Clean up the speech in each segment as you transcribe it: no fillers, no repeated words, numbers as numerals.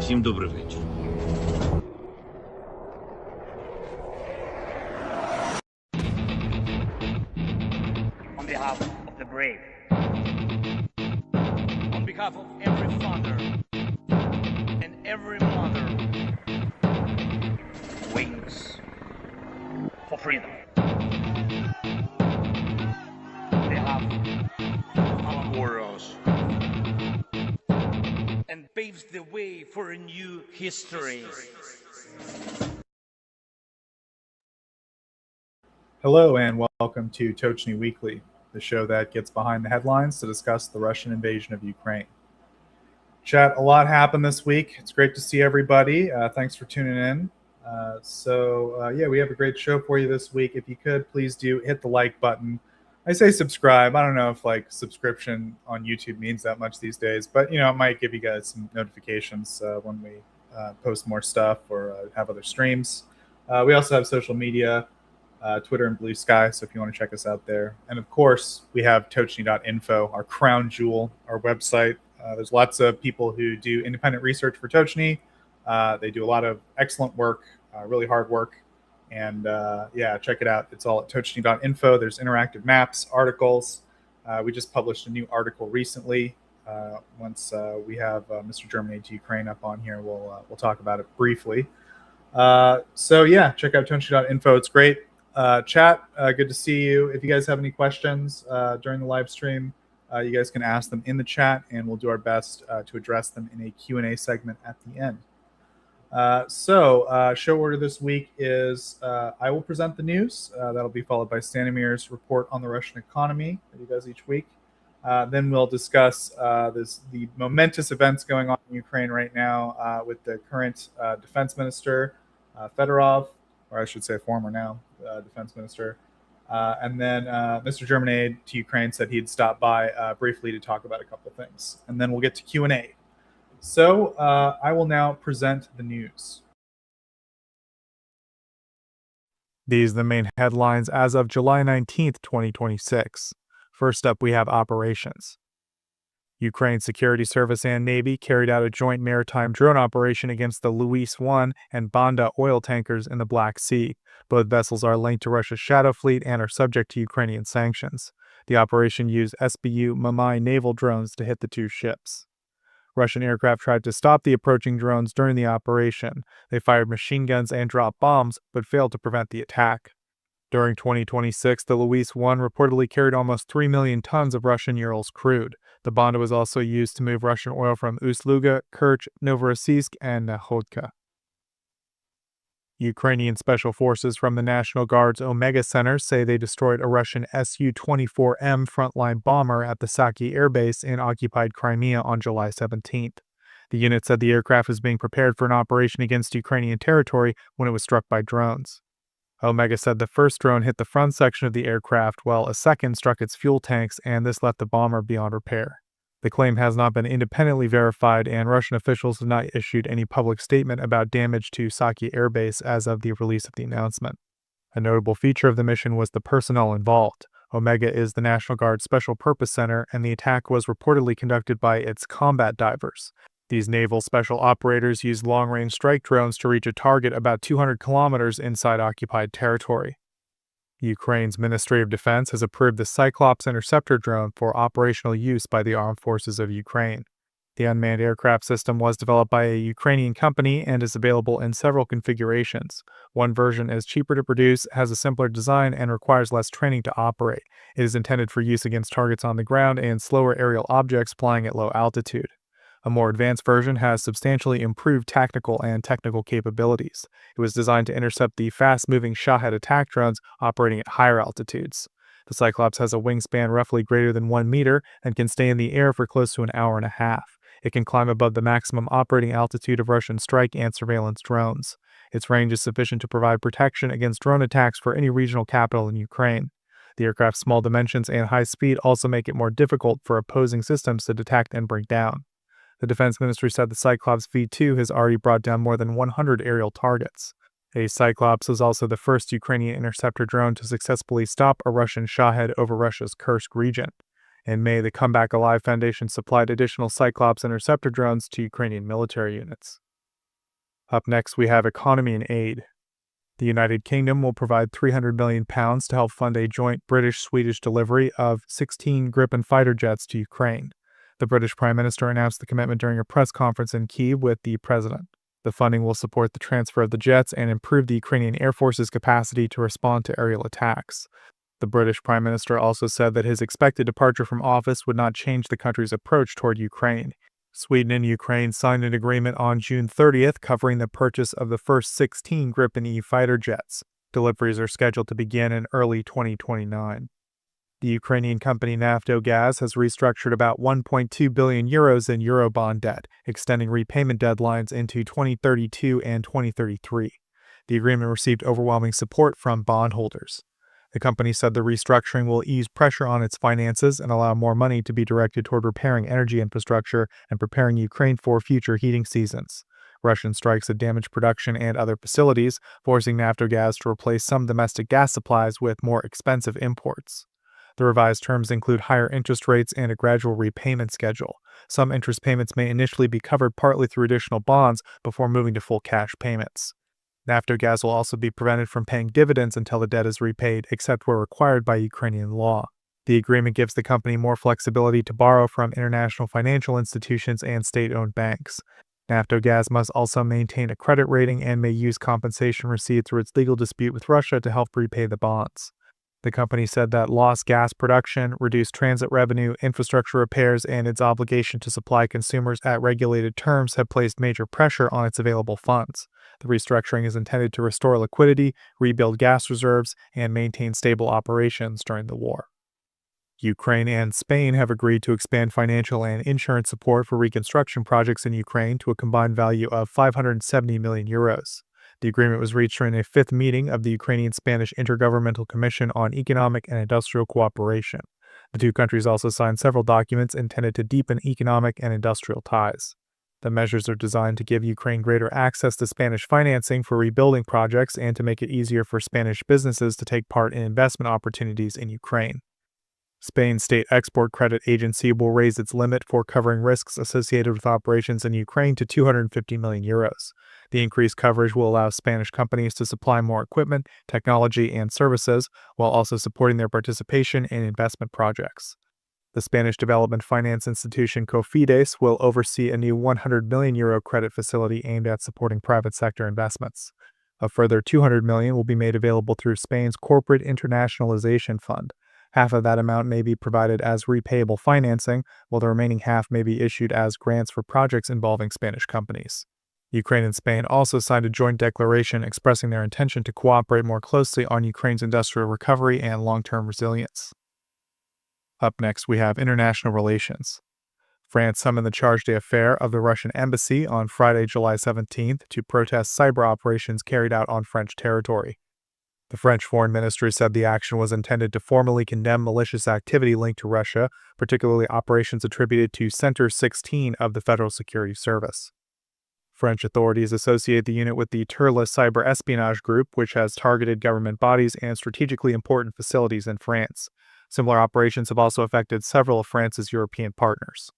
Всім добрий вечір. On behalf of the brave, on behalf of every father and every mother wings for freedom. On behalf of our warriors, and paves the way for a new history. Hello and welcome to Tochnyi Weekly, the show that gets behind the headlines to discuss the Russian invasion of Ukraine. Chat, a lot happened this week. It's great to see everybody. Thanks for tuning in. We have a great show for you this week. If you could, please do hit the like button. I say subscribe. I don't know if subscription on YouTube means that much these days, but it might give you guys some notifications when we post more stuff or have other streams. We also have social media. Twitter and BlueSky, so if you want to check us out there. And of course, we have Tochnyi.info, our crown jewel, our website. There's lots of people who do independent research for Tochnyi. They do a lot of excellent work, really hard work. And check it out. It's all at Tochnyi.info. There's interactive maps, articles. We just published a new article recently. Once we have Mr. Germany to Ukraine up on here, we'll talk about it briefly. Check out Tochnyi.info. It's great. Chat, good to see you. If you guys have any questions during the live stream, you guys can ask them in the chat, and we'll do our best to address them in a Q&A segment at the end. Show order this week is I will present the news. That'll be followed by Stanimir's report on the Russian economy that he does each week. Then we'll discuss the momentous events going on in Ukraine right now with the current defense minister, Federov, or I should say former now defense minister. And then Mr. Germany to Ukraine said he'd stop by briefly to talk about a couple of things. And then we'll get to Q&A. So I will now present the news. These are the main headlines as of July 19th, 2026. First up, we have operations. Ukraine's Security Service and Navy carried out a joint maritime drone operation against the Luis 1 and Banda oil tankers in the Black Sea. Both vessels are linked to Russia's Shadow Fleet and are subject to Ukrainian sanctions. The operation used SBU Mamai naval drones to hit the two ships. Russian aircraft tried to stop the approaching drones during the operation. They fired machine guns and dropped bombs, but failed to prevent the attack. During 2026, the Luis 1 reportedly carried almost 3 million tons of Russian Urals crude. The Banda was also used to move Russian oil from Ust-Luga, Kerch, Novorossiysk, and Nakhodka. Ukrainian special forces from the National Guard's Omega Center say they destroyed a Russian Su-24M frontline bomber at the Saki Air Base in occupied Crimea on July 17th. The unit said the aircraft was being prepared for an operation against Ukrainian territory when it was struck by drones. Omega said the first drone hit the front section of the aircraft while a second struck its fuel tanks, and this left the bomber beyond repair. The claim has not been independently verified, and Russian officials have not issued any public statement about damage to Saki Air Base as of the release of the announcement. A notable feature of the mission was the personnel involved. Omega is the National Guard Special Purpose Center, and the attack was reportedly conducted by its combat divers. These naval special operators used long-range strike drones to reach a target about 200 kilometers inside occupied territory. Ukraine's Ministry of Defense has approved the Cyclops interceptor drone for operational use by the armed forces of Ukraine. The unmanned aircraft system was developed by a Ukrainian company and is available in several configurations. One version is cheaper to produce, has a simpler design, and requires less training to operate. It is intended for use against targets on the ground and slower aerial objects flying at low altitude. A more advanced version has substantially improved tactical and technical capabilities. It was designed to intercept the fast-moving Shahed attack drones operating at higher altitudes. The Cyclops has a wingspan roughly greater than 1 meter and can stay in the air for close to an hour and a half. It can climb above the maximum operating altitude of Russian strike and surveillance drones. Its range is sufficient to provide protection against drone attacks for any regional capital in Ukraine. The aircraft's small dimensions and high speed also make it more difficult for opposing systems to detect and bring down. The Defense Ministry said the Cyclops V2 has already brought down more than 100 aerial targets. A Cyclops was also the first Ukrainian interceptor drone to successfully stop a Russian Shahed over Russia's Kursk region. In May, the Comeback Alive Foundation supplied additional Cyclops interceptor drones to Ukrainian military units. Up next, we have economy and aid. The United Kingdom will provide £300 million to help fund a joint British-Swedish delivery of 16 Gripen fighter jets to Ukraine. The British Prime Minister announced the commitment during a press conference in Kyiv with the President. The funding will support the transfer of the jets and improve the Ukrainian Air Force's capacity to respond to aerial attacks. The British Prime Minister also said that his expected departure from office would not change the country's approach toward Ukraine. Sweden and Ukraine signed an agreement on June 30th covering the purchase of the first 16 Gripen E fighter jets. Deliveries are scheduled to begin in early 2029. The Ukrainian company Naftogaz has restructured about €1.2 billion in Eurobond debt, extending repayment deadlines into 2032 and 2033. The agreement received overwhelming support from bondholders. The company said the restructuring will ease pressure on its finances and allow more money to be directed toward repairing energy infrastructure and preparing Ukraine for future heating seasons. Russian strikes have damaged production and other facilities, forcing Naftogaz to replace some domestic gas supplies with more expensive imports. The revised terms include higher interest rates and a gradual repayment schedule. Some interest payments may initially be covered partly through additional bonds before moving to full cash payments. Naftogaz will also be prevented from paying dividends until the debt is repaid, except where required by Ukrainian law. The agreement gives the company more flexibility to borrow from international financial institutions and state-owned banks. Naftogaz must also maintain a credit rating and may use compensation received through its legal dispute with Russia to help repay the bonds. The company said that lost gas production, reduced transit revenue, infrastructure repairs, and its obligation to supply consumers at regulated terms have placed major pressure on its available funds. The restructuring is intended to restore liquidity, rebuild gas reserves, and maintain stable operations during the war. Ukraine and Spain have agreed to expand financial and insurance support for reconstruction projects in Ukraine to a combined value of €570 million. The agreement was reached during a fifth meeting of the Ukrainian-Spanish Intergovernmental Commission on Economic and Industrial Cooperation. The two countries also signed several documents intended to deepen economic and industrial ties. The measures are designed to give Ukraine greater access to Spanish financing for rebuilding projects and to make it easier for Spanish businesses to take part in investment opportunities in Ukraine. Spain's State Export Credit Agency will raise its limit for covering risks associated with operations in Ukraine to €250 million. The increased coverage will allow Spanish companies to supply more equipment, technology, and services, while also supporting their participation in investment projects. The Spanish development finance institution Cofides will oversee a new €100 million credit facility aimed at supporting private sector investments. A further $200 million will be made available through Spain's Corporate Internationalization Fund. Half of that amount may be provided as repayable financing, while the remaining half may be issued as grants for projects involving Spanish companies. Ukraine and Spain also signed a joint declaration expressing their intention to cooperate more closely on Ukraine's industrial recovery and long-term resilience. Up next, we have international relations. France summoned the charge d'affaires of the Russian embassy on Friday, July 17th, to protest cyber operations carried out on French territory. The French Foreign Ministry said the action was intended to formally condemn malicious activity linked to Russia, particularly operations attributed to Center 16 of the Federal Security Service. French authorities associate the unit with the Turla cyber espionage group, which has targeted government bodies and strategically important facilities in France. Similar operations have also affected several of France's European partners.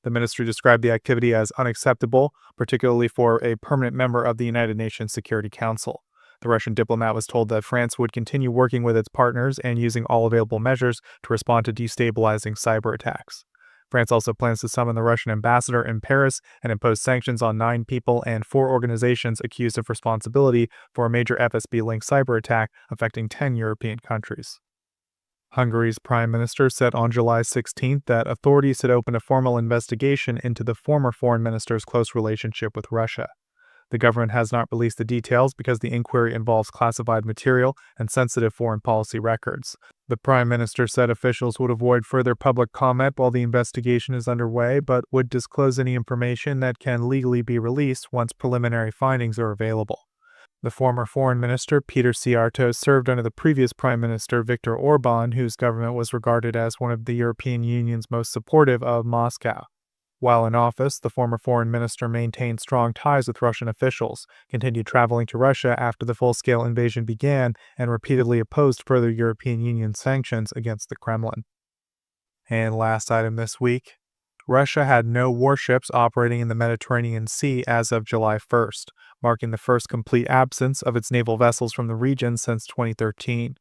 The ministry described the activity as unacceptable, particularly for a permanent member of the United Nations Security Council. The Russian diplomat was told that France would continue working with its partners and using all available measures to respond to destabilizing cyber attacks. France also plans to summon the Russian ambassador in Paris and impose sanctions on 9 people and 4 organizations accused of responsibility for a major FSB-linked cyber attack affecting 10 European countries. Hungary's prime minister said on July 16th that authorities had opened a formal investigation into the former foreign minister's close relationship with Russia. The government has not released the details because the inquiry involves classified material and sensitive foreign policy records. The prime minister said officials would avoid further public comment while the investigation is underway, but would disclose any information that can legally be released once preliminary findings are available. The former foreign minister, Peter Szijjártó, served under the previous prime minister, Viktor Orban, whose government was regarded as one of the European Union's most supportive of Moscow. While in office, the former foreign minister maintained strong ties with Russian officials, continued traveling to Russia after the full-scale invasion began, and repeatedly opposed further European Union sanctions against the Kremlin. And last item this week, Russia had no warships operating in the Mediterranean Sea as of July 1st, marking the first complete absence of its naval vessels from the region since 2013.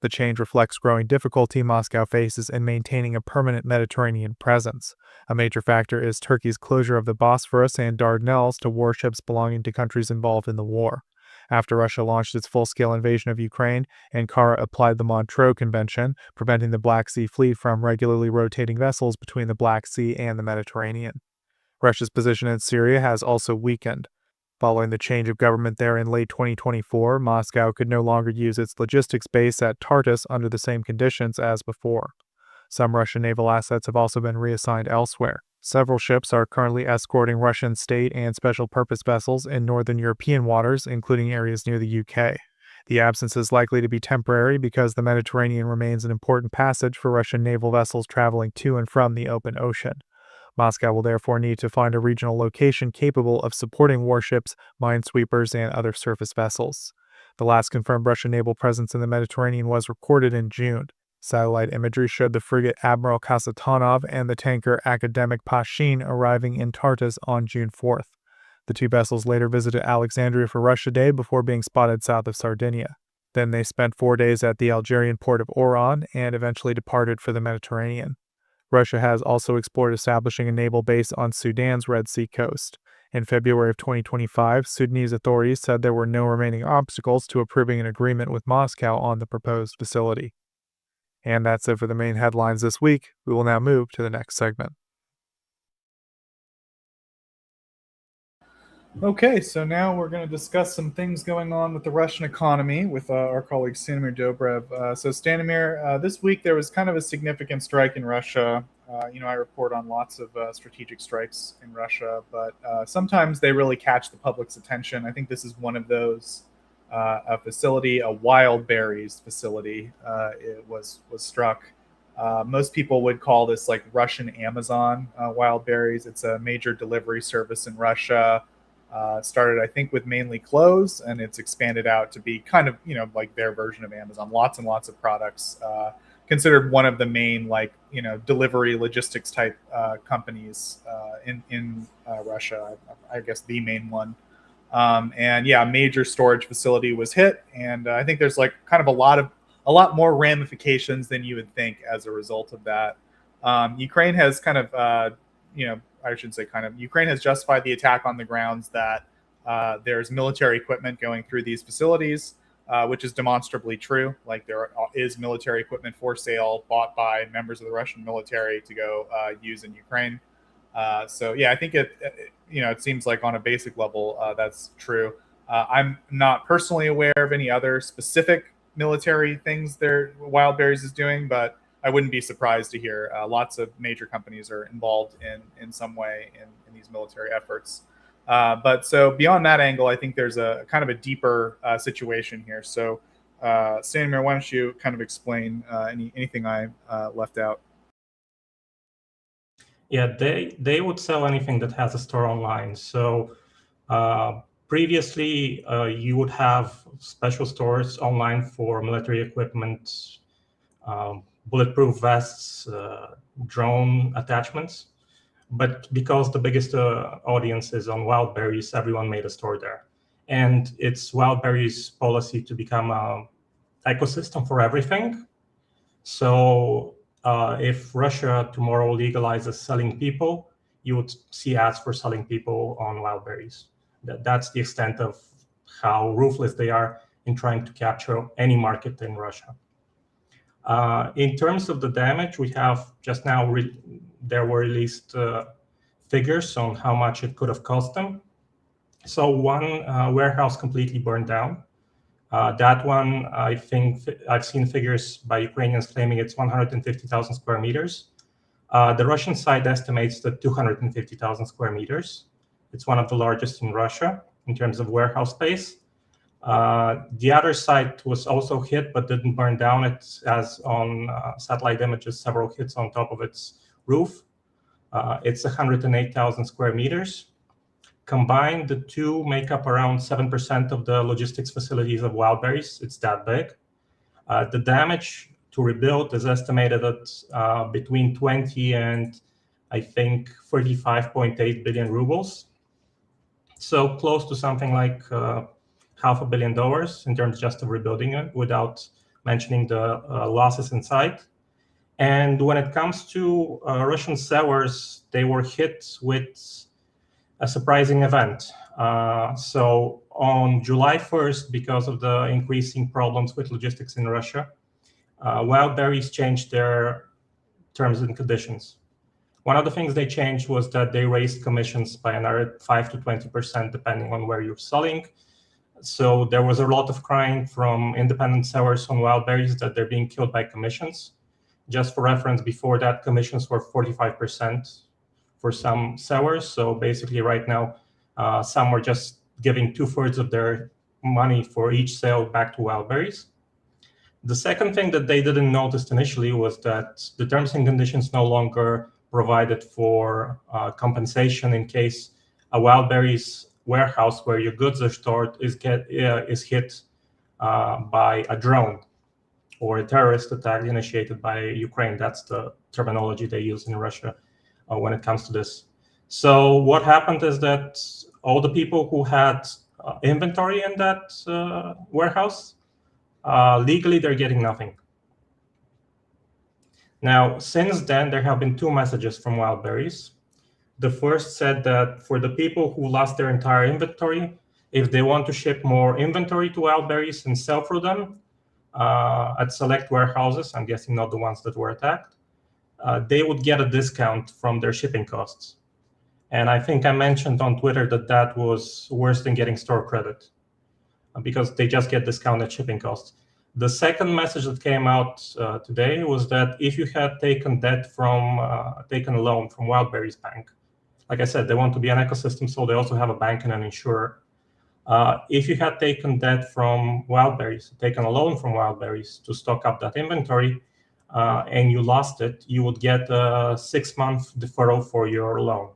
The change reflects growing difficulty Moscow faces in maintaining a permanent Mediterranean presence. A major factor is Turkey's closure of the Bosphorus and Dardanelles to warships belonging to countries involved in the war. After Russia launched its full-scale invasion of Ukraine, Ankara applied the Montreux Convention, preventing the Black Sea Fleet from regularly rotating vessels between the Black Sea and the Mediterranean. Russia's position in Syria has also weakened. Following the change of government there in late 2024, Moscow could no longer use its logistics base at Tartus under the same conditions as before. Some Russian naval assets have also been reassigned elsewhere. Several ships are currently escorting Russian state and special purpose vessels in northern European waters, including areas near the UK. The absence is likely to be temporary because the Mediterranean remains an important passage for Russian naval vessels traveling to and from the open ocean. Moscow will therefore need to find a regional location capable of supporting warships, minesweepers, and other surface vessels. The last confirmed Russian naval presence in the Mediterranean was recorded in June. Satellite imagery showed the frigate Admiral Kasatonov and the tanker Academic Pashin arriving in Tartus on June 4th. The two vessels later visited Alexandria for Russia Day before being spotted south of Sardinia. Then they spent 4 days at the Algerian port of Oran and eventually departed for the Mediterranean. Russia has also explored establishing a naval base on Sudan's Red Sea coast. In February of 2025, Sudanese authorities said there were no remaining obstacles to approving an agreement with Moscow on the proposed facility. And that's it for the main headlines this week. We will now move to the next segment. Okay, so now we're going to discuss some things going on with the Russian economy with our colleague Stanimir Dobrev. So Stanimir, this week there was kind of a significant strike in Russia. I report on lots of strategic strikes in Russia, but sometimes they really catch the public's attention. I think this is one of those. A facility, a wild berries facility, it was struck. Most people would call this like Russian Amazon wild berries. It's a major delivery service in Russia. Started, I think, with mainly clothes, and it's expanded out to be kind of, like their version of Amazon. Lots and lots of products. Considered one of the main, delivery logistics type companies in Russia. I guess the main one. A major storage facility was hit, and I think there's kind of a lot more ramifications than you would think as a result of that. Ukraine has Ukraine has justified the attack on the grounds that there's military equipment going through these facilities, which is demonstrably true. Like, there is military equipment for sale bought by members of the Russian military to go use in Ukraine. I think it seems like on a basic level that's true. I'm not personally aware of any other specific military things Wild Berries is doing, but I wouldn't be surprised to hear lots of major companies are involved in some way in these military efforts. But so beyond that angle, I think there's a kind of a deeper situation here. So Stanimir, why don't you kind of explain anything I left out? Yeah, they would sell anything that has a store online. So previously, you would have special stores online for military equipment, bulletproof vests, drone attachments. But because the biggest audience is on Wild Berries, everyone made a store there. And it's Wild Berries' policy to become an ecosystem for everything. So if Russia tomorrow legalizes selling people, you would see ads for selling people on Wild Berries. That's the extent of how ruthless they are in trying to capture any market in Russia. In terms of the damage, we have just now, there were released figures on how much it could have cost them. So one warehouse completely burned down. That one, I think I've seen figures by Ukrainians claiming it's 150,000 square meters. The Russian side estimates that 250,000 square meters. It's one of the largest in Russia in terms of warehouse space. The other site was also hit, but didn't burn down. It has on satellite images several hits on top of its roof. It's 108,000 square meters. Combined, the two make up around 7% of the logistics facilities of Wild Berries. It's that big. The damage to rebuild is estimated at between 20 and I think, 35.8 billion rubles. So close to something like $500 million in terms just of rebuilding it, without mentioning the losses inside. And when it comes to Russian sellers, they were hit with a surprising event. So on July 1st, because of the increasing problems with logistics in Russia, Wildberries changed their terms and conditions. One of the things they changed was that they raised commissions by another 5 to 20%, depending on where you're selling. So there was a lot of crying from independent sellers on Wildberries that they're being killed by commissions. Just for reference, before that, commissions were 45% for some sellers. So basically right now, some were just giving 2/3 of their money for each sale back to Wildberries. The second thing that they didn't notice initially was that the terms and conditions no longer provided for compensation in case a Wildberries warehouse where your goods are stored is hit by a drone or a terrorist attack initiated by Ukraine. That's the terminology they use in Russia when it comes to this. So what happened is that all the people who had inventory in that warehouse, legally they're getting nothing. Now, since then, there have been two messages from Wildberries. The first said that for the people who lost their entire inventory, if they want to ship more inventory to Wildberries and sell through them at select warehouses, I'm guessing not the ones that were attacked, they would get a discount from their shipping costs. And I think I mentioned on Twitter that that was worse than getting store credit because they just get discounted shipping costs. The second message that came out today was that if you had taken debt from, taken a loan from Wildberries Bank, like I said, they want to be an ecosystem, so they also have a bank and an insurer. If you had taken debt from Wildberries, taken a loan from Wildberries to stock up that inventory, and you lost it, you would get a 6-month deferral for your loan.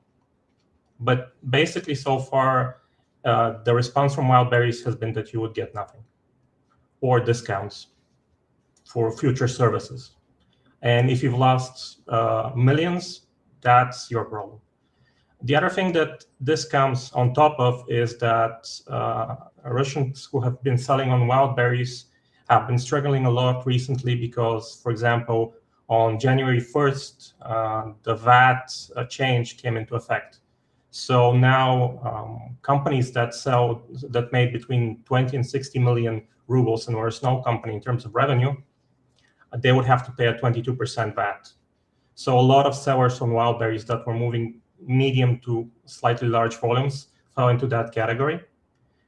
But basically, so far, the response from Wildberries has been that you would get nothing or discounts for future services. And if you've lost millions, that's your problem. The other thing that this comes on top of is that Russians who have been selling on Wildberries have been struggling a lot recently because, for example, on January 1st, the VAT change came into effect. So now companies that made between 20 and 60 million rubles and were a small company in terms of revenue, they would have to pay a 22% VAT. So a lot of sellers on Wildberries that were moving medium to slightly large volumes fell into that category.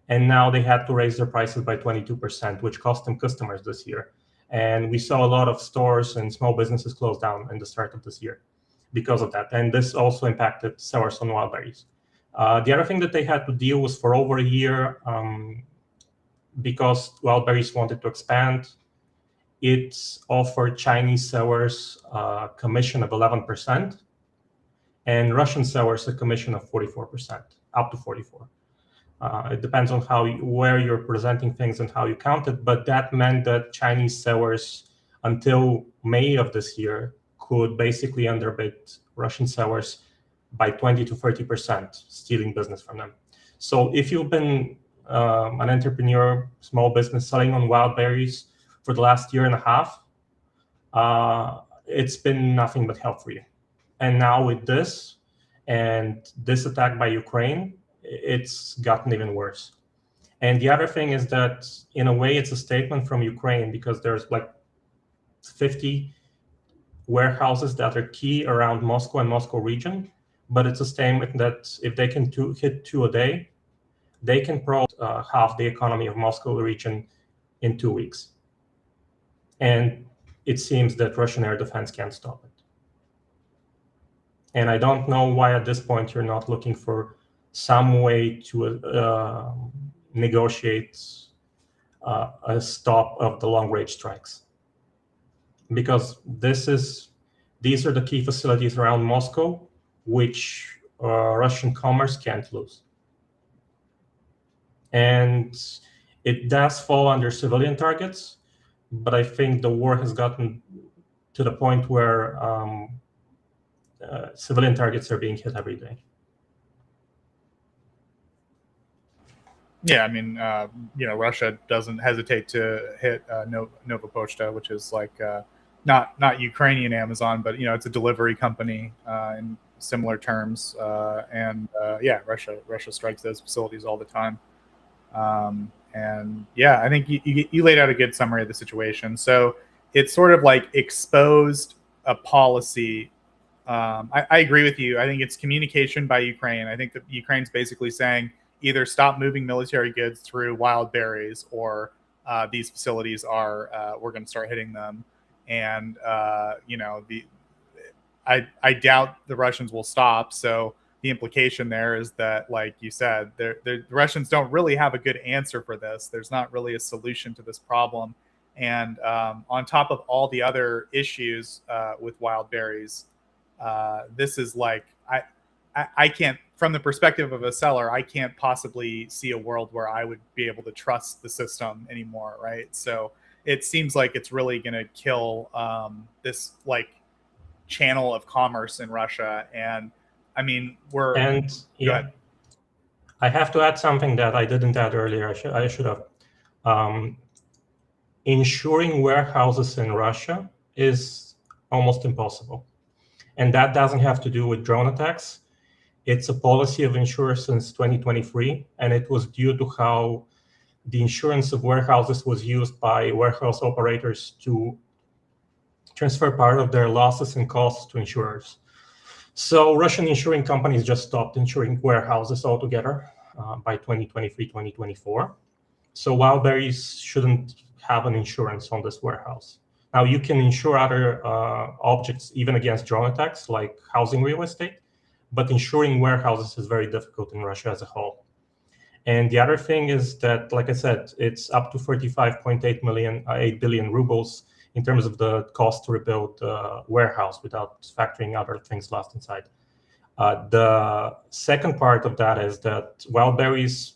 And now they had to raise their prices by 22%, which cost them customers this year. And we saw a lot of stores and small businesses close down in the start of this year because of that. And this also impacted sellers on Wildberries. The other thing that they had to deal with for over a year, because Wildberries wanted to expand, it offered Chinese sellers a commission of 11% and Russian sellers a commission of 44%, up to 44%. It depends on where you're presenting things and how you count it, but that meant that Chinese sellers until May of this year could basically underbid Russian sellers by 20 to 30%, stealing business from them. So if you've been an entrepreneur, small business selling on Wildberries for the last year and a half, it's been nothing but help for you. And now with this and this attack by Ukraine, it's gotten even worse. And the other thing is that in a way it's a statement from Ukraine because there's like 50 warehouses that are key around Moscow and Moscow region, but it's a statement that if they can hit 2 a day, they can probably half the economy of Moscow region in 2 weeks. And it seems that Russian air defense can't stop it. And I don't know why at this point you're not looking for some way to negotiate a stop of the long-range strikes. Because these are the key facilities around Moscow, which Russian commerce can't lose. And it does fall under civilian targets, but I think the war has gotten to the point where civilian targets are being hit every day. Yeah, I mean, Russia doesn't hesitate to hit Nova Pochta, which is like not Ukrainian Amazon, but it's a delivery company in similar terms. Russia strikes those facilities all the time. And yeah, I think you laid out a good summary of the situation. So it's sort of like exposed a policy. I agree with you. I think it's communication by Ukraine. I think that Ukraine's basically saying either stop moving military goods through wild berries, or these facilities are we're going to start hitting them. And I doubt the Russians will stop. So the implication there is that, like you said, the Russians don't really have a good answer for this. There's not really a solution to this problem. And on top of all the other issues with wild berries, this is like, I can't, from the perspective of a seller, I can't possibly see a world where I would be able to trust the system anymore, right? So it seems like it's really going to kill this like channel of commerce in Russia. And I mean, I have to add something that I didn't add earlier. I should have. Insuring warehouses in Russia is almost impossible. And that doesn't have to do with drone attacks. It's a policy of insurers since 2023, and it was due to how the insurance of warehouses was used by warehouse operators to transfer part of their losses and costs to insurers. So Russian insuring companies just stopped insuring warehouses altogether by 2023, 2024. So wild berries shouldn't have an insurance on this warehouse. Now you can insure other objects even against drone attacks, like housing real estate, but insuring warehouses is very difficult in Russia as a whole. And the other thing is that, like I said, it's up to 8 billion rubles in terms of the cost to rebuild the warehouse without factoring other things lost inside. The second part of that is that wild berries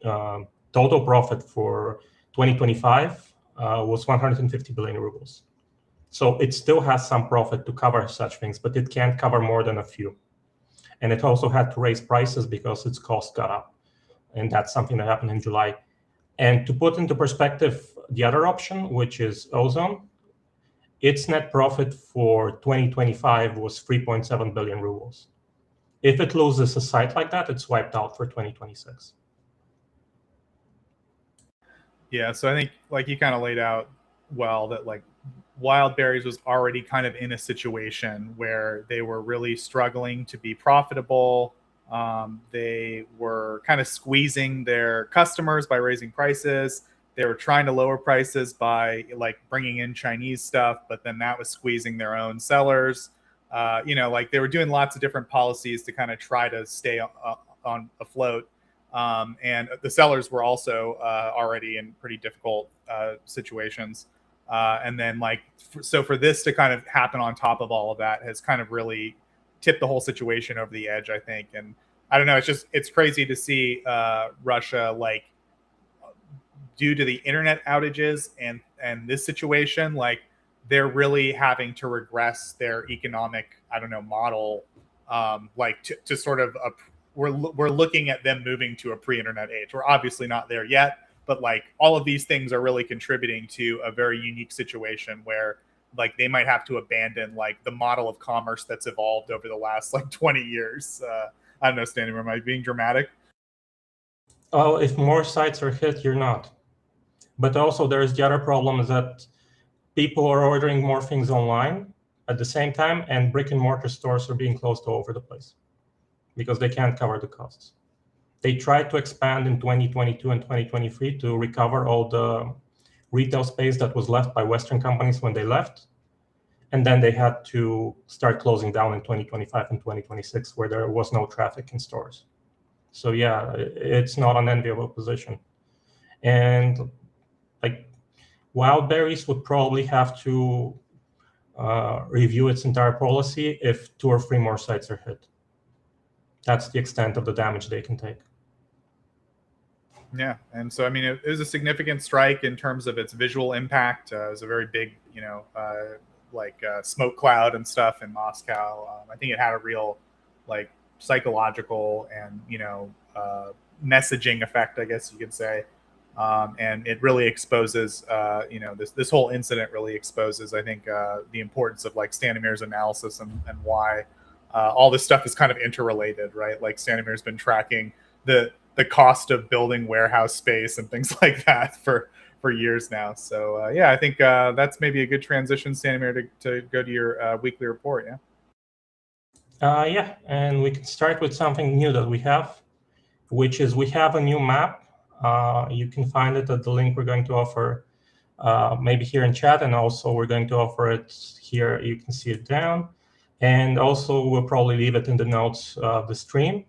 total profit for 2025 was 150 billion rubles. So it still has some profit to cover such things, but it can't cover more than a few. And it also had to raise prices because its costs got up. And that's something that happened in July. And to put into perspective the other option, which is Ozone, its net profit for 2025 was 3.7 billion rubles. If it loses a site like that, it's wiped out for 2026. Yeah, so I think, like you kind of laid out well, that like wild berries was already kind of in a situation where they were really struggling to be profitable. They were kind of squeezing their customers by raising prices. They were trying to lower prices by like bringing in Chinese stuff, but then that was squeezing their own sellers. Like they were doing lots of different policies to kind of try to stay on afloat. And the sellers were also already in pretty difficult situations. And then so for this to kind of happen on top of all of that has kind of really tipped the whole situation over the edge, I think. And I don't know, it's crazy to see Russia, like, due to the internet outages and this situation, like they're really having to regress their economic, model, to sort of we're looking at them moving to a pre-internet age. We're obviously not there yet, but like all of these things are really contributing to a very unique situation where like they might have to abandon like the model of commerce that's evolved over the last like 20 years. I don't know, Stanimir, am I being dramatic? Well, if more sites are hit, you're not. But also there's the other problem is that people are ordering more things online at the same time, and brick and mortar stores are being closed all over the place because they can't cover the costs. They tried to expand in 2022 and 2023 to recover all the retail space that was left by Western companies when they left. And then they had to start closing down in 2025 and 2026 where there was no traffic in stores. So yeah, it's not an enviable position. And like wild berries would probably have to review its entire policy if 2 or 3 more sites are hit. That's the extent of the damage they can take. Yeah, and so I mean, it was a significant strike in terms of its visual impact. It was a very big, smoke cloud and stuff in Moscow. I think it had a real like psychological and messaging effect, I guess you could say. And it really exposes, this whole incident really exposes, I think, the importance of like Stanimir's analysis and why all this stuff is kind of interrelated, right? Like Stanimir's been tracking the cost of building warehouse space and things like that for years now. So I think that's maybe a good transition, Stanimir, to go to your weekly report. And we can start with something new that we have, which is we have a new map. You can find it at the link we're going to offer maybe here in chat, and also we're going to offer it here. You can see it down. And also we'll probably leave it in the notes of the stream.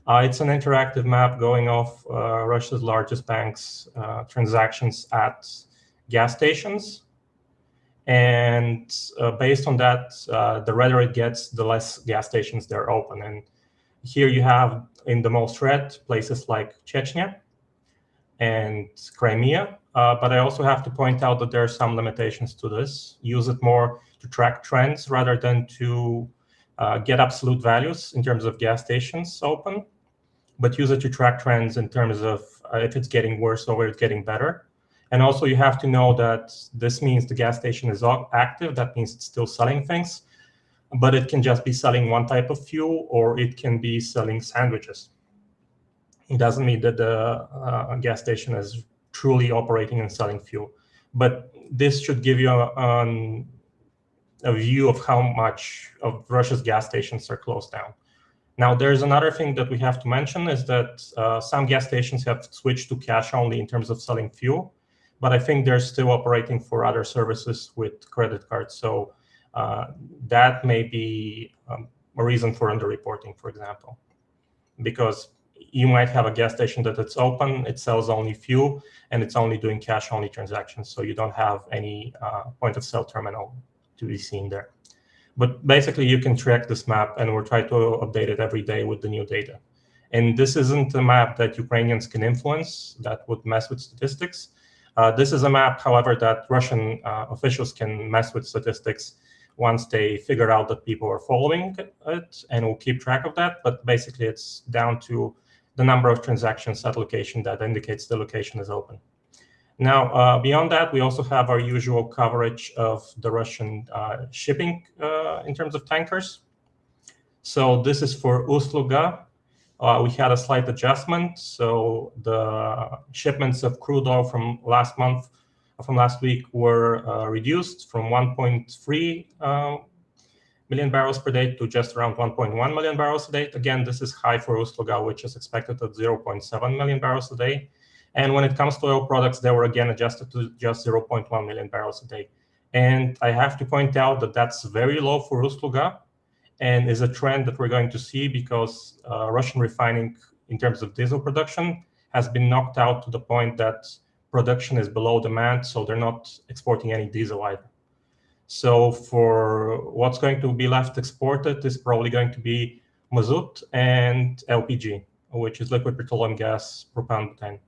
It's an interactive map going off Russia's largest banks' transactions at gas stations. And based on that, the redder it gets, the less gas stations there are open. And here you have in the most red places like Chechnya and Crimea. But I also have to point out that there are some limitations to this. Use it more to track trends rather than to get absolute values in terms of gas stations open, but use it to track trends in terms of if it's getting worse or it's getting better. And also you have to know that this means the gas station is active. That means it's still selling things, but it can just be selling one type of fuel, or it can be selling sandwiches. It doesn't mean that the gas station is truly operating and selling fuel. But this should give you a view of how much of Russia's gas stations are closed down. Now, there's another thing that we have to mention is that some gas stations have switched to cash only in terms of selling fuel, but I think they're still operating for other services with credit cards. So that may be a reason for underreporting, for example, because you might have a gas station that it's open, it sells only fuel, and it's only doing cash-only transactions. So you don't have any point-of-sale terminal to be seen there. But basically, you can track this map, and we'll try to update it every day with the new data. And this isn't a map that Ukrainians can influence that would mess with statistics. This is a map, however, that Russian officials can mess with statistics once they figure out that people are following it, and we'll keep track of that. But basically, it's down to the number of transactions at location that indicates the location is open. Now, beyond that, we also have our usual coverage of the Russian shipping in terms of tankers. So this is for Ust-Luga. We had a slight adjustment. So the shipments of crude oil from last week were reduced from 1.3 million barrels per day to just around 1.1 million barrels a day. Again, this is high for Ust-Luga, which is expected at 0.7 million barrels a day. And when it comes to oil products, they were again adjusted to just 0.1 million barrels a day. And I have to point out that that's very low for Ust-Luga, and is a trend that we're going to see because Russian refining in terms of diesel production has been knocked out to the point that production is below demand, so they're not exporting any diesel either. So for what's going to be left exported is probably going to be mazut and LPG, which is liquid petroleum gas, propane, butane.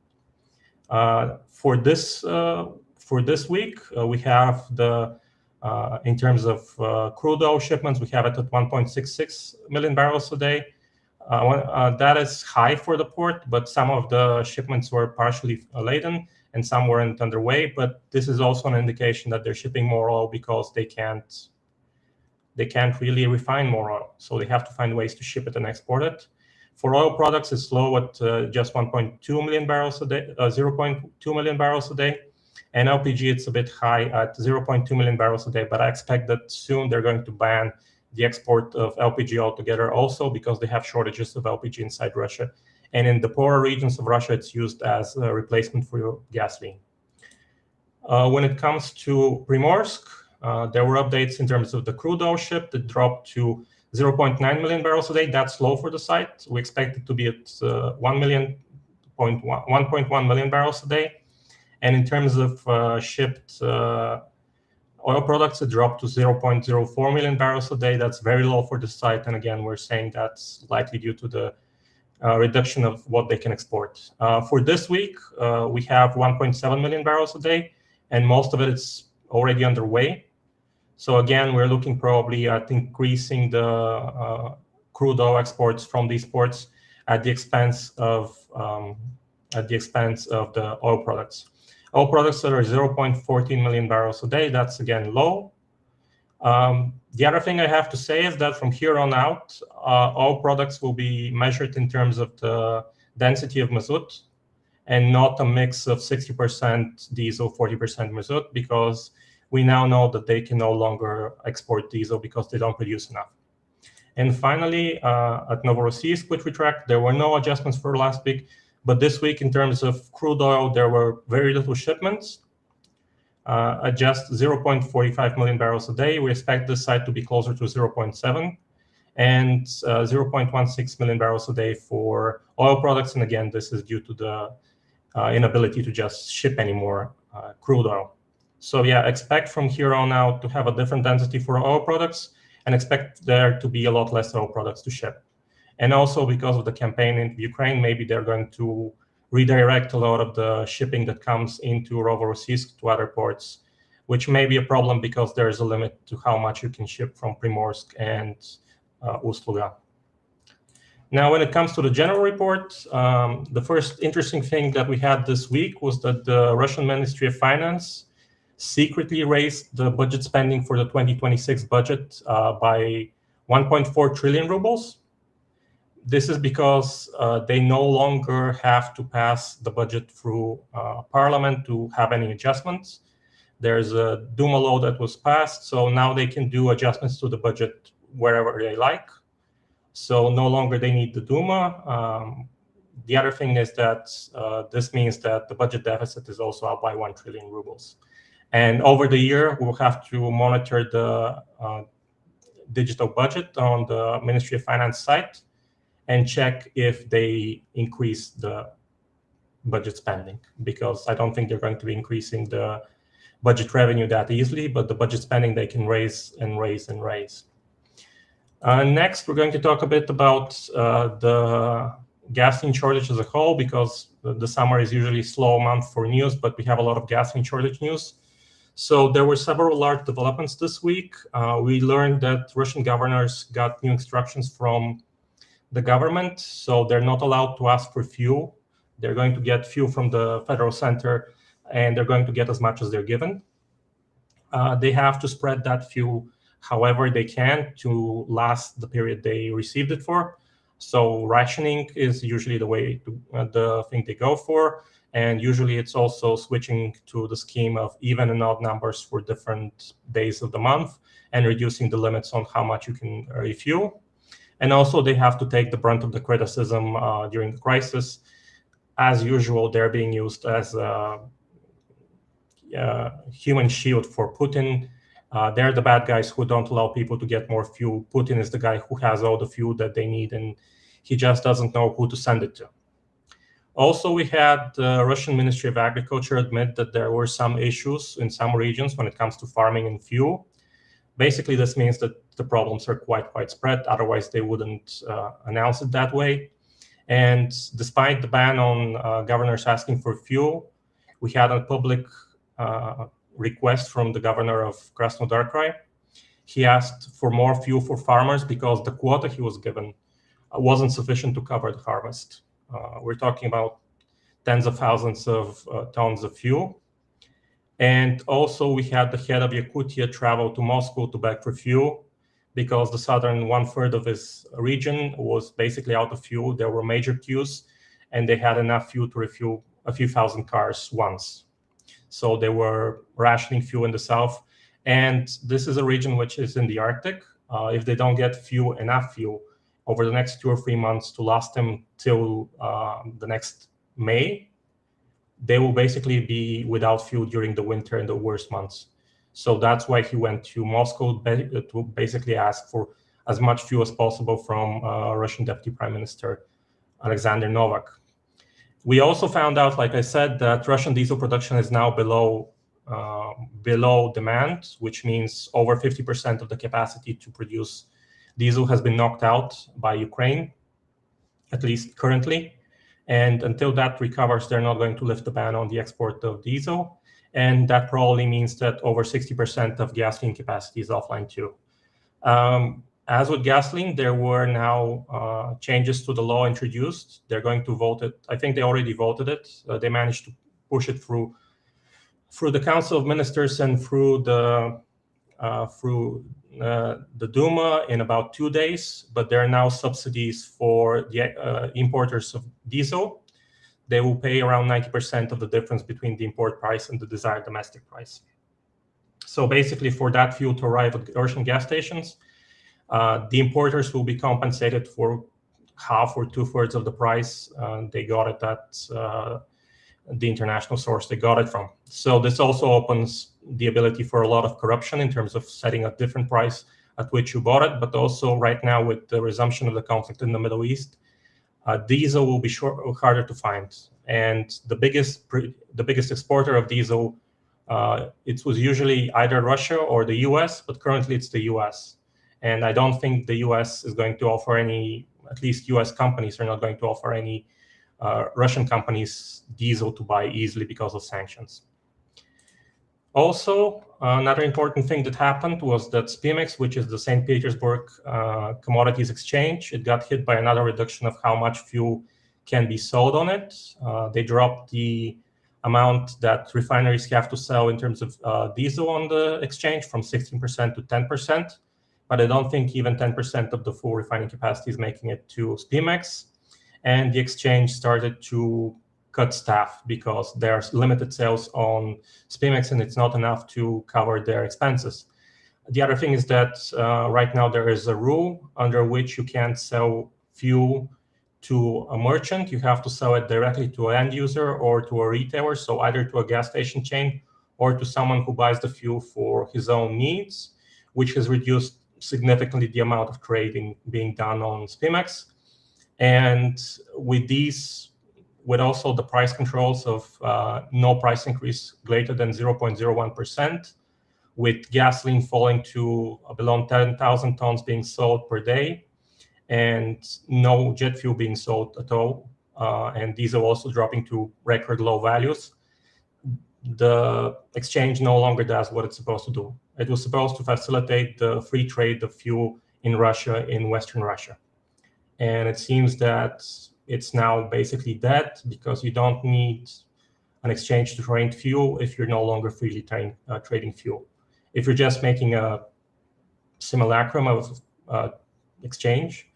For this week, we have the in terms of crude oil shipments, we have it at 1.66 million barrels a day. That is high for the port, but some of the shipments were partially laden and some weren't underway. But this is also an indication that they're shipping more oil because they can't really refine more oil. So they have to find ways to ship it and export it. For oil products, it's low at just 1.2 million barrels a day, 0.2 million barrels a day. And LPG, it's a bit high at 0.2 million barrels a day, but I expect that soon they're going to ban the export of LPG altogether also because they have shortages of LPG inside Russia. And in the poorer regions of Russia, it's used as a replacement for gasoline. When it comes to Primorsk, there were updates in terms of the crude oil ship that dropped to 0.9 million barrels a day. That's low for the site. We expect it to be at 1.1 million barrels a day. And in terms of shipped oil products, it dropped to 0.04 million barrels a day. That's very low for the site. And again, we're saying that's likely due to the reduction of what they can export. For this week, we have 1.7 million barrels a day, and most of it is already underway. So again, we're looking probably at increasing the crude oil exports from these ports at the expense of the oil products. Oil products that are 0.14 million barrels a day, that's again low. The other thing I have to say is that from here on out, oil products will be measured in terms of the density of mazout and not a mix of 60% diesel, 40% mazout, because we now know that they can no longer export diesel because they don't produce enough. And finally, at Novorossiysk, which we tracked, there were no adjustments for last week. But this week, in terms of crude oil, there were very little shipments, at just 0.45 million barrels a day. We expect this site to be closer to 0.7 and 0.16 million barrels a day for oil products. And again, this is due to the inability to just ship any more crude oil. So yeah, expect from here on out to have a different density for oil products and expect there to be a lot less oil products to ship. And also because of the campaign in Ukraine, maybe they're going to redirect a lot of the shipping that comes into Novorossiysk to other ports, which may be a problem because there's a limit to how much you can ship from Primorsk and Ust-Luga. Now, when it comes to the general report, the first interesting thing that we had this week was that the Russian Ministry of Finance secretly raised the budget spending for the 2026 budget by 1.4 trillion rubles. This is because they no longer have to pass the budget through parliament to have any adjustments. There's a Duma law that was passed, so now they can do adjustments to the budget wherever they like. So no longer they need the Duma. The other thing is that this means that the budget deficit is also up by 1 trillion rubles. And over the year, we'll have to monitor the digital budget on the Ministry of Finance site and check if they increase the budget spending, because I don't think they're going to be increasing the budget revenue that easily, but the budget spending they can raise and raise and raise. Next, we're going to talk a bit about the gasoline shortage as a whole, because the summer is usually a slow month for news, but we have a lot of gasoline shortage news. So there were several large developments this week. We learned that Russian governors got new instructions from the government, so they're not allowed to ask for fuel. They're going to get fuel from the federal center, and they're going to get as much as they're given. They have to spread that fuel however they can to last the period they received it for. So rationing is usually the thing they go for, and usually it's also switching to the scheme of even and odd numbers for different days of the month and reducing the limits on how much you can refuel. And also they have to take the brunt of the criticism during the crisis. As usual, they're being used as a human shield for Putin. They're the bad guys who don't allow people to get more fuel. Putin is the guy who has all the fuel that they need, and he just doesn't know who to send it to. Also, we had the Russian Ministry of Agriculture admit that there were some issues in some regions when it comes to farming and fuel. Basically, this means that the problems are quite widespread. Otherwise, they wouldn't announce it that way. And despite the ban on governors asking for fuel, we had a public request from the governor of Krasnodar Krai. He asked for more fuel for farmers because the quota he was given wasn't sufficient to cover the harvest. We're talking about tens of thousands of tons of fuel. And also we had the head of Yakutia travel to Moscow to beg for fuel because the southern 1/3 of his region was basically out of fuel. There were major queues and they had enough fuel to refuel a few thousand cars once. So they were rationing fuel in the south. And this is a region which is in the Arctic. If they don't get enough fuel over the next 2 or 3 months to last them till the next May, they will basically be without fuel during the winter and the worst months. So that's why he went to Moscow to basically ask for as much fuel as possible from Russian Deputy Prime Minister Alexander Novak. We also found out, like I said, that Russian diesel production is now below demand, which means over 50% of the capacity to produce diesel has been knocked out by Ukraine, at least currently. And until that recovers, they're not going to lift the ban on the export of diesel. And that probably means that over 60% of gasoline capacity is offline too. As with gasoline, there were now changes to the law introduced. They're going to vote it. I think they already voted it. They managed to push it through the Council of Ministers and through the Duma in about 2 days. But there are now subsidies for the importers of diesel. They will pay around 90% of the difference between the import price and the desired domestic price. So basically, for that fuel to arrive at Russian gas stations, the importers will be compensated for half or 2/3 of the price they got it at the international source they got it from. So this also opens the ability for a lot of corruption in terms of setting a different price at which you bought it. But also right now, with the resumption of the conflict in the Middle East, diesel will be harder to find. And the biggest exporter of diesel, it was usually either Russia or the US, but currently it's the US. And I don't think the US is going to offer any, at least US companies are not going to offer any Russian companies diesel to buy easily because of sanctions. Also, another important thing that happened was that SPIMEX, which is the St. Petersburg Commodities Exchange, it got hit by another reduction of how much fuel can be sold on it. They dropped the amount that refineries have to sell in terms of diesel on the exchange from 16% to 10%. But I don't think even 10% of the full refining capacity is making it to SPIMEX. And the exchange started to cut staff because there's limited sales on SPIMEX and it's not enough to cover their expenses. The other thing is that right now there is a rule under which you can't sell fuel to a merchant. You have to sell it directly to an end user or to a retailer, so either to a gas station chain or to someone who buys the fuel for his own needs, which has reduced significantly the amount of trading being done on SPIMEX. And with also the price controls of no price increase greater than 0.01%, with gasoline falling to below 10,000 tons being sold per day, and no jet fuel being sold at all, and diesel also dropping to record low values, the exchange no longer does what it's supposed to do. It was supposed to facilitate the free trade of fuel in Russia, in Western Russia. And it seems that it's now basically dead because you don't need an exchange to trade fuel if you're no longer freely trading fuel. If you're just making a simulacrum of exchange,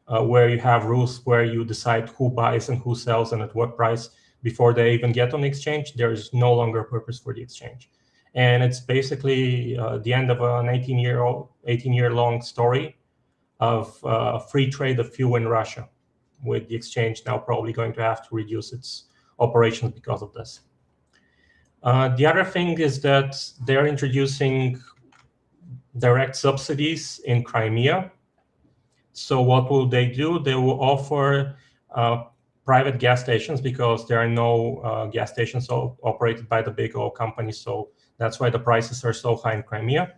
where you have rules where you decide who buys and who sells and at what price before they even get on the exchange, there is no longer a purpose for the exchange. And it's basically the end of an 18-year-long story of free trade of fuel in Russia, with the exchange now probably going to have to reduce its operations because of this. The other thing is that they're introducing direct subsidies in Crimea. So what will they do? They will offer private gas stations, because there are no gas stations operated by the big oil companies. So that's why the prices are so high in Crimea.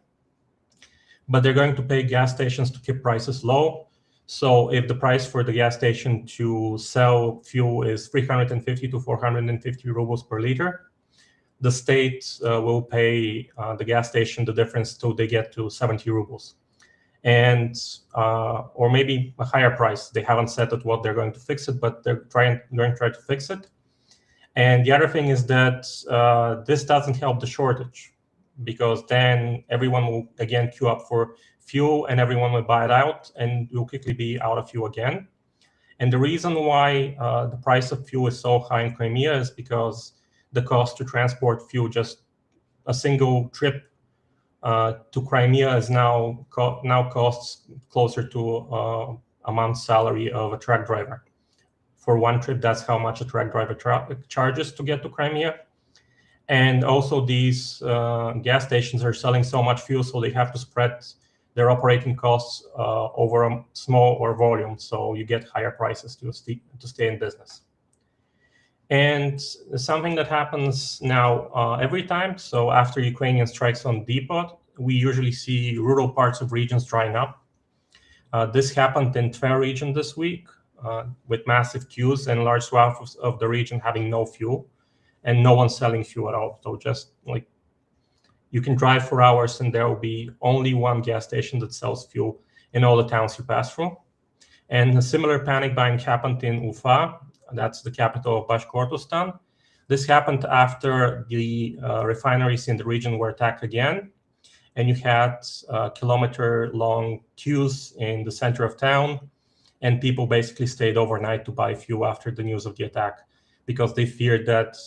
But they're going to pay gas stations to keep prices low. So if the price for the gas station to sell fuel is 350 to 450 rubles per liter, the state will pay the gas station the difference till they get to 70 rubles. And or maybe a higher price. They haven't said at what they're going to fix it, but they're going to try to fix it. And the other thing is that this doesn't help the shortage, because then everyone will again queue up for fuel and everyone will buy it out and will quickly be out of fuel again. And the reason why the price of fuel is so high in Crimea is because the cost to transport fuel, just a single trip to Crimea, is now costs closer to a month's salary of a truck driver. For one trip, that's how much a truck driver charges to get to Crimea. And also these gas stations are selling so much fuel, so they have to spread their operating costs over a smaller volume, so you get higher prices to stay in business. And something that happens now every time, so after Ukrainian strikes on depot, we usually see rural parts of regions drying up. This happened in Tver region this week, with massive queues and large swaths of the region having no fuel. and no one's selling fuel at all. So just like you can drive for hours and there will be only one gas station that sells fuel in all the towns you pass through. And a similar panic buying happened in Ufa, that's the capital of Bashkortostan. This happened after the refineries in the region were attacked again. And you had kilometer-long queues in the center of town, and people basically stayed overnight to buy fuel after the news of the attack because they feared that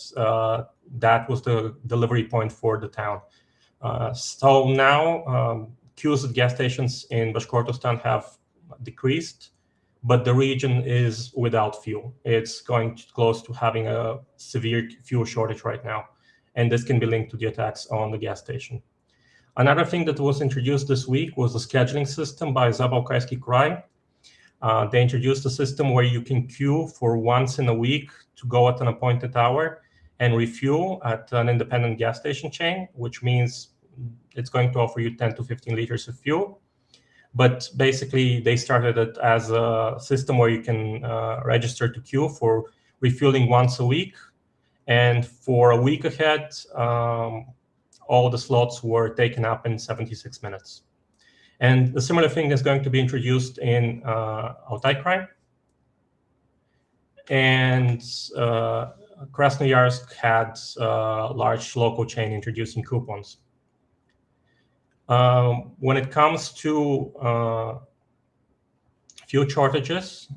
that was the delivery point for the town. So now queues at gas stations in Bashkortostan have decreased, but the region is without fuel. It's going close to having a severe fuel shortage right now, and this can be linked to the attacks on the gas station. Another thing that was introduced this week was a scheduling system by Zabalkaysky Krai. They introduced a system where you can queue for once in a week to go at an appointed hour and refuel at an independent gas station chain, which means it's going to offer you 10 to 15 liters of fuel. But basically, they started it as a system where you can register to queue for refueling once a week. And for a week ahead, all the slots were taken up in 76 minutes. And a similar thing is going to be introduced in Altai Krai. And Krasnoyarsk had a large local chain introducing coupons. When it comes to fuel shortages,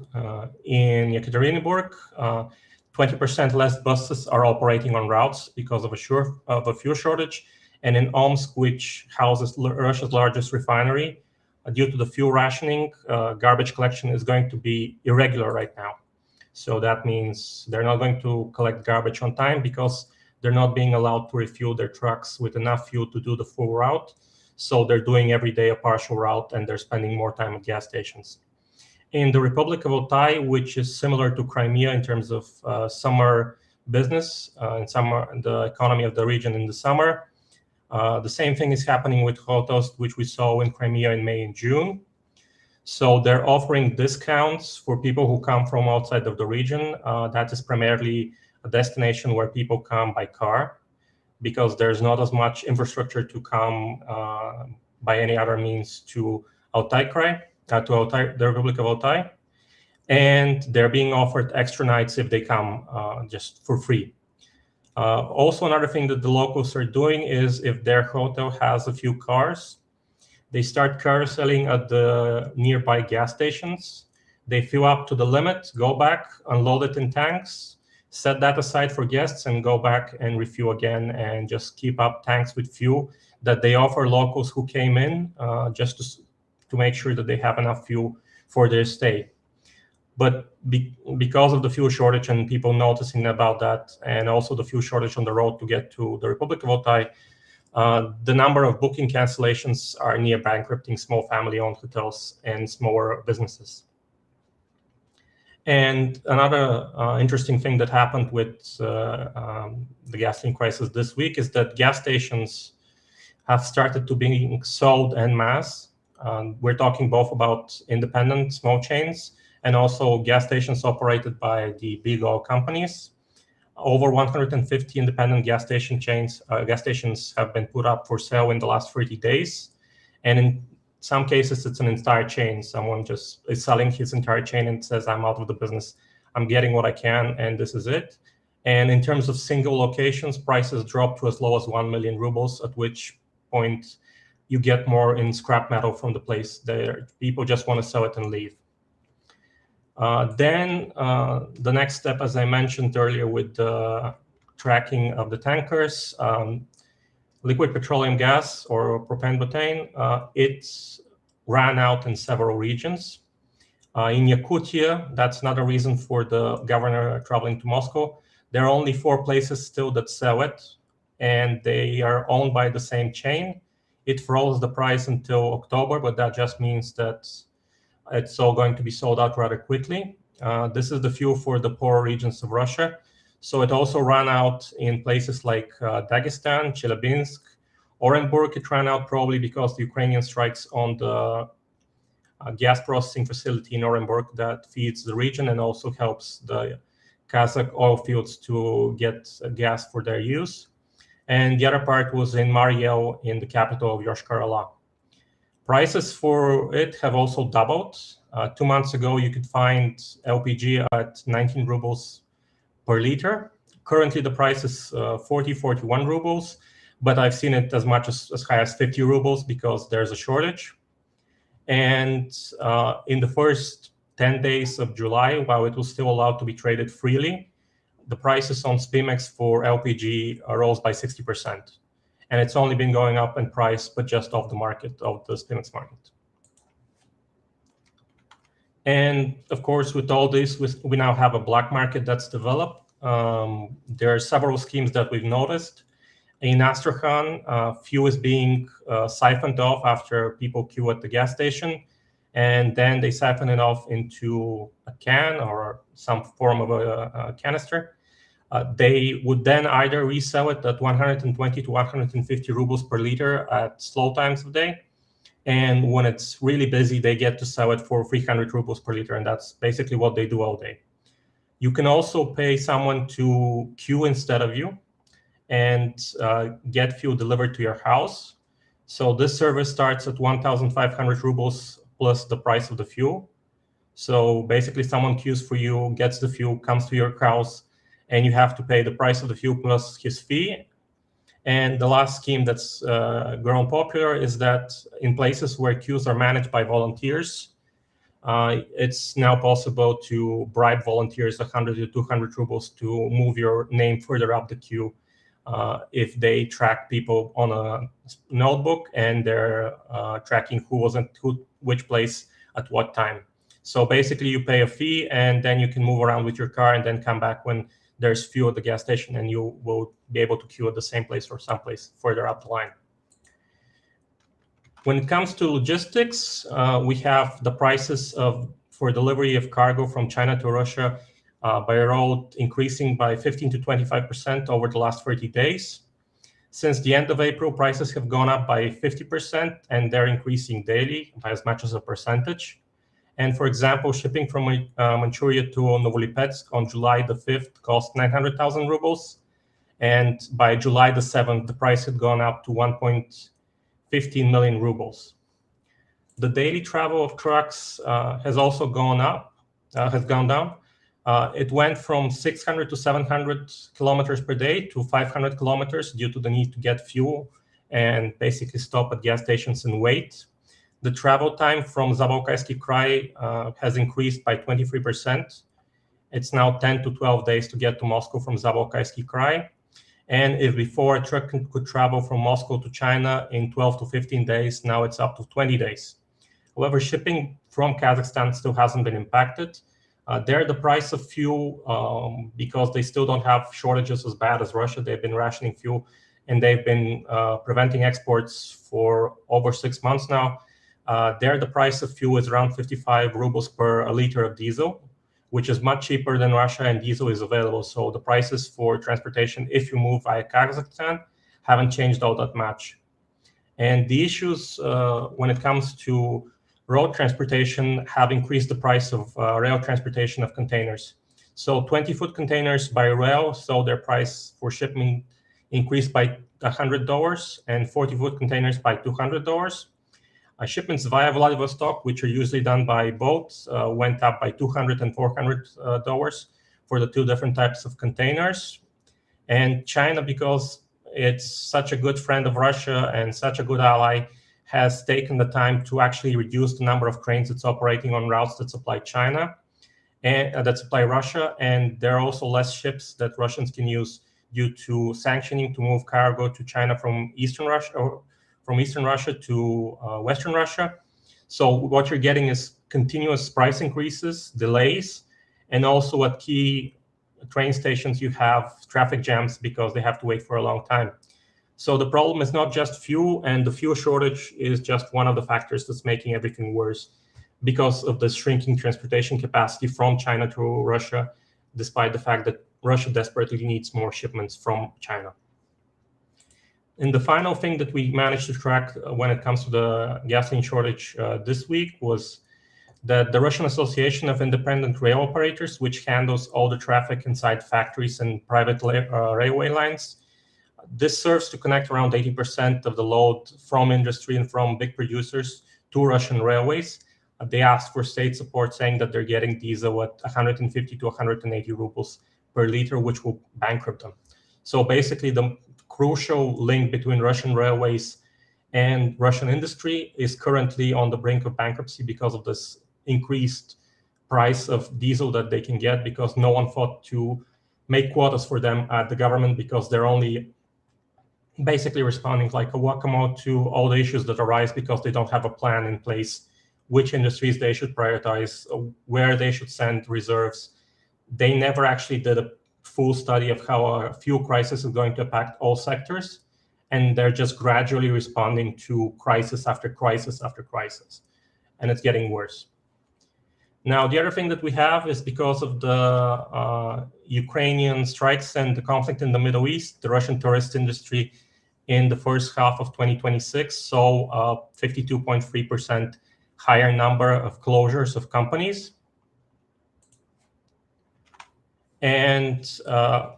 in Yekaterinburg, 20% less buses are operating on routes because of a fuel shortage. And in Omsk, which houses Russia's largest refinery, due to the fuel rationing, garbage collection is going to be irregular right now. So that means they're not going to collect garbage on time because they're not being allowed to refuel their trucks with enough fuel to do the full route. So they're doing every day a partial route, and they're spending more time at gas stations. In the Republic of Altai, which is similar to Crimea in terms of summer business, the economy of the region in the summer, the same thing is happening with hotels, which we saw in Crimea in May and June. So they're offering discounts for people who come from outside of the region. That is primarily a destination where people come by car, because there's not as much infrastructure to come by any other means to Altai Krai, the Republic of Altai. And they're being offered extra nights if they come just for free. Also, another thing that the locals are doing is if their hotel has a few cars, they start carouseling at the nearby gas stations. They fill up to the limit, go back, unload it in tanks, set that aside for guests, and go back and refuel again, and just keep up tanks with fuel that they offer locals who came in just to make sure that they have enough fuel for their stay. But because of the fuel shortage and people noticing about that, and also the fuel shortage on the road to get to the Republic of Altai, the number of booking cancellations are near bankrupting small family-owned hotels and smaller businesses. And another interesting thing that happened with the gasoline crisis this week is that gas stations have started to be sold en masse. We're talking both about independent small chains and also gas stations operated by the big oil companies. Over 150 independent gas stations have been put up for sale in the last 30 days. And in some cases, it's an entire chain. Someone just is selling his entire chain and says, I'm out of the business. I'm getting what I can, and this is it. And in terms of single locations, prices drop to as low as 1 million rubles, at which point you get more in scrap metal from the place. People just want to sell it and leave. Then the next step, as I mentioned earlier, with the tracking of the tankers, liquid petroleum gas or propane butane, it's ran out in several regions. In Yakutia, that's another reason for the governor traveling to Moscow. There are only 4 places still that sell it, and they are owned by the same chain. It froze the price until October, but that just means that it's all going to be sold out rather quickly. This is the fuel for the poorer regions of Russia. So it also ran out in places like Dagestan, Chelyabinsk, Orenburg. It ran out probably because the Ukrainian strikes on the gas processing facility in Orenburg that feeds the region and also helps the Kazakh oil fields to get gas for their use. And the other part was in Mariel, in the capital of Yoshkar-Ola. Prices for it have also doubled. 2 months ago, you could find LPG at 19 rubles per liter. Currently, the price is 41 rubles, but I've seen it as much as high as 50 rubles because there's a shortage. And in the first 10 days of July, while it was still allowed to be traded freely, the prices on Spimex for LPG rose by 60%. And it's only been going up in price, but just off the market, of the Spimex market. And of course, with all this, we now have a black market that's developed. There are several schemes that we've noticed. In Astrakhan, fuel is being siphoned off after people queue at the gas station, and then they siphon it off into a can or some form of a canister. They would then either resell it at 120 to 150 rubles per liter at slow times of day. And when it's really busy, they get to sell it for 300 rubles per liter. And that's basically what they do all day. You can also pay someone to queue instead of you and get fuel delivered to your house. So this service starts at 1,500 rubles plus the price of the fuel. So basically someone queues for you, gets the fuel, comes to your house, and you have to pay the price of the fuel plus his fee. And the last scheme that's grown popular is that in places where queues are managed by volunteers, it's now possible to bribe volunteers 100 to 200 rubles to move your name further up the queue if they track people on a notebook and they're tracking who was at which place at what time. So basically you pay a fee and then you can move around with your car and then come back when there's fuel at the gas station, and you will be able to queue at the same place or someplace further up the line. When it comes to logistics, we have the prices for delivery of cargo from China to Russia by road increasing by 15 to 25% over the last 30 days. Since the end of April, prices have gone up by 50%, and they're increasing daily by as much as a percentage. And for example, shipping from Manchuria to Novolipetsk on July the 5th cost 900,000 rubles. And by July the 7th, the price had gone up to 1.15 million rubles. The daily travel of trucks has also gone down. It went from 600 to 700 kilometers per day to 500 kilometers due to the need to get fuel and basically stop at gas stations and wait. The travel time from Zabalkaysky Krai has increased by 23%. It's now 10 to 12 days to get to Moscow from Zabalkaysky Krai. And if before a truck could travel from Moscow to China in 12 to 15 days, now it's up to 20 days. However, shipping from Kazakhstan still hasn't been impacted. There, the price of fuel, because they still don't have shortages as bad as Russia, they've been rationing fuel, and they've been preventing exports for over 6 months now. There, the price of fuel is around 55 rubles per liter of diesel, which is much cheaper than Russia, and diesel is available. So the prices for transportation, if you move via Kazakhstan, haven't changed all that much. And the issues when it comes to road transportation have increased the price of rail transportation of containers. So 20-foot containers by rail saw their price for shipment increased by $100, and 40-foot containers by $200. Shipments via Vladivostok, which are usually done by boat, went up by $200 and $400 for the two different types of containers. And China, because it's such a good friend of Russia and such a good ally, has taken the time to actually reduce the number of cranes that's operating on routes that supply China and that supply Russia. And there are also less ships that Russians can use due to sanctioning to move cargo to China from Eastern Russia, or from Eastern Russia to Western Russia. So what you're getting is continuous price increases, delays, and also at key train stations you have traffic jams because they have to wait for a long time. So the problem is not just fuel, and the fuel shortage is just one of the factors that's making everything worse because of the shrinking transportation capacity from China to Russia, despite the fact that Russia desperately needs more shipments from China. And the final thing that we managed to track when it comes to the gasoline shortage this week was that the Russian Association of Independent Rail Operators, which handles all the traffic inside factories and private railway lines, this serves to connect around 80% of the load from industry and from big producers to Russian railways. They asked for state support, saying that they're getting diesel at 150 to 180 rubles per liter, which will bankrupt them. So basically, the crucial link between Russian railways and Russian industry is currently on the brink of bankruptcy because of this increased price of diesel that they can get, because no one thought to make quotas for them at the government, because they're only basically responding like a whack-a-mole to all the issues that arise, because they don't have a plan in place which industries they should prioritize, where they should send reserves. They never actually did a full study of how a fuel crisis is going to impact all sectors, and they're just gradually responding to crisis after crisis after crisis, and it's getting worse. Now, the other thing that we have is, because of the Ukrainian strikes and the conflict in the Middle East, the Russian tourist industry in the first half of 2026 saw a 52.3% higher number of closures of companies. And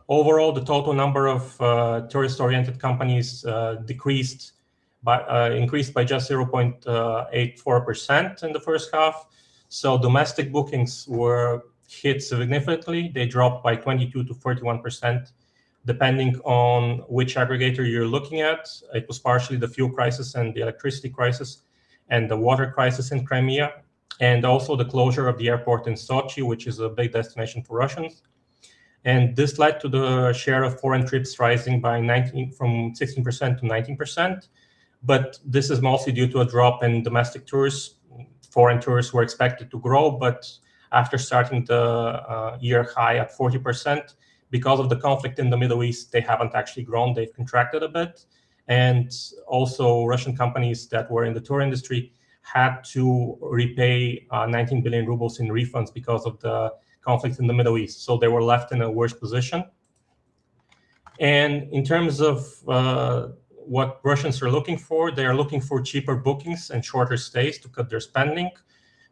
overall, the total number of tourist-oriented companies increased by just 0.84% in the first half. So domestic bookings were hit significantly. They dropped by 22 to 41%, depending on which aggregator you're looking at. It was partially the fuel crisis and the electricity crisis and the water crisis in Crimea, and also the closure of the airport in Sochi, which is a big destination for Russians. And this led to the share of foreign trips rising by from 16% to 19%. But this is mostly due to a drop in domestic tourists. Foreign tourists were expected to grow, but after starting the year high at 40%, because of the conflict in the Middle East, they haven't actually grown. They've contracted a bit. And also, Russian companies that were in the tour industry had to repay 19 billion rubles in refunds because of the conflict in the Middle East. So they were left in a worse position. And in terms of what Russians are looking for, they are looking for cheaper bookings and shorter stays to cut their spending.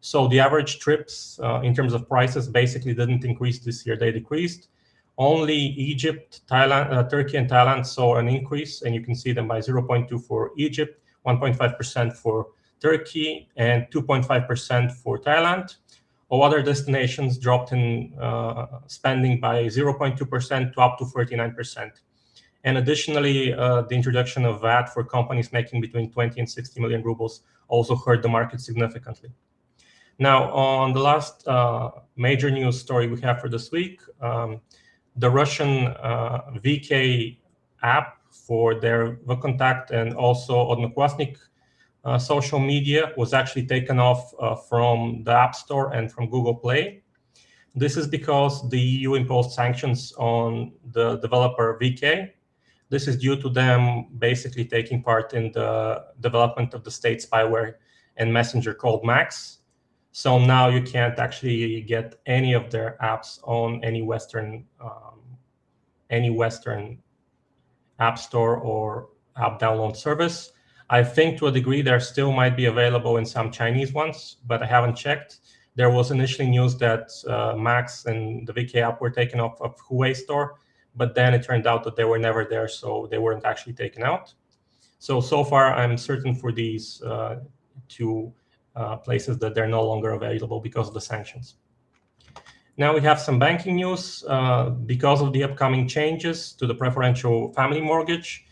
So the average trips in terms of prices basically didn't increase this year. They decreased. Only Egypt, Thailand, Turkey, and Thailand saw an increase, and you can see them by 0.2 for Egypt, 1.5% for Turkey, and 2.5% for Thailand. All other destinations dropped in spending by 0.2% to up to 39%. And additionally, the introduction of VAT for companies making between 20 and 60 million rubles also hurt the market significantly. Now, on the last major news story we have for this week, the Russian VK app for their VKontakte and also Odnoklassnik social media was actually taken off from the App Store and from Google Play. This is because the EU imposed sanctions on the developer VK. This is due to them basically taking part in the development of the state spyware and messenger called Max. So now you can't actually get any of their apps on any Western app store or app download service. I think to a degree there still might be available in some Chinese ones, but I haven't checked. There was initially news that Max and the VK app were taken off of Huawei store, but then it turned out that they were never there, so they weren't actually taken out. So far, I'm certain for these two places that they're no longer available because of the sanctions. Now we have some banking news. Because of the upcoming changes to the preferential family mortgage,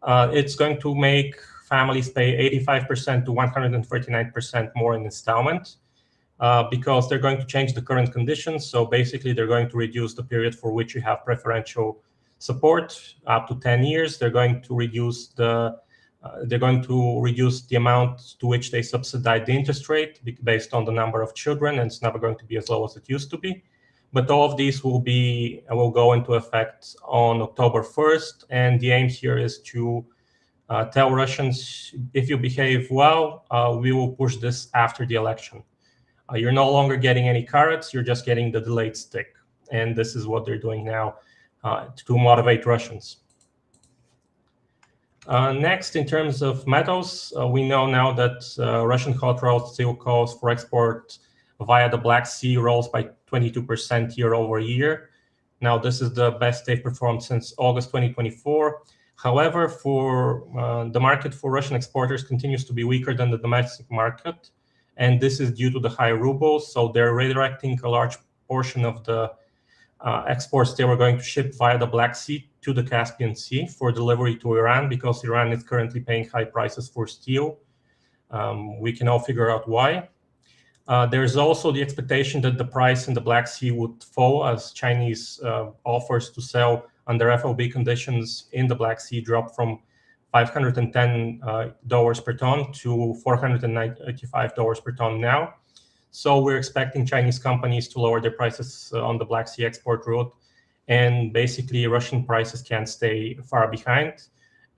it's going to make families pay 85% to 139% more in installment because they're going to change the current conditions. So basically, they're going to reduce the period for which you have preferential support up to 10 years. They're going to reduce the amount to which they subsidize the interest rate based on the number of children, and it's never going to be as low as it used to be. But all of these will go into effect on October 1st, and the aim here is to tell Russians, if you behave well, we will push this after the election. You're no longer getting any carrots, you're just getting the delayed stick. And this is what they're doing now to motivate Russians. Next, in terms of metals, we know now that Russian hot rolled steel calls for export via the Black Sea rose by 22% year over year. Now, this is the best they've performed since August 2024. However, for the market for Russian exporters continues to be weaker than the domestic market, and this is due to the high rubles. So they're redirecting a large portion of the exports they were going to ship via the Black Sea to the Caspian Sea for delivery to Iran, because Iran is currently paying high prices for steel. We can all figure out why. There's also the expectation that the price in the Black Sea would fall as Chinese offers to sell under FOB conditions in the Black Sea drop from $510 per ton to $495 per ton now. So we're expecting Chinese companies to lower their prices on the Black Sea export route, and basically Russian prices can't stay far behind.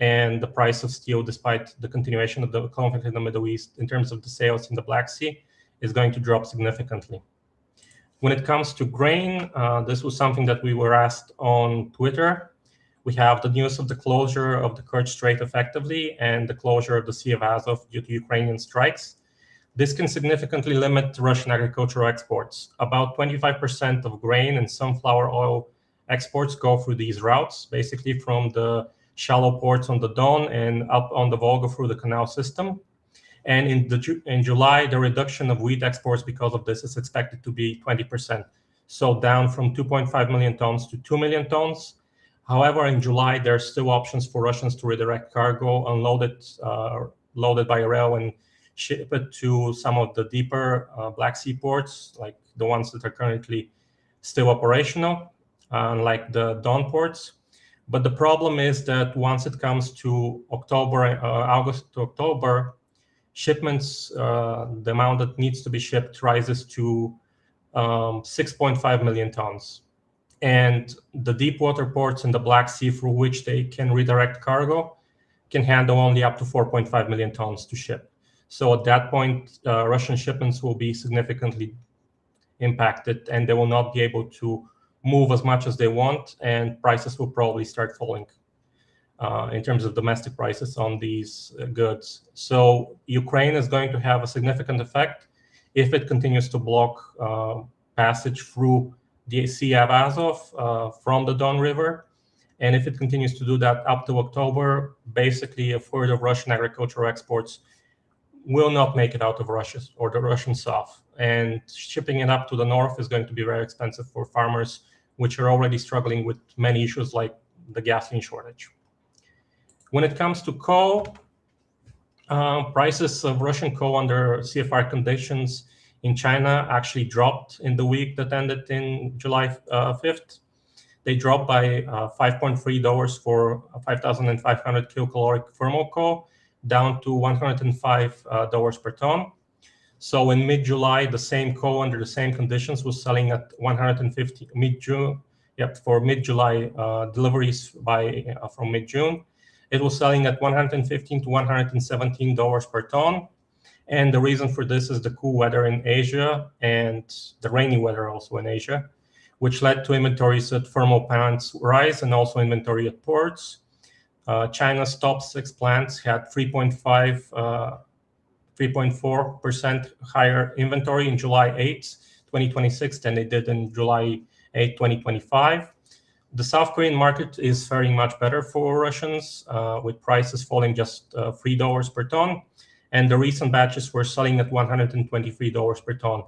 And the price of steel, despite the continuation of the conflict in the Middle East, in terms of the sales in the Black Sea, is going to drop significantly. When it comes to grain, this was something that we were asked on Twitter. We have the news of the closure of the Kerch Strait effectively and the closure of the Sea of Azov due to Ukrainian strikes. This can significantly limit Russian agricultural exports. About 25% of grain and sunflower oil exports go through these routes, basically from the shallow ports on the Don and up on the Volga through the canal system. And in July, the reduction of wheat exports because of this is expected to be 20%, so down from 2.5 million tons to 2 million tons. However, in July, there are still options for Russians to redirect cargo, unload it, loaded by rail, and ship it to some of the deeper Black Sea ports, like the ones that are currently still operational, like the Don ports. But the problem is that once it comes to August to October, shipments, the amount that needs to be shipped rises to 6.5 million tons. And the deep water ports in the Black Sea through which they can redirect cargo can handle only up to 4.5 million tons to ship. So at that point, Russian shipments will be significantly impacted, and they will not be able to move as much as they want, and prices will probably start falling in terms of domestic prices on these goods. So Ukraine is going to have a significant effect if it continues to block passage through the Sea of Azov from the Don River. And if it continues to do that up to October, basically a third of Russian agricultural exports will not make it out of Russia or the Russian South. And shipping it up to the north is going to be very expensive for farmers, which are already struggling with many issues like the gasoline shortage. When it comes to coal, prices of Russian coal under CFR conditions in China actually dropped in the week that ended in July 5th. They dropped by $5.3 for 5,500 kilocaloric thermal coal, down to $105 per ton. So in mid-July, the same coal under the same conditions was selling at 150 mid-June. Yep, for mid-July deliveries from mid-June, it was selling at $115 to $117 per ton. And the reason for this is the cool weather in Asia and the rainy weather also in Asia, which led to inventories at thermal plants rise and also inventory at ports. China's top 6 plants had 3.4% higher inventory in July 8, 2026 than they did in July 8, 2025. The South Korean market is faring much better for Russians, with prices falling just $3 per ton. And the recent batches were selling at $123 per ton.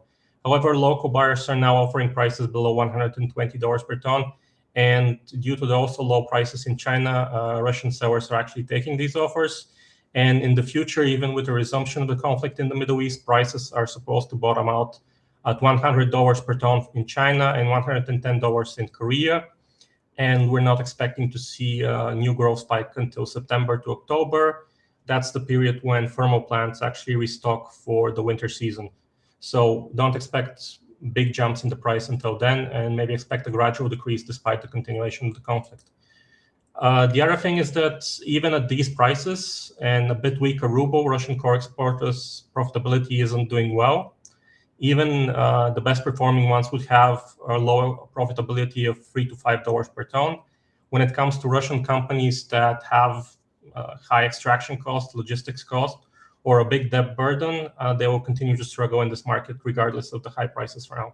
However, local buyers are now offering prices below $120 per ton. And due to the also low prices in China, Russian sellers are actually taking these offers. And in the future, even with the resumption of the conflict in the Middle East, prices are supposed to bottom out at $100 per ton in China and $110 in Korea. And we're not expecting to see a new growth spike until September to October. That's the period when thermal plants actually restock for the winter season. So don't expect big jumps in the price until then, and maybe expect a gradual decrease despite the continuation of the conflict. The other thing is that even at these prices and a bit weaker ruble, Russian core exporters' profitability isn't doing well. Even the best performing ones would have a lower profitability of $3 to $5 per ton. When it comes to Russian companies that have high extraction cost, logistics cost, or a big debt burden, they will continue to struggle in this market regardless of the high prices for now,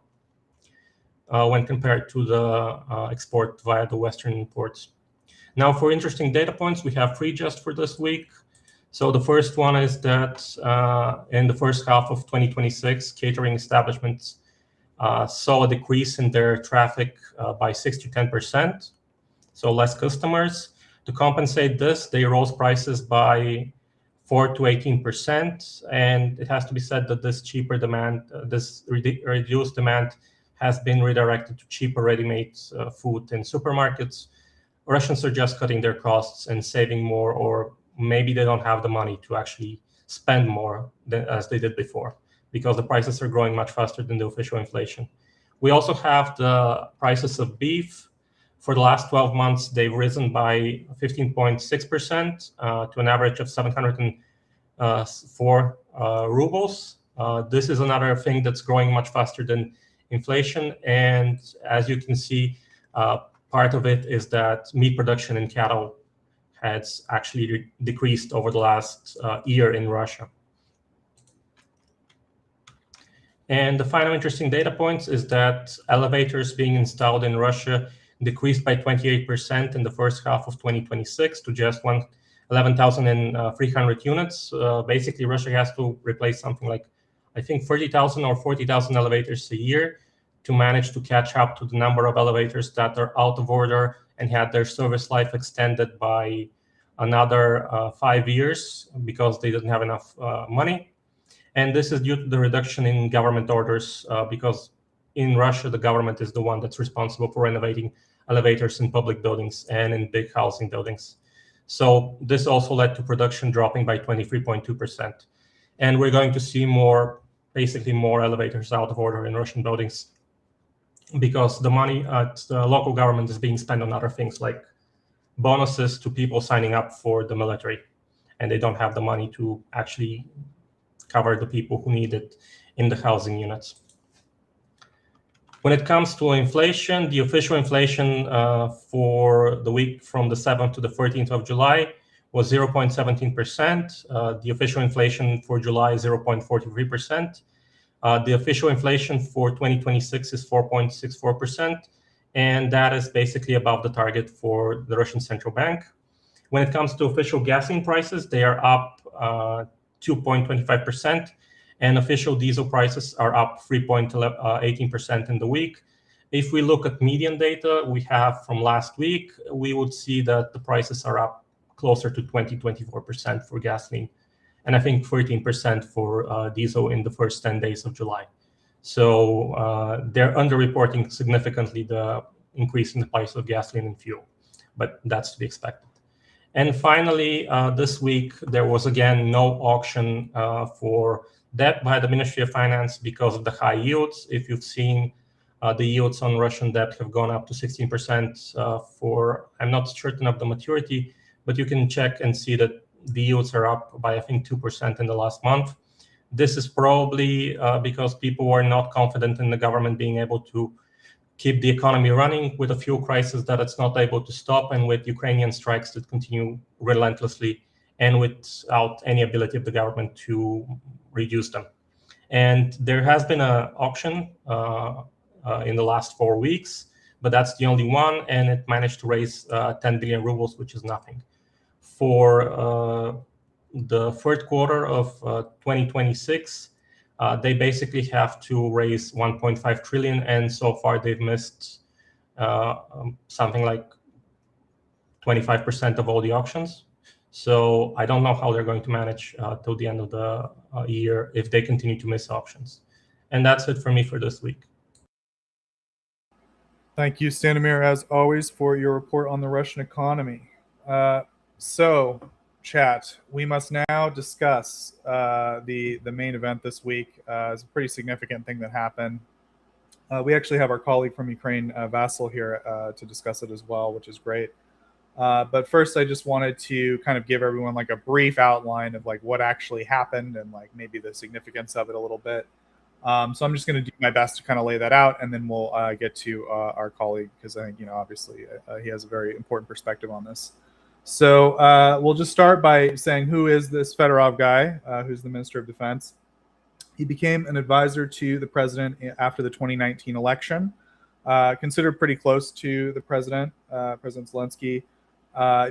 when compared to the export via the Western ports. Now, for interesting data points, we have three just for this week. So the first one is that in the first half of 2026, catering establishments saw a decrease in their traffic by 6 to 10%, so less customers. To compensate this, they rose prices by 4 to 18%, and it has to be said that this cheaper demand, this reduced demand, has been redirected to cheaper ready-made food in supermarkets. Russians are just cutting their costs and saving more, or maybe they don't have the money to actually spend more than as they did before, because the prices are growing much faster than the official inflation. We also have the prices of beef. For the last 12 months, they've risen by 15.6% to an average of 704 rubles. This is another thing that's growing much faster than inflation. And as you can see, part of it is that meat production in cattle has actually decreased over the last year in Russia. And the final interesting data point is that elevators being installed in Russia decreased by 28% in the first half of 2026 to just 11,300 units. Basically, Russia has to replace something like, I think, 30,000 or 40,000 elevators a year to manage to catch up to the number of elevators that are out of order and had their service life extended by another 5 years because they didn't have enough money. And this is due to the reduction in government orders because in Russia, the government is the one that's responsible for renovating elevators in public buildings and in big housing buildings. So this also led to production dropping by 23.2%. And we're going to see basically more elevators out of order in Russian buildings because the money at the local government is being spent on other things like bonuses to people signing up for the military, and they don't have the money to actually cover the people who need it in the housing units. When it comes to inflation, the official inflation for the week from the 7th to the 13th of July was 0.17%. The official inflation for July is 0.43%. The official inflation for 2026 is 4.64%, and that is basically above the target for the Russian central bank. When it comes to official gasoline prices, they are up 2.25%, and official diesel prices are up 3.18% in the week. If we look at median data we have from last week, we would see that the prices are up closer to 24% for gasoline, and I think 13% for diesel in the first 10 days of July. So they're underreporting significantly the increase in the price of gasoline and fuel, but that's to be expected. And finally, this week, there was again no auction for debt by the Ministry of Finance because of the high yields. If you've seen, the yields on Russian debt have gone up to 16% for, I'm not certain of the maturity, but you can check and see that the yields are up by, I think, 2% in the last month. This is probably because people were not confident in the government being able to keep the economy running with a fuel crisis that it's not able to stop, and with Ukrainian strikes that continue relentlessly, and without any ability of the government to reduce them. And there has been an auction in the last 4 weeks, but that's the only one, and it managed to raise 10 billion rubles, which is nothing. For the third quarter of 2026, they basically have to raise 1.5 trillion, and so far they've missed something like 25% of all the auctions. So I don't know how they're going to manage till the end of the year if they continue to miss auctions. And that's it for me for this week. Thank you, Stanimir, as always, for your report on the Russian economy. So, chat, we must now discuss the main event this week. It's a pretty significant thing that happened. We actually have our colleague from Ukraine, Vasyl, here to discuss it as well, which is great. But first, I just wanted to kind of give everyone like a brief outline of like what actually happened and like maybe the significance of it a little bit. So I'm just going to do my best to kind of lay that out, and then we'll get to our colleague because I think, obviously he has a very important perspective on this. So we'll just start by saying who is this Federov guy, who's the Minister of Defense. He became an advisor to the president after the 2019 election, considered pretty close to the president, President Zelensky.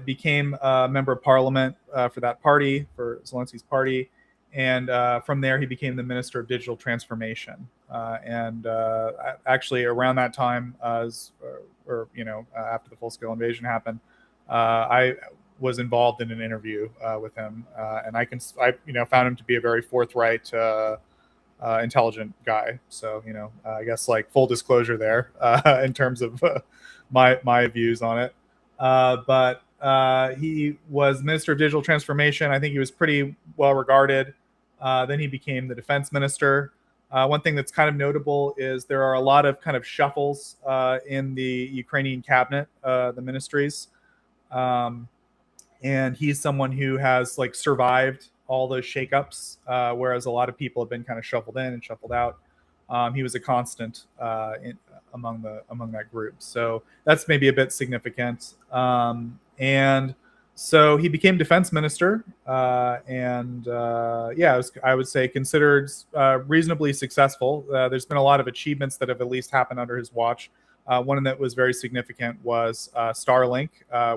Became a member of parliament for that party, for Zelensky's party. And from there, he became the Minister of Digital Transformation. Actually, around that time, after the full-scale invasion happened, I was involved in an interview with him, and I found him to be a very forthright, intelligent guy. So I guess like full disclosure there in terms of my views on it. But he was Minister of Digital Transformation. I think he was pretty well regarded. Then he became the defense minister. One thing that's kind of notable is there are a lot of kind of shuffles in the Ukrainian cabinet, the ministries. And he's someone who has like survived all those shakeups, whereas a lot of people have been kind of shuffled in and shuffled out. He was a constant among that group, so that's maybe a bit significant. And so he became defense minister, I would say considered reasonably successful. There's been a lot of achievements that have at least happened under his watch. One that was very significant was Starlink,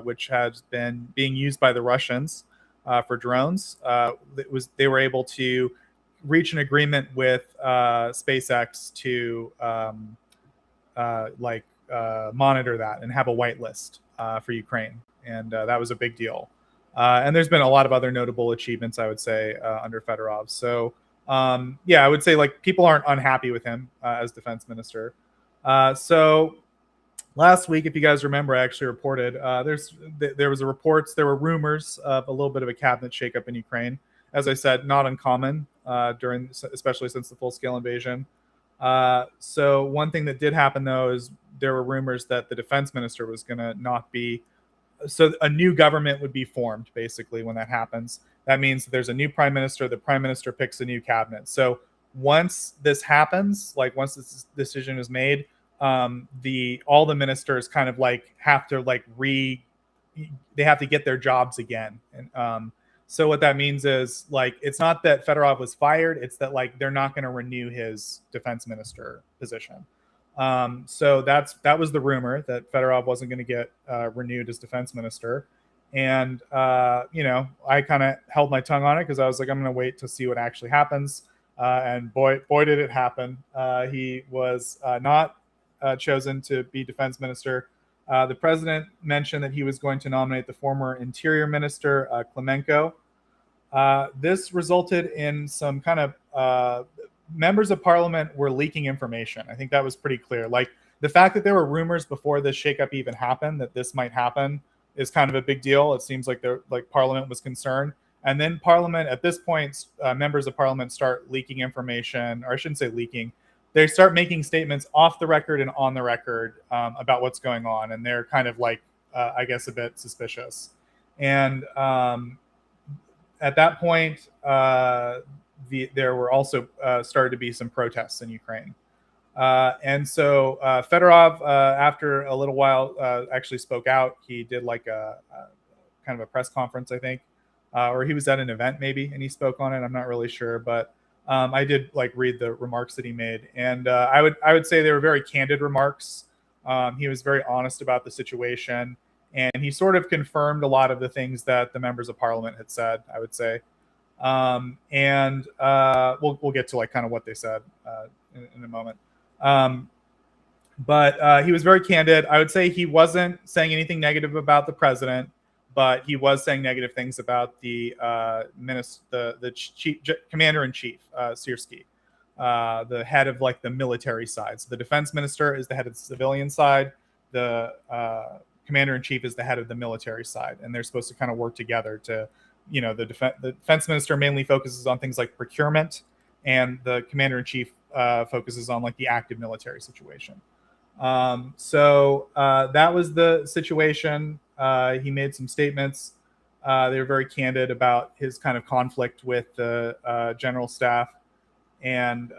which has been being used by the Russians for drones. They were able to reach an agreement with SpaceX to monitor that and have a whitelist for Ukraine, and that was a big deal. And there's been a lot of other notable achievements, I would say, under Fedorov. So I would say like people aren't unhappy with him as defense minister. So last week, if you guys remember, I actually reported there were rumors of a little bit of a cabinet shakeup in Ukraine. As I said, not uncommon especially since the full-scale invasion. So one thing that did happen, though, is there were rumors that the defense minister was going to not be. So a new government would be formed, basically, when that happens. That means that there's a new prime minister. The prime minister picks a new cabinet. So once this happens, like once this decision is made, all the ministers kind of like have to they have to get their jobs again. And so what that means is like it's not that Fedorov was fired, it's that like they're not going to renew his defense minister position. So that was the rumor, that Fedorov wasn't going to get renewed as defense minister. And I kind of held my tongue on it because I was like, I'm going to wait to see what actually happens. And boy did it happen. He was not chosen to be defense minister. The president mentioned that he was going to nominate the former interior minister, Klemenko. This resulted in some kind of members of parliament were leaking information. I think that was pretty clear. Like the fact that there were rumors before this shakeup even happened that this might happen is kind of a big deal. It seems like parliament was concerned. And then parliament, at this point, members of parliament start leaking information, or I shouldn't say leaking. They start making statements off the record and on the record about what's going on. And they're kind of like, I guess, a bit suspicious. And at that point, there were also started to be some protests in Ukraine. And so Fedorov, after a little while, actually spoke out. He did like a kind of a press conference, I think, or he was at an event maybe, and he spoke on it. I'm not really sure, but I did like read the remarks that he made, and I would say they were very candid remarks. He was very honest about the situation, and he sort of confirmed a lot of the things that the members of parliament had said, I would say. And we'll get to like kind of what they said in a moment. But he was very candid. I would say he wasn't saying anything negative about the president, but he was saying negative things about the chief commander-in-chief, Syrskyi, the head of like the military side. So the defense minister is the head of the civilian side. The commander-in-chief is the head of the military side, and they're supposed to kind of work together to, the defense minister mainly focuses on things like procurement, and the commander-in-chief focuses on like the active military situation. So that was the situation. He made some statements. They were very candid about his kind of conflict with the general staff. And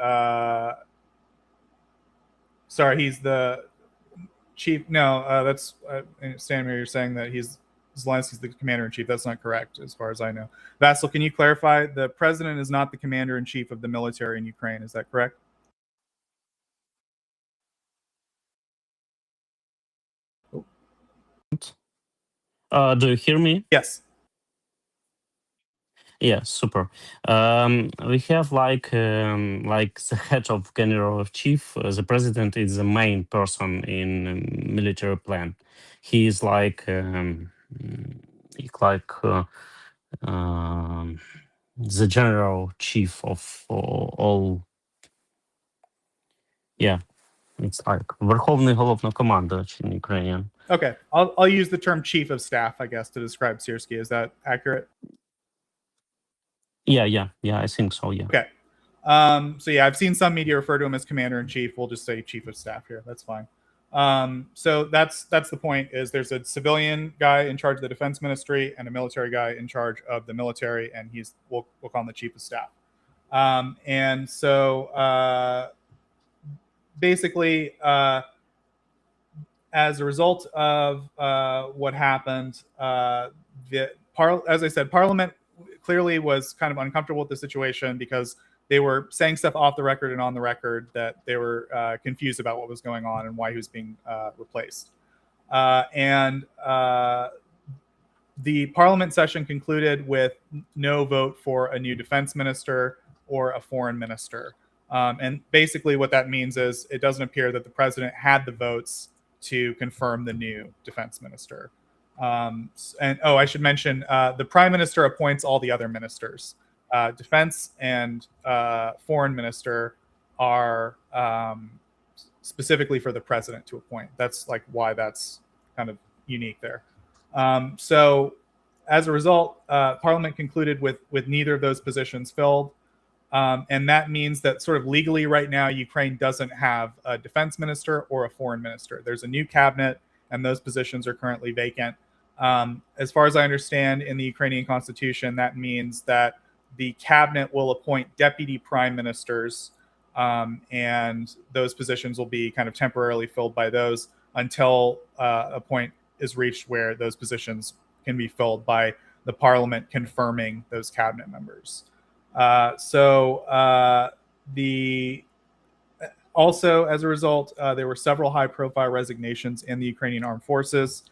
sorry, he's the chief. No, that's Stanimir. You're saying that he's Zelensky's the commander-in-chief. That's not correct, as far as I know. Vasyl, can you clarify? The president is not the commander-in-chief of the military in Ukraine. Is that correct? Do you hear me? Yes. Yeah, super. We have like the head of general chief. The president is the main person in military plan. He is like the general chief of all. Yeah, it's like Верховний Головнокомандувач in Ukrainian. Okay, I'll use the term chief of staff, I guess, to describe Syrskyi. Is that accurate? Yeah, I think so. Yeah. Okay. So yeah, I've seen some media refer to him as commander in chief. We'll just say chief of staff here. That's fine. So that's the point. Is there's a civilian guy in charge of the defense ministry and a military guy in charge of the military, and we'll call him the chief of staff. And so basically, as a result of what happened, as I said, Parliament clearly was kind of uncomfortable with the situation because they were saying stuff off the record and on the record that they were confused about what was going on and why he was being replaced. And the Parliament session concluded with no vote for a new defense minister or a foreign minister. And basically what that means is it doesn't appear that the president had the votes to confirm the new defense minister. And I should mention, the prime minister appoints all the other ministers. Defense and foreign minister are specifically for the president to appoint. That's like why that's kind of unique there. So as a result, Parliament concluded with neither of those positions filled. And that means that sort of legally right now, Ukraine doesn't have a defense minister or a foreign minister. There's a new cabinet, and those positions are currently vacant. As far as I understand, in the Ukrainian constitution, that means that the cabinet will appoint deputy prime ministers, and those positions will be kind of temporarily filled by those until a point is reached where those positions can be filled by the parliament confirming those cabinet members. Also, as a result, there were several high-profile resignations in the Ukrainian armed forces.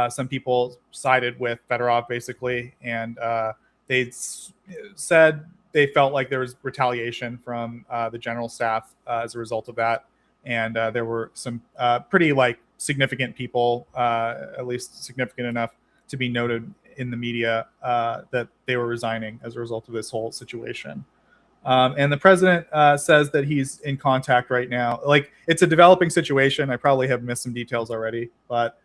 Some people sided with Federov, basically, and they said they felt like there was retaliation from the general staff as a result of that. And there were some pretty significant people, at least significant enough to be noted in the media, that they were resigning as a result of this whole situation. And the president says that he's in contact right now. It's a developing situation. I probably have missed some details already, but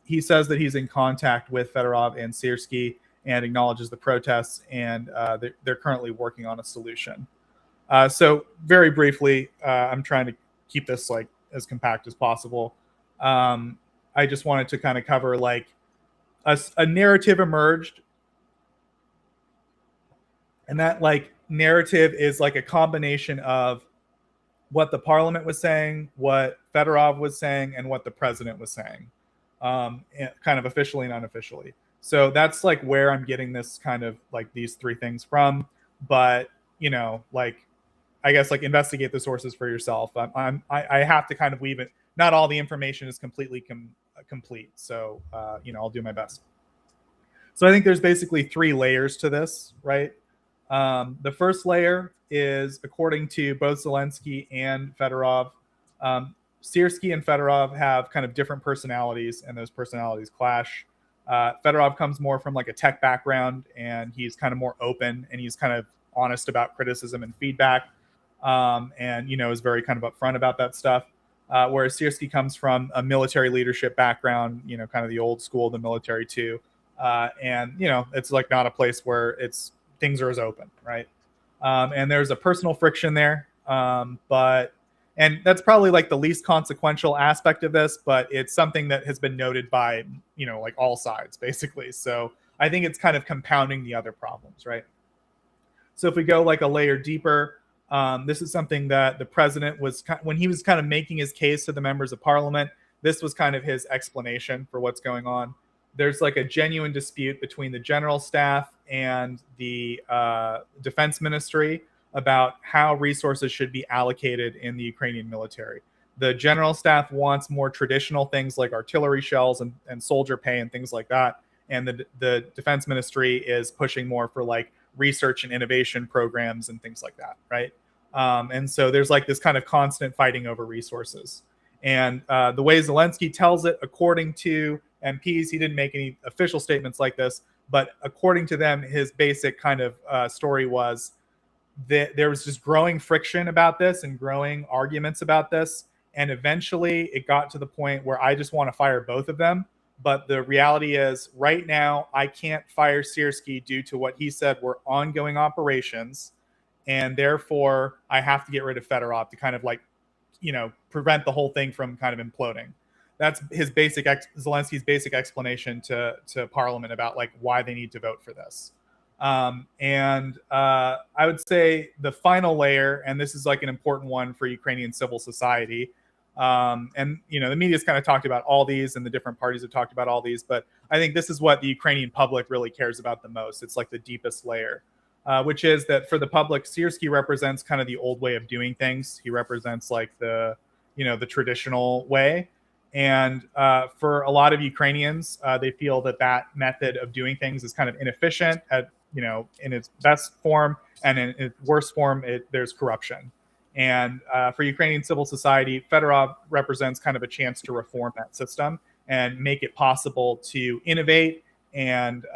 he says that he's in contact with Federov and Syrskyi and acknowledges the protests, and they're currently working on a solution. So very briefly, I'm trying to keep this as compact as possible. I just wanted to kind of cover a narrative emerged, and that narrative is a combination of what the parliament was saying, what Federov was saying, and what the president was saying, kind of officially and unofficially. So that's where I'm getting this kind of these three things from. But I guess investigate the sources for yourself. I have to kind of weave it. Not all the information is completely complete. So I'll do my best. So I think there's basically three layers to this, right? The first layer is, according to both Zelensky and Fedorov, Syrskyi and Fedorov have kind of different personalities, and those personalities clash. Fedorov comes more from a tech background, and he's kind of more open, and he's kind of honest about criticism and feedback, and is very kind of upfront about that stuff. Whereas Syrskyi comes from a military leadership background, kind of the old school of the military too. And it's not a place where things are as open, right? And there's a personal friction there, and that's probably the least consequential aspect of this, but it's something that has been noted by all sides basically. So I think it's kind of compounding the other problems, right? So if we go a layer deeper, this is something that the president was, when he was kind of making his case to the members of parliament, this was kind of his explanation for what's going on. there's like a genuine dispute between the general staff and the defense ministry about how resources should be allocated in the Ukrainian military. The general staff wants more traditional things like artillery shells and soldier pay and things like that. And the defense ministry is pushing more for like research and innovation programs and things like that, right? And so there's like this kind of constant fighting over resources. And the way Zelensky tells it, according to MPs, he didn't make any official statements like this, but according to them, his basic kind of story was that there was just growing friction about this and growing arguments about this. And eventually it got to the point where I just want to fire both of them. But the reality is right now, I can't fire Syrskyi due to what he said were ongoing operations. And therefore, I have to get rid of Federov to kind of like, prevent the whole thing from kind of imploding. That's his Zelensky's basic explanation to Parliament about like why they need to vote for this. And I would say the final layer, and this is like an important one for Ukrainian civil society. And the media's kind of talked about all these, and the different parties have talked about all these, but I think this is what the Ukrainian public really cares about the most. It's like the deepest layer, which is that for the public, Syrskyi represents kind of the old way of doing things. He represents like the traditional way. And for a lot of Ukrainians, they feel that method of doing things is kind of inefficient in its best form, and in its worst form, there's corruption. And for Ukrainian civil society, Fedorov represents kind of a chance to reform that system and make it possible to innovate and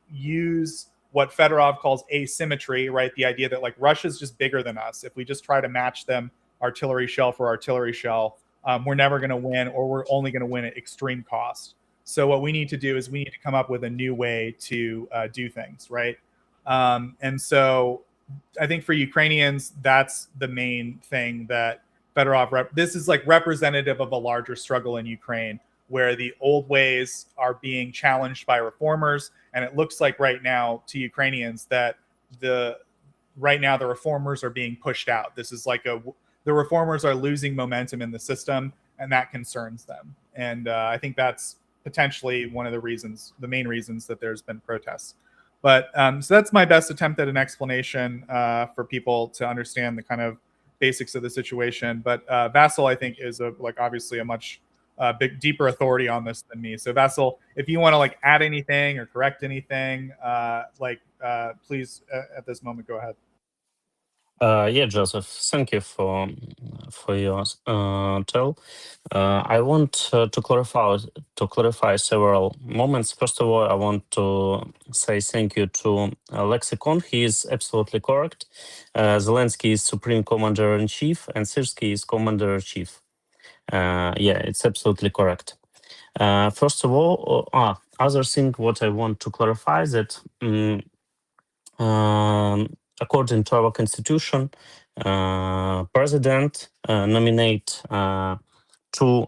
use what Fedorov calls asymmetry, right? The idea that like Russia's just bigger than us. If we just try to match them artillery shell for artillery shell, we're never going to win, or we're only going to win at extreme cost. So what we need to do is we need to come up with a new way to do things, right? And so I think for Ukrainians, that's the main thing that Fedorov, this is like representative of a larger struggle in Ukraine, where the old ways are being challenged by reformers. And it looks like right now to Ukrainians that right now the reformers are being pushed out. This is like the reformers are losing momentum in the system, and that concerns them. And I think that's potentially one of the main reasons that there's been protests. But so that's my best attempt at an explanation for people to understand the kind of basics of the situation. But Vasyl, I think, is obviously a much deeper authority on this than me. So Vasyl, if you want to like add anything or correct anything, please at this moment go ahead. Yeah, Joseph, thank you for your tell. I want to clarify several moments. First of all, I want to say thank you to Lexicon. He is absolutely correct. Zelensky is Supreme Commander-in-Chief, and Syrskyi is Commander-in-Chief. Yeah, it's absolutely correct. First of all, other thing what I want to clarify that. According to our constitution, president nominate two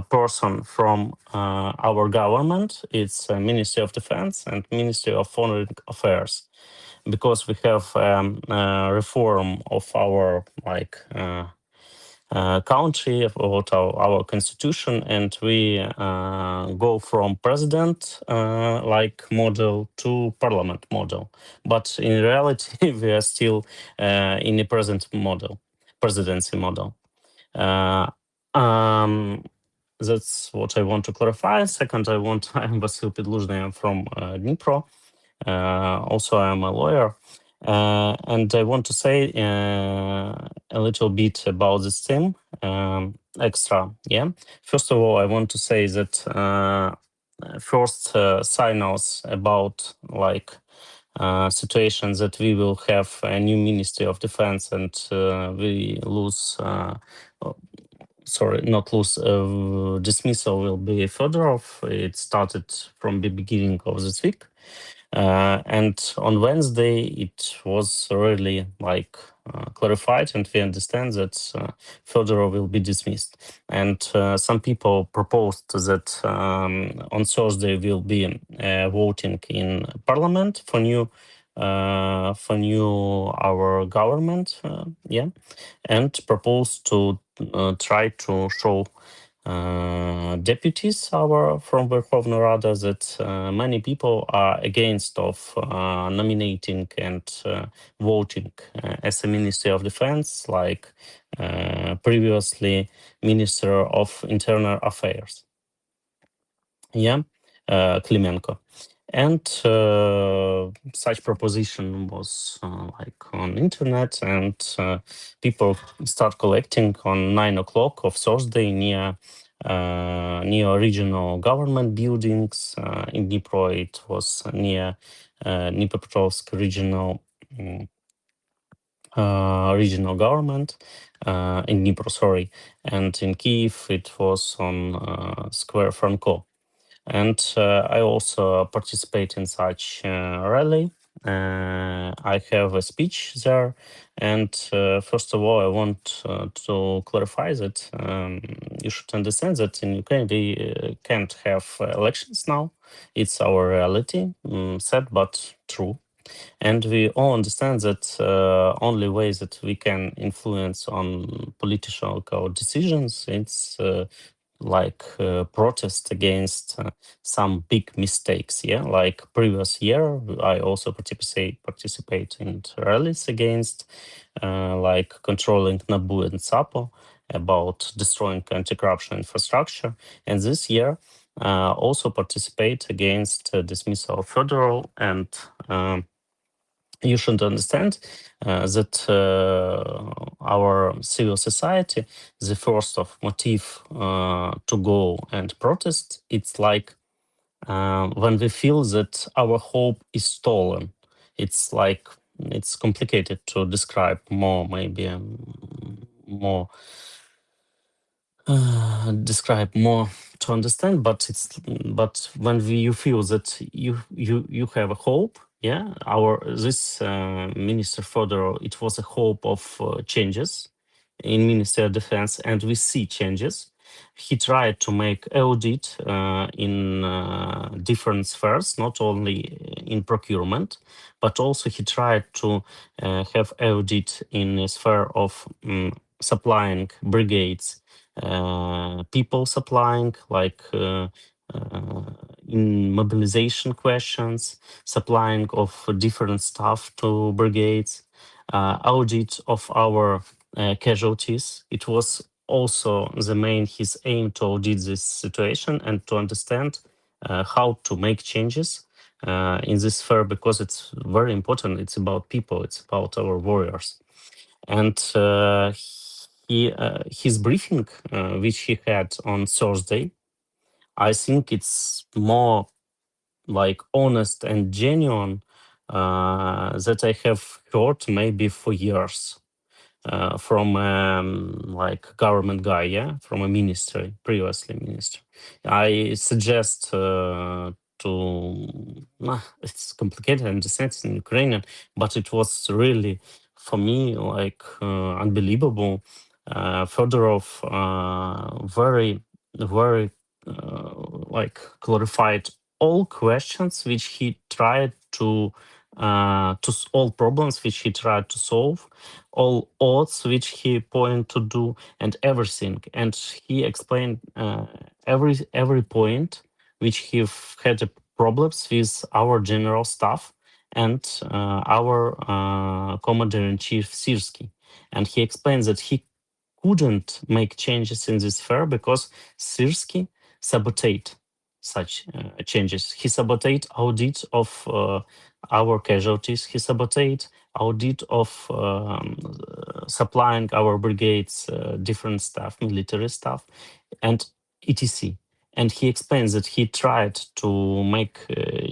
person from our government. It's Ministry of Defense and Ministry of Foreign Affairs, because we have reform of our country, about our constitution, and we go from president model to parliament model. But in reality, we are still in the presidency model. That's what I want to clarify. Second, I'm Vasyl Pedluzhny, I'm from Dnipro. Also, I'm a lawyer. And I want to say a little bit about this theme extra. Yeah. First of all, I want to say that first signals about situations that we will have a new Ministry of Defense and we lose. Dismissal will be Federov. It started from the beginning of this week. And on Wednesday, it was really clarified, and we understand that Federov will be dismissed. And some people proposed that on Thursday will be voting in Parliament for new our government, and proposed to try to show deputies from Verkhovna Rada that many people are against of nominating and voting as a Ministry of Defense, like previously Minister of Internal Affairs. Yeah, Klimenko. And such proposition was like on internet, and people start collecting on 9 o'clock of Thursday near regional government buildings in Dnipro. It was near Dnipropetrovsk regional government in Dnipro, sorry, and in Kyiv it was on Square Franco. And I also participate in such rally. I have a speech there. And first of all, I want to clarify that you should understand that in Ukraine we can't have elections now. It's our reality, sad but true. And we all understand that only way that we can influence on political decisions, it's like protest against some big mistakes. Yeah, like previous year, I also participate in rallies against like controlling NABU and SAPO, about destroying anti-corruption infrastructure. And this year, also participate against dismissal of Federov. And you should understand that our civil society, the first of motive to go and protest, it's like when we feel that our hope is stolen. It's like, it's complicated to describe more, maybe more describe more to understand, but when you feel that you have a hope. Yeah, this Minister Fedorov, it was a hope of changes in Ministry of Defense, and we see changes. He tried to make audit in different spheres, not only in procurement, but also he tried to have audit in a sphere of supplying brigades, people supplying, like in mobilization questions, supplying of different stuff to brigades, audit of our casualties. It was also the main his aim to audit this situation and to understand how to make changes in this sphere, because it's very important. It's about people. It's about our warriors. And his briefing, which he had on Thursday, I think it's more like honest and genuine that I have heard maybe for years from like government guy, yeah, from a ministry, previously minister. I suggest it's complicated, I understand it's in Ukrainian, but it was really for me like unbelievable. Fedorov very, very like clarified all questions which he tried to all problems which he tried to solve, all odds which he pointed to do, and everything. And he explained every point which he had problems with our general staff and our commander-in-chief Sirsky. And he explains that he couldn't make changes in this sphere because Sirsky sabotaged such changes. He sabotaged audit of our casualties. He sabotaged audit of supplying our brigades different stuff, military stuff, and etc. And he explains that he tried to make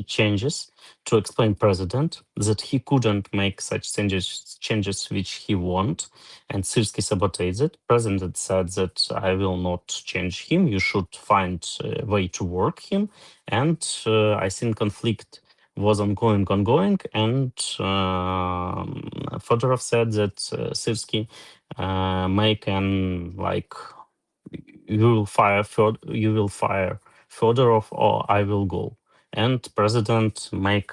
changes to explain president that he couldn't make such changes which he want, and Sirsky sabotaged it. President said that I will not change him. You should find a way to work him. And I think conflict was ongoing, and Fedorov said that Sirsky make an like you will fire Fedorov or I will go. And president make,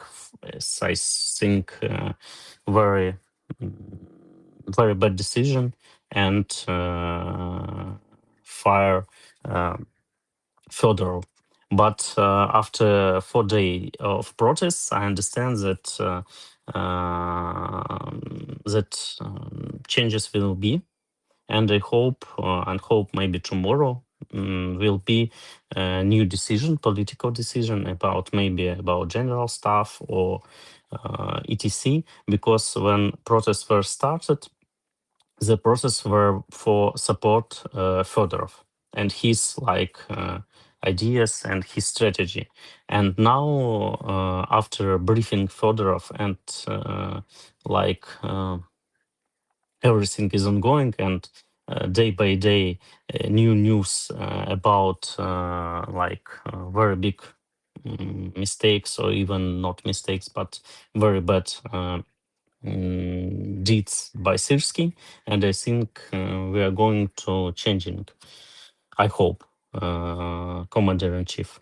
I think, very very bad decision, and fire Federov. But after 4 days of protests, I understand that changes will be, and I hope maybe tomorrow will be a new decision, political decision about general staff or etc. Because when protests were started, the process were for support Fedorov and his ideas and his strategy. And now after briefing Fedorov and everything is ongoing and day by day new news about very big mistakes, or even not mistakes but very bad deeds by Sirsky, and I think we are going to changing, I hope, Commander-in-Chief.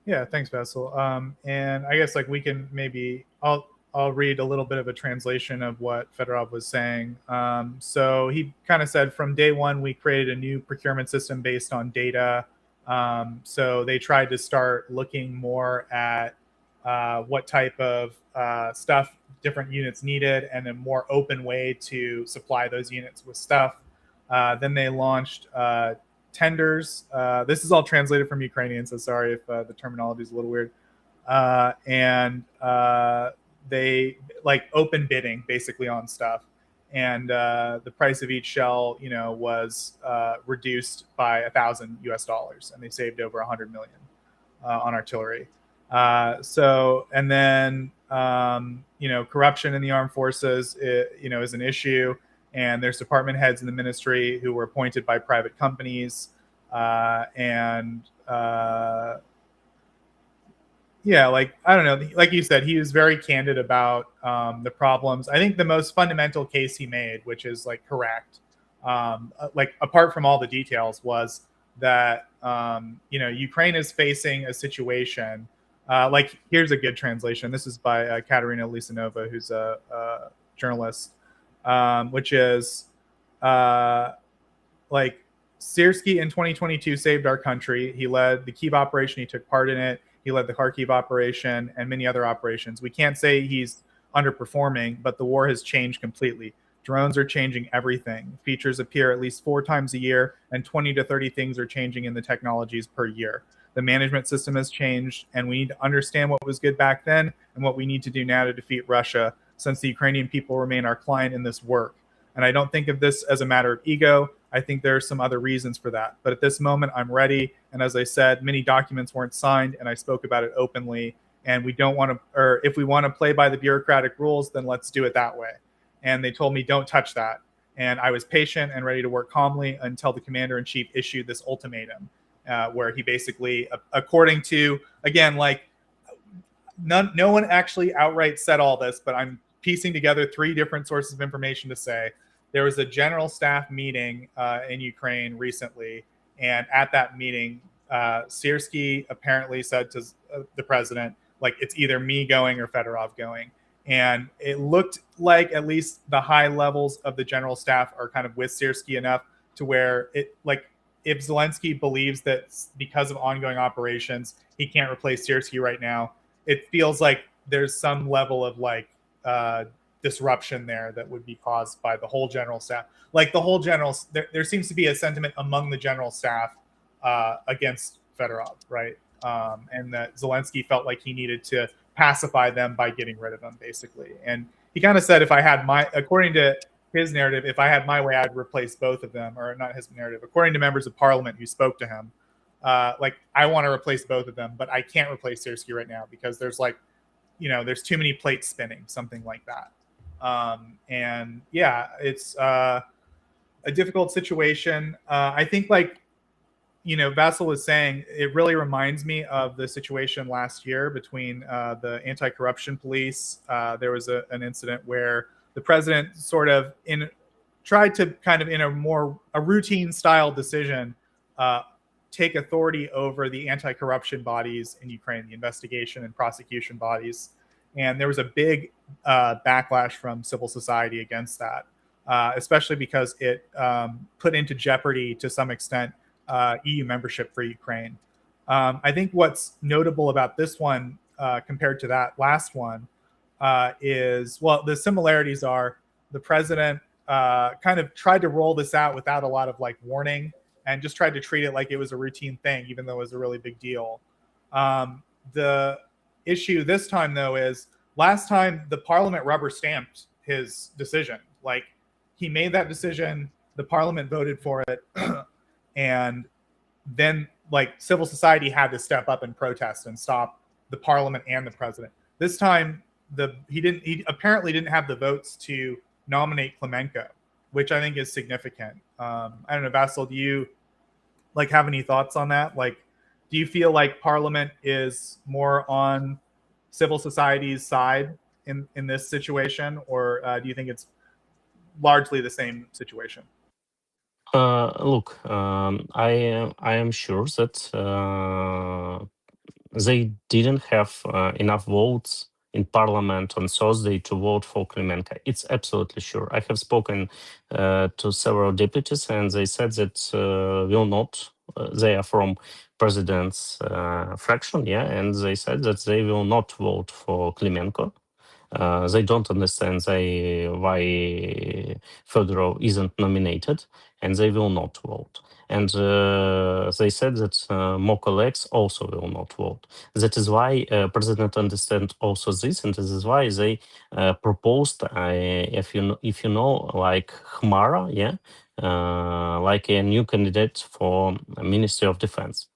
Yeah, thanks, Vasyl. And I guess we can maybe I'll read a little bit of a translation of what Fedorov was saying. So he kind of said, from day one, we created a new procurement system based on data. So they tried to start looking more at what type of stuff different units needed and a more open way to supply those units with stuff. Then they launched tenders. This is all translated from Ukrainian, so sorry if the terminology is a little weird. And they open bidding basically on stuff, and the price of each shell, was reduced by $1,000 and they saved over $100 million on artillery. And then corruption in the armed forces, is an issue. And there's department heads in the ministry who were appointed by private companies. I don't know, like you said, he was very candid about the problems. I think the most fundamental case he made, which is correct, apart from all the details, was that Ukraine is facing a situation. Here's a good translation. This is by Katerina Lysenko, who's a journalist, which is Sirsky in 2022 saved our country. He led the Kyiv operation. He took part in it. He led the Kharkiv operation and many other operations. We can't say he's underperforming, but the war has changed completely. Drones are changing everything. Features appear at least 4 times a year, and 20 to 30 things are changing in the technologies per year. The management system has changed, and we need to understand what was good back then and what we need to do now to defeat Russia, since the Ukrainian people remain our client in this work. And I don't think of this as a matter of ego. I think there are some other reasons for that. But at this moment, I'm ready. And as I said, many documents weren't signed, and I spoke about it openly. And we don't want to, or if we want to play by the bureaucratic rules, then let's do it that way. And they told me, don't touch that. And I was patient and ready to work calmly until the commander-in-chief issued this ultimatum, where he basically, according to, again, no one actually outright said all this, but I'm piecing together 3 different sources of information to say there was a general staff meeting in Ukraine recently, and at that meeting, Sirsky apparently said to the president, it's either me going or Fedorov going. And it looked like at least the high levels of the general staff are kind of with Sirsky enough to where if Zelensky believes that because of ongoing operations, he can't replace Sirsky right now, it feels like there's some level of disruption there that would be caused by the whole general staff. There seems to be a sentiment among the general staff against Fedorov, right? And that Zelensky felt like he needed to pacify them by getting rid of them, basically. And he kind of said, according to his narrative, if I had my way, I'd replace both of them, or not his narrative. According to members of parliament who spoke to him, I want to replace both of them, but I can't replace Sirsky right now because there's there's too many plates spinning, something like that. And yeah, it's a difficult situation. I think Vasyl was saying, it really reminds me of the situation last year between the anti-corruption police. There was an incident where the president sort of tried to kind of in a routine style decision take authority over the anti-corruption bodies in Ukraine, the investigation and prosecution bodies. And there was a big backlash from civil society against that. especially because it put into jeopardy to some extent EU membership for Ukraine. I think what's notable about this one compared to that last one is, well, the similarities are the president kind of tried to roll this out without a lot of like warning and just tried to treat it like it was a routine thing, even though it was a really big deal. The issue this time, though, is last time the parliament rubber stamped his decision. Like, he made that decision, the parliament voted for it, and then like civil society had to step up and protest and stop the parliament and the president. This time, he apparently didn't have the votes to nominate Klimenko, which I think is significant. I don't know, Vasyl, do you like have any thoughts on that? Like, do you feel like Parliament is more on civil society's side in this situation, or do you think it's largely the same situation? Look, I am sure that they didn't have enough votes in parliament on Thursday to vote for Klimenko. It's absolutely sure. I have spoken to several deputies, and they said that will not. They are from president's fraction, yeah, and they said that they will not vote for Klimenko. They don't understand why Federov isn't nominated, and they will not vote. And they said that more colleagues also will not vote. That is why President understands also this, and this is why they proposed, if you know, like Khmara, yeah, like a new candidate for Ministry of Defense.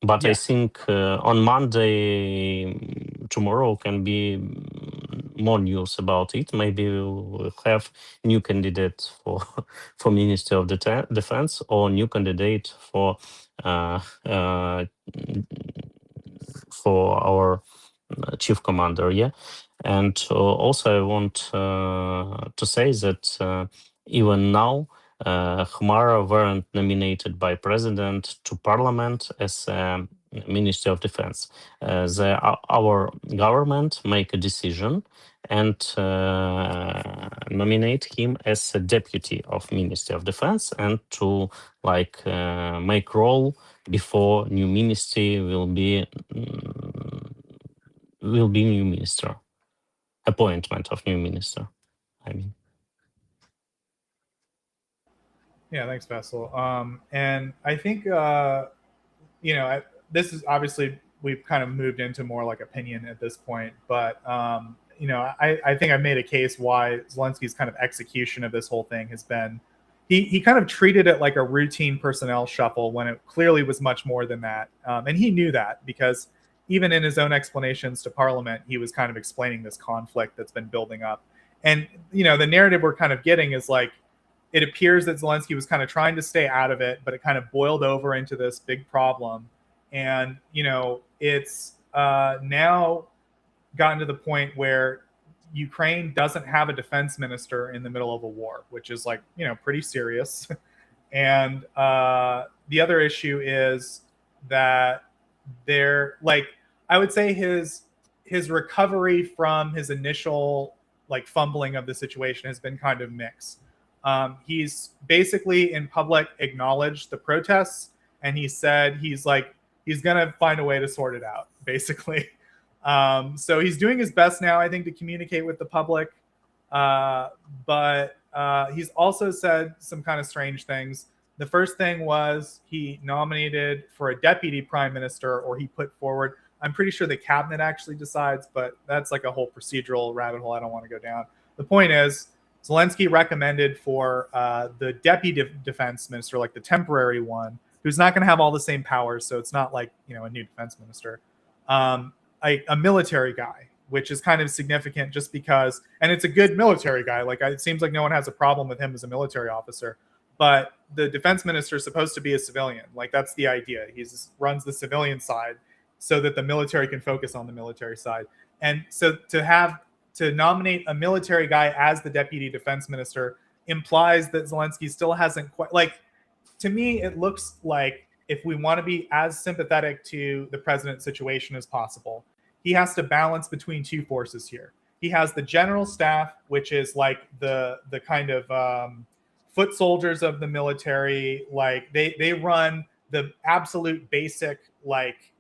But I think on Monday, tomorrow can be more news about it. Maybe we'll have new candidate for Ministry of Defense or new candidate for our chief commander. Yeah, and also I want to say that even now. Khmara weren't nominated by president to parliament as Ministry of Defense. Our government make a decision and nominate him as a deputy of Ministry of Defense, and to like make role before new ministry will be new minister, appointment of new minister, I mean. Yeah, thanks, Vasyl. And I think, this is obviously, we've kind of moved into more like opinion at this point, but, I think I've made a case why Zelensky's kind of execution of this whole thing has been, he kind of treated it like a routine personnel shuffle when it clearly was much more than that. And he knew that, because even in his own explanations to Parliament, he was kind of explaining this conflict that's been building up. And, the narrative we're kind of getting is like, it appears that Zelensky was kind of trying to stay out of it, but it kind of boiled over into this big problem. And, it's now gotten to the point where Ukraine doesn't have a defense minister in the middle of a war, which is like, pretty serious. And the other issue is that I would say his recovery from his initial like fumbling of the situation has been kind of mixed. He's basically in public acknowledged the protests, and he said he's going to find a way to sort it out, basically. So he's doing his best now, I think, to communicate with the public. But he's also said some kind of strange things. The first thing was he nominated for a deputy prime minister, or he put forward. I'm pretty sure the cabinet actually decides, but that's like a whole procedural rabbit hole I don't want to go down. The point is, Zelensky recommended for the deputy defense minister, like the temporary one, who's not going to have all the same powers, so it's not like a new defense minister, a military guy, which is kind of significant just because, and it's a good military guy. Like, it seems like no one has a problem with him as a military officer, but the defense minister is supposed to be a civilian. Like, that's the idea. He runs the civilian side so that the military can focus on the military side. And so to nominate a military guy as the deputy defense minister implies that Zelensky still hasn't quite, like, to me, it looks like if we want to be as sympathetic to the president's situation as possible, he has to balance between two forces here. he has the general staff, which is like the kind of foot soldiers of the military. Like they run the absolute basic like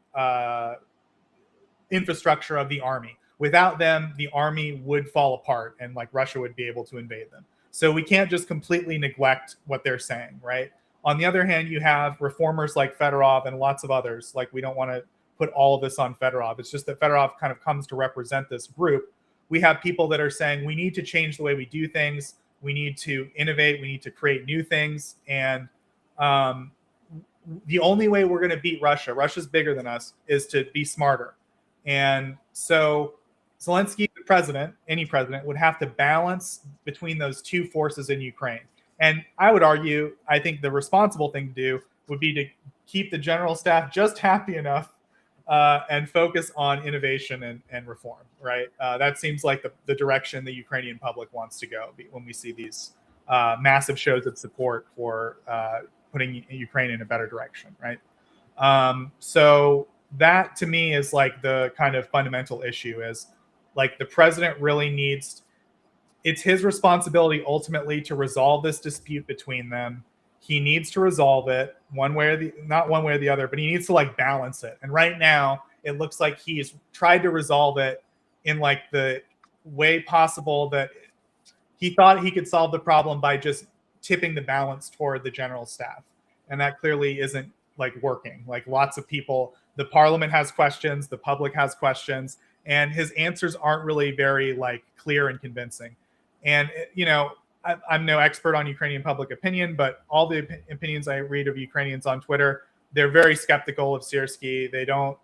infrastructure of the army. Without them, the army would fall apart and like Russia would be able to invade them. So we can't just completely neglect what they're saying, right? On the other hand, you have reformers like Federov and lots of others. Like we don't want to put all of this on Federov. It's just that Federov kind of comes to represent this group. We have people that are saying we need to change the way we do things. We need to innovate. We need to create new things. And the only way we're going to beat Russia, Russia's bigger than us, is to be smarter. And so Zelensky, the president, any president, would have to balance between those two forces in Ukraine. And I would argue, I think the responsible thing to do would be to keep the general staff just happy enough and focus on innovation and reform, right? That seems like the direction the Ukrainian public wants to go when we see these massive shows of support for putting Ukraine in a better direction, right? So that to me is like the kind of fundamental issue is like the president really needs, it's his responsibility ultimately to resolve this dispute between them. He needs to resolve it one way or not one way or the other, but he needs to like balance it. And right now it looks like he's tried to resolve it in like the way possible that he thought he could solve the problem by just tipping the balance toward the general staff. And that clearly isn't like working. Like lots of people, the parliament has questions, the public has questions, and his answers aren't really very like clear and convincing. And, you know, I'm no expert on Ukrainian public opinion, but all the opinions I read of Ukrainians on Twitter, they're very skeptical of Syrskyi. They don't,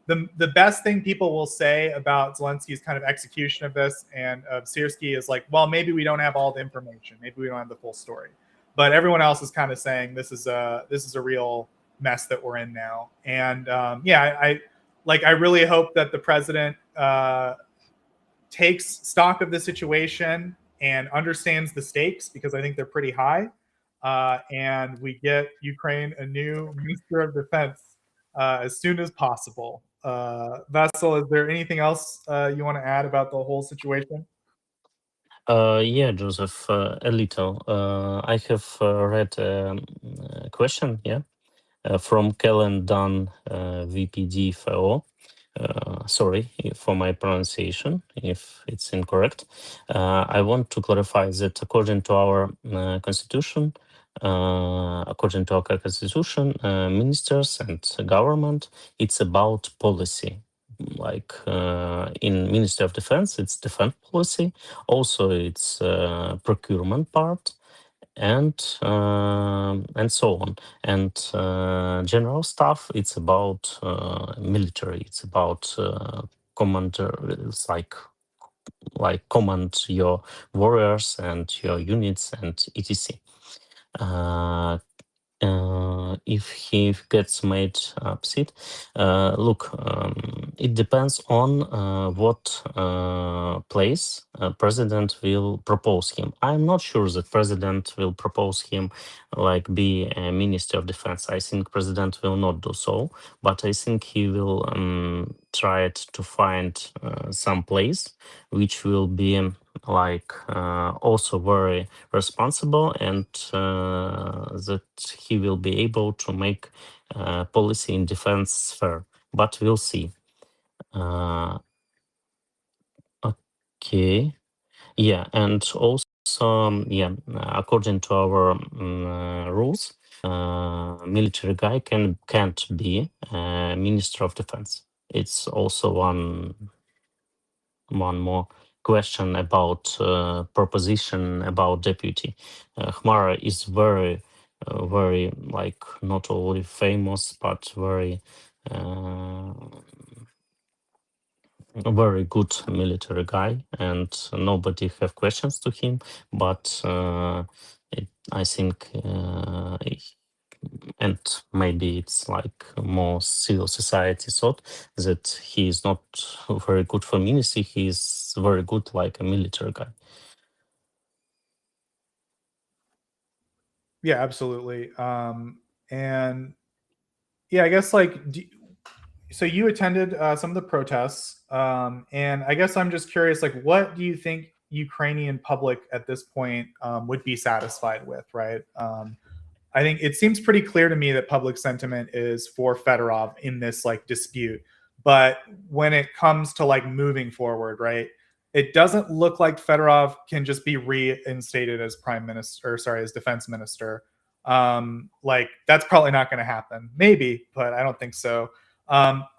the best thing people will say about Zelensky's kind of execution of this and of Syrskyi is like, well, maybe we don't have all the information. Maybe we don't have the full story. But everyone else is kind of saying this is a real mess that we're in now. And I really hope that the president takes stock of the situation and understands the stakes, because I think they're pretty high. And we get Ukraine a new Minister of Defense as soon as possible. Vasyl, is there anything else you want to add about the whole situation? Yeah, Joseph, a little. I have read a question, from Kellen Dunn, VPD FO. Sorry for my pronunciation if it's incorrect. I want to clarify that according to our constitution, ministers and government, it's about policy. Like in Ministry of Defense, it's defense policy. Also, it's procurement part, and so on. And general stuff, it's about military. It's about commander. It's like command your warriors and your units and etc. If he gets made upset, look, it depends on what place president will propose him. I'm not sure that president will propose him like be a minister of defense. I think president will not do so, but I think he will try to find some place which will be like also very responsible, and that he will be able to make policy in defense sphere. But we'll see. Okay. Yeah, and also, according to our rules, military guy can't be minister of defense. It's also one more question about proposition about deputy. Khmara is very like not only famous but very very good military guy, and nobody have questions to him. But I think and maybe it's like more civil society thought that he is not very good for ministry. He is very good like a military guy. Yeah, absolutely. And yeah, I guess like so you attended some of the protests, and I guess I'm just curious, like, what do you think Ukrainian public at this point would be satisfied with, right? I think it seems pretty clear to me that public sentiment is for Fedorov in this like dispute. But when it comes to like moving forward, right, it doesn't look like Fedorov can just be reinstated as prime minister, or sorry, as defense minister. Like that's probably not going to happen. Maybe, but I don't think so.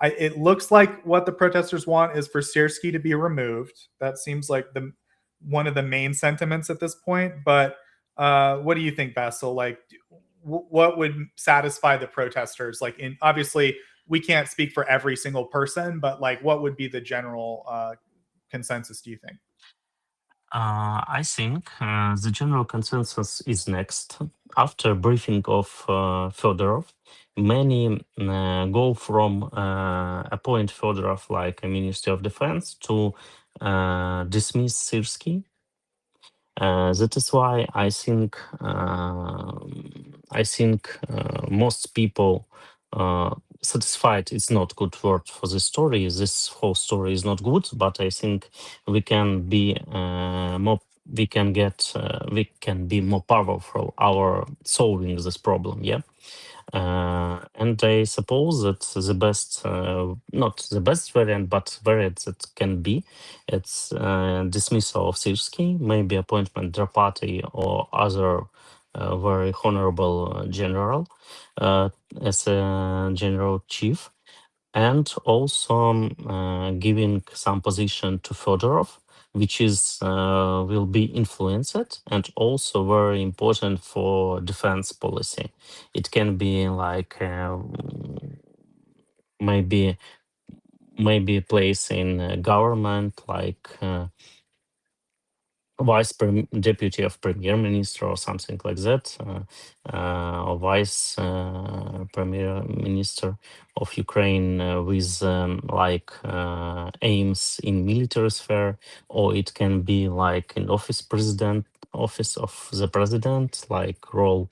It looks like what the protesters want is for Syrskyi to be removed. That seems like the one of the main sentiments at this point. But what do you think, Vasyl? Like, what would satisfy the protesters? Like, in obviously we can't speak for every single person, but like, what would be the general consensus? Do you think? I think the general consensus is next. After briefing of Fedorov, many go from appoint Fedorov like a Ministry of Defense to dismiss Syrskyi. That is why I think most people satisfied. It's not good word for the story. This whole story is not good, but I think we can be more. We can get. We can be more powerful our solving this problem. Yeah. And I suppose that the best, not the best variant, but variant that can be, it's dismissal of Syrskyi, maybe appointment Drapati or other very honorable general as a general chief, and also giving some position to Fedorov, which is will be influenced and also very important for defense policy. It can be like maybe maybe a place in government like deputy of premier minister or something like that, or vice premier minister of Ukraine with like aims in military sphere, or it can be like in office of the president, like role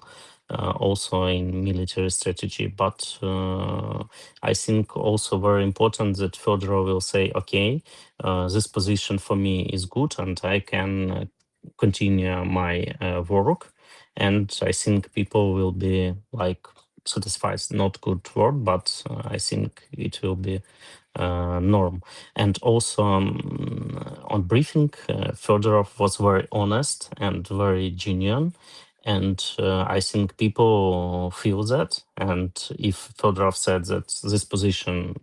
also in military strategy. But I think also very important that Fedorov will say, okay, this position for me is good and I can continue my work. And I think people will be like satisfied, not good word, but I think it will be norm. And also on briefing, Fedorov was very honest and very genuine. And I think people feel that. And if Fedorov said that this position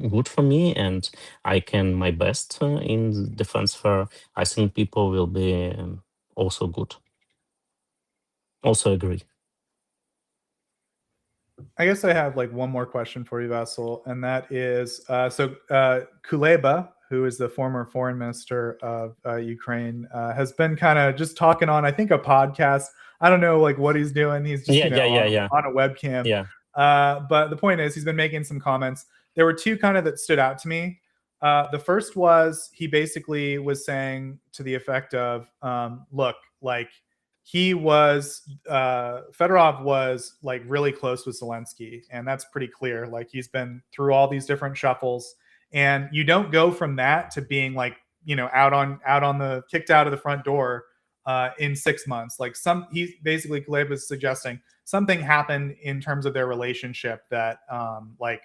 good for me and I can my best in defense sphere, I think people will be also good. Also agree. I guess I have like one more question for you, Vasyl, and that is Kuleba, who is the former foreign minister of Ukraine, has been kind of just talking on, I think, a podcast. I don't know like what he's doing. He's just on a webcam. Yeah. But the point is, he's been making some comments. There were two kind of that stood out to me. The first was he basically was saying to the effect of, look, like Fedorov was like really close with Zelensky, and that's pretty clear. Like he's been through all these different shuffles, and you don't go from that to being like, you know, out on the kicked out of the front door in 6 months. Like he's basically, Gleb was suggesting something happened in terms of their relationship that like,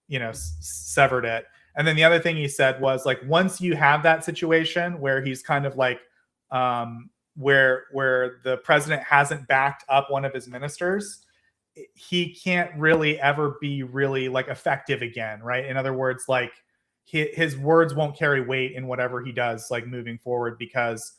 you know, severed it. And then the other thing he said was like, once you have that situation where he's kind of like where the president hasn't backed up one of his ministers, he can't really ever be really like effective again, right? In other words, like his words won't carry weight in whatever he does like moving forward, because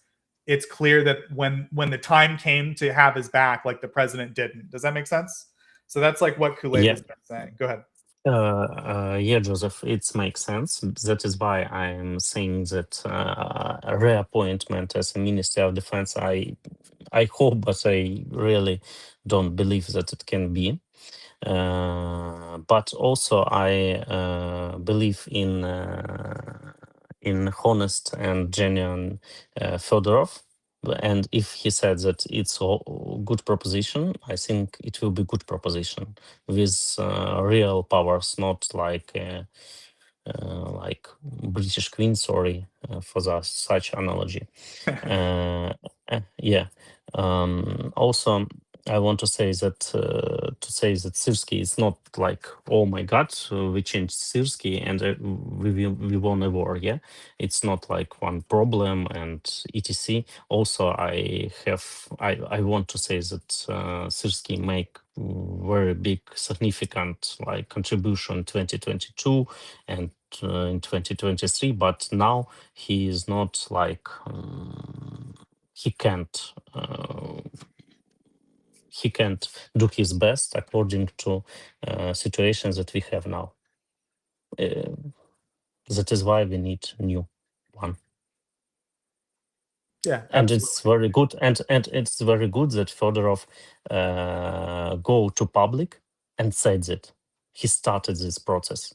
it's clear that when the time came to have his back, like the president didn't. Does that make sense? So that's like what Kuleba has been saying. Go ahead. Yeah, Joseph, it makes sense. That is why I'm saying that a reappointment as a Minister of Defense, I hope, but I really don't believe that it can be. But also, I believe in honest and genuine Fedorov. And if he said that it's a good proposition, I think it will be good proposition with real powers, not like British Queen. Sorry for such analogy. Yeah. Also, I want to say that Syrskyi is not like, oh my God, we changed Syrskyi and we won a war. Yeah, it's not like one problem and etc. Also, I want to say that Syrskyi make very big significant like contribution 2022 and in 2023, but now he is not like he can't do his best according to situations that we have now. That is why we need new one. Yeah, And absolutely. it's very good, and it's very good that Fedorov go to public and said that he started this process.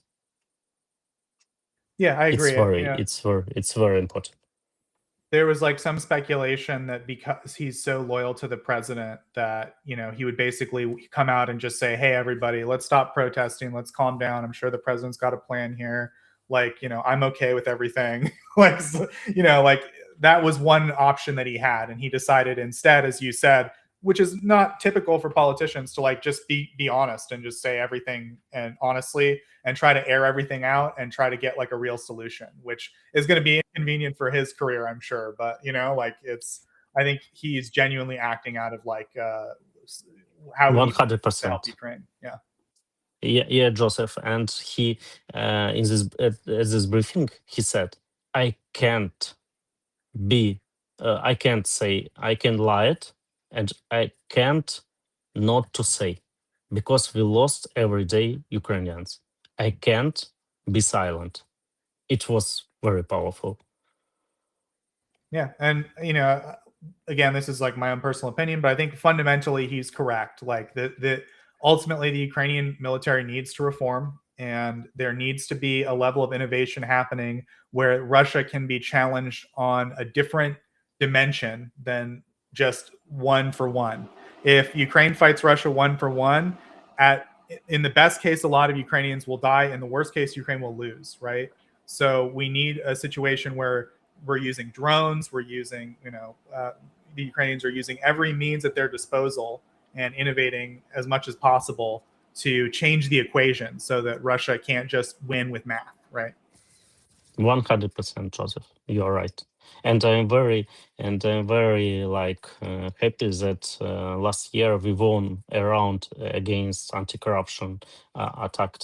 Yeah, I agree. It's very important. There was like some speculation that because he's so loyal to the president that, he would basically come out and just say, hey, everybody, let's stop protesting. Let's calm down. I'm sure the president's got a plan here. Like, I'm okay with everything. like, like that was one option that he had. And he decided instead, as you said, which is not typical for politicians, to like just be honest and just say everything and honestly and try to air everything out and try to get like a real solution, which is going to be inconvenient for his career, I'm sure. But like I think he's genuinely acting out of like how he 100%. help Ukraine. Yeah. Yeah, Joseph, and he in this at this briefing he said, I can't say I can lie it, and I can't not to say, because we lost every day Ukrainians. I can't be silent. It was very powerful. Yeah, and again, this is like my own personal opinion, but I think fundamentally he's correct. Like the ultimately the Ukrainian military needs to reform, and there needs to be a level of innovation happening where Russia can be challenged on a different dimension than just one for one. If Ukraine fights Russia one for one, in the best case, a lot of Ukrainians will die. In the worst case, Ukraine will lose, right? So we need a situation where we're using drones, we're using, the Ukrainians are using every means at their disposal and innovating as much as possible to change the equation so that Russia can't just win with math, right? 100%, Joseph. You are right, and I'm very like happy that last year we won a round against anti-corruption attack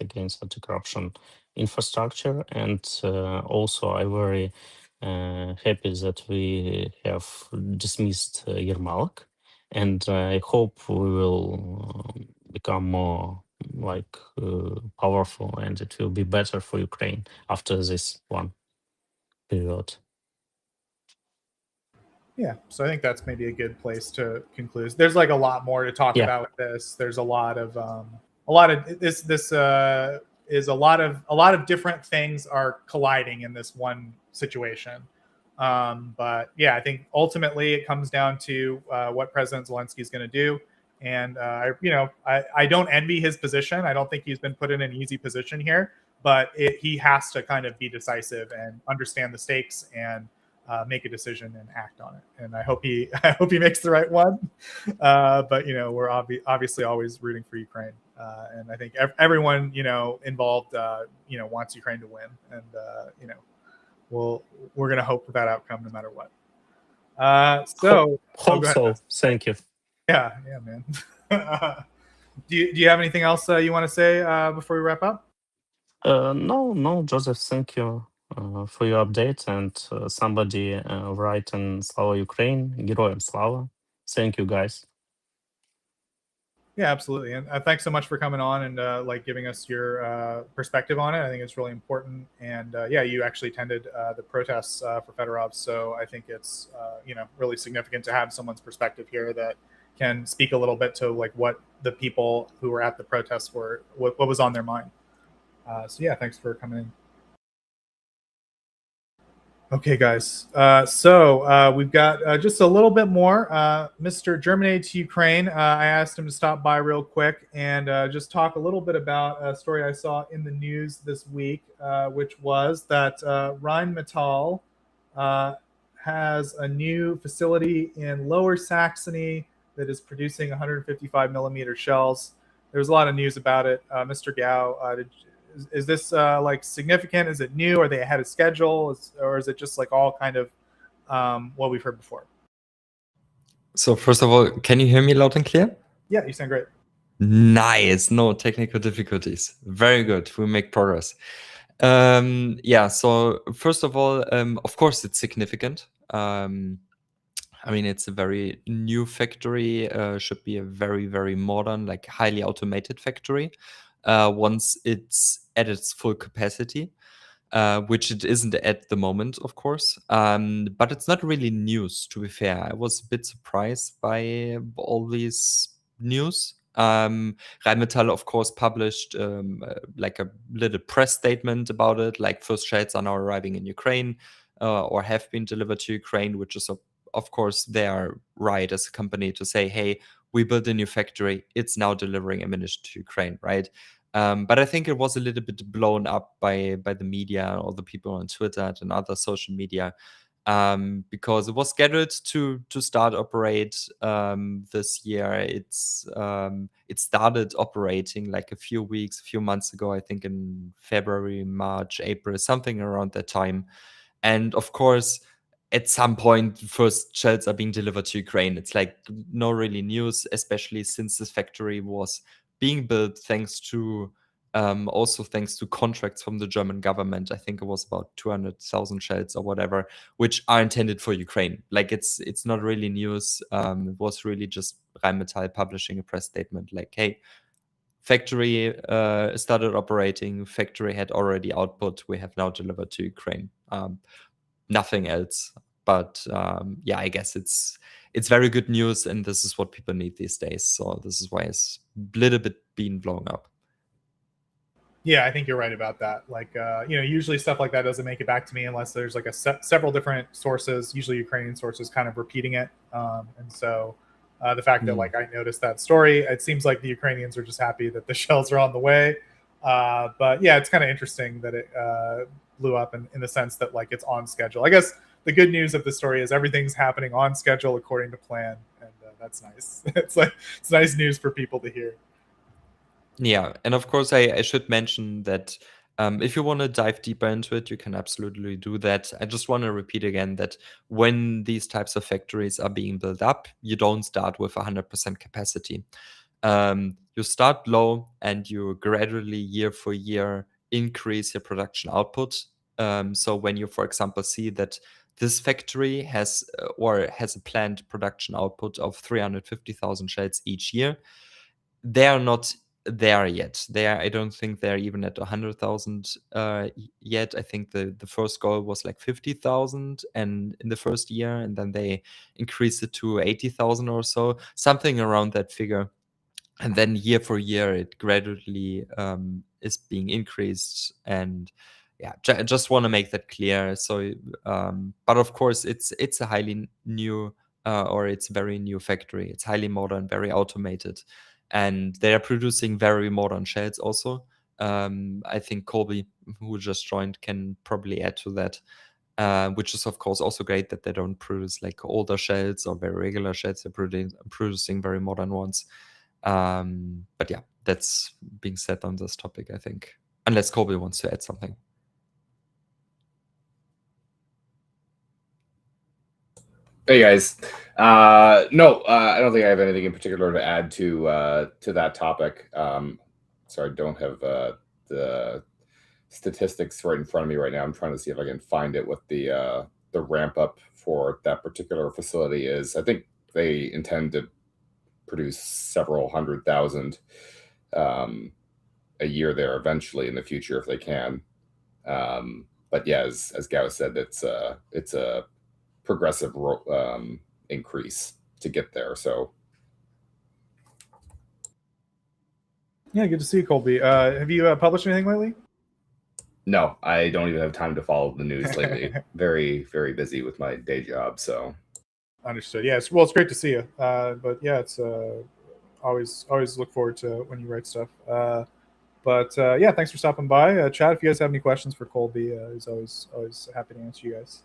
against anti-corruption infrastructure, and also I'm very happy that we have dismissed Yermak, and I hope we will become more like powerful, and it will be better for Ukraine after this one period. Yeah, so I think that's maybe a good place to conclude. There's like a lot more to talk about with this. There's a lot of this is a lot of different things are colliding in this one situation. But yeah, I think ultimately it comes down to what President Zelensky is going to do. And I don't envy his position. I don't think he's been put in an easy position here, but he has to kind of be decisive and understand the stakes and make a decision and act on it. And I hope he makes the right one. But we're obviously always rooting for Ukraine, and I think everyone involved wants Ukraine to win, and we're gonna hope for that outcome no matter what. Hope so. Thank you. Yeah, man. Do you have anything else you want to say before we wrap up? No, Joseph. Thank you for your update, and somebody write in Slava Ukraine, Героям Slava. Thank you, guys. Yeah, absolutely. And thanks so much for coming on and like giving us your perspective on it. I think it's really important. And yeah, you actually attended the protests for Federov. So I think it's, really significant to have someone's perspective here that can speak a little bit to like what the people who were at the protests were, what was on their mind. So yeah, thanks for coming in. Okay, guys. So we've got just a little bit more. Mr. Germinated to Ukraine. I asked him to stop by real quick and just talk a little bit about a story I saw in the news this week, which was that Rheinmetall has a new facility in Lower Saxony that is producing 155 millimeter shells. There's a lot of news about it. Mr. GAU, is this like significant? Is it new? Are they ahead of schedule? Or is it just like all kind of what we've heard before? So first of all, can you hear me loud and clear? Yeah, you sound great. Nice. No technical difficulties. Very good. We make progress. Yeah. So first of all, of course, it's significant. I mean, it's a very new factory. Should be a very, very modern, like highly automated factory. Once it's at its full capacity, which it isn't at the moment, of course. But it's not really news, to be fair. I was a bit surprised by all these news. Rheinmetall, of course, published like a little press statement about it, like first shells are now arriving in Ukraine or have been delivered to Ukraine, which is, of course, they are right as a company to say, hey, we built a new factory. It's now delivering ammunition to Ukraine, right? But I think it was a little bit blown up by the media or the people on Twitter and other social media, because it was scheduled to start operate this year. It started operating like a few months ago, I think in February, March, April, something around that time. And of course, at some point, first shells are being delivered to Ukraine. It's like no really news, especially since this factory was being built thanks to contracts from the German government. I think it was about 200,000 shells or whatever, which are intended for Ukraine. Like it's not really news. It was really just Rheinmetall publishing a press statement like, hey, factory started operating, factory had already output, we have now delivered to Ukraine. Nothing else. But yeah, I guess it's very good news, and this is what people need these days. So this is why it's a little bit been blown up. Yeah, I think you're right about that. Like, usually stuff like that doesn't make it back to me unless there's like several different sources, usually Ukrainian sources, kind of repeating it. And so the fact that like I noticed that story, it seems like the Ukrainians are just happy that the shells are on the way. But yeah, it's kind of interesting that it blew up in the sense that like it's on schedule. I guess the good news of the story is everything's happening on schedule according to plan, and that's nice. It's nice news for people to hear. Yeah, and of course, I should mention that if you want to dive deeper into it, you can absolutely do that. I just want to repeat again that when these types of factories are being built up, you don't start with 100% capacity. You start low and you gradually, year for year, increase your production output. So when you, for example, see that this factory has a planned production output of 350,000 shells each year, they are not there yet. I don't think they're even at 100,000 yet. I think the first goal was like 50,000 and in the first year, and then they increased it to 80,000 or so, something around that figure. And then year for year, it gradually is being increased. And yeah, I just want to make that clear. So, but of course, it's a highly new or it's a very new factory. It's highly modern, very automated, and they are producing very modern shells also. I think Colby, who just joined, can probably add to that. Which is of course also great that they don't produce like older shells or very regular shells. They're producing very modern ones. But yeah, that's being said on this topic, I think. Unless Colby wants to add something. Hey guys, no, I don't think I have anything in particular to add to that topic. Sorry, I don't have the statistics right in front of me right now. I'm trying to see if I can find it. What the ramp up for that particular facility is. I think they intend to produce several 100,000 a year there eventually in the future if they can. But yeah, as GAU said, it's a progressive increase to get there. So yeah, good to see you, Colby. Have you published anything lately? No, I don't even have time to follow the news lately. Very, very busy with my day job. So Understood. Yeah. It's great to see you. But yeah, it's always look forward to when you write stuff. But yeah, thanks for stopping by, Chad. If you guys have any questions for Colby, he's always happy to answer you guys.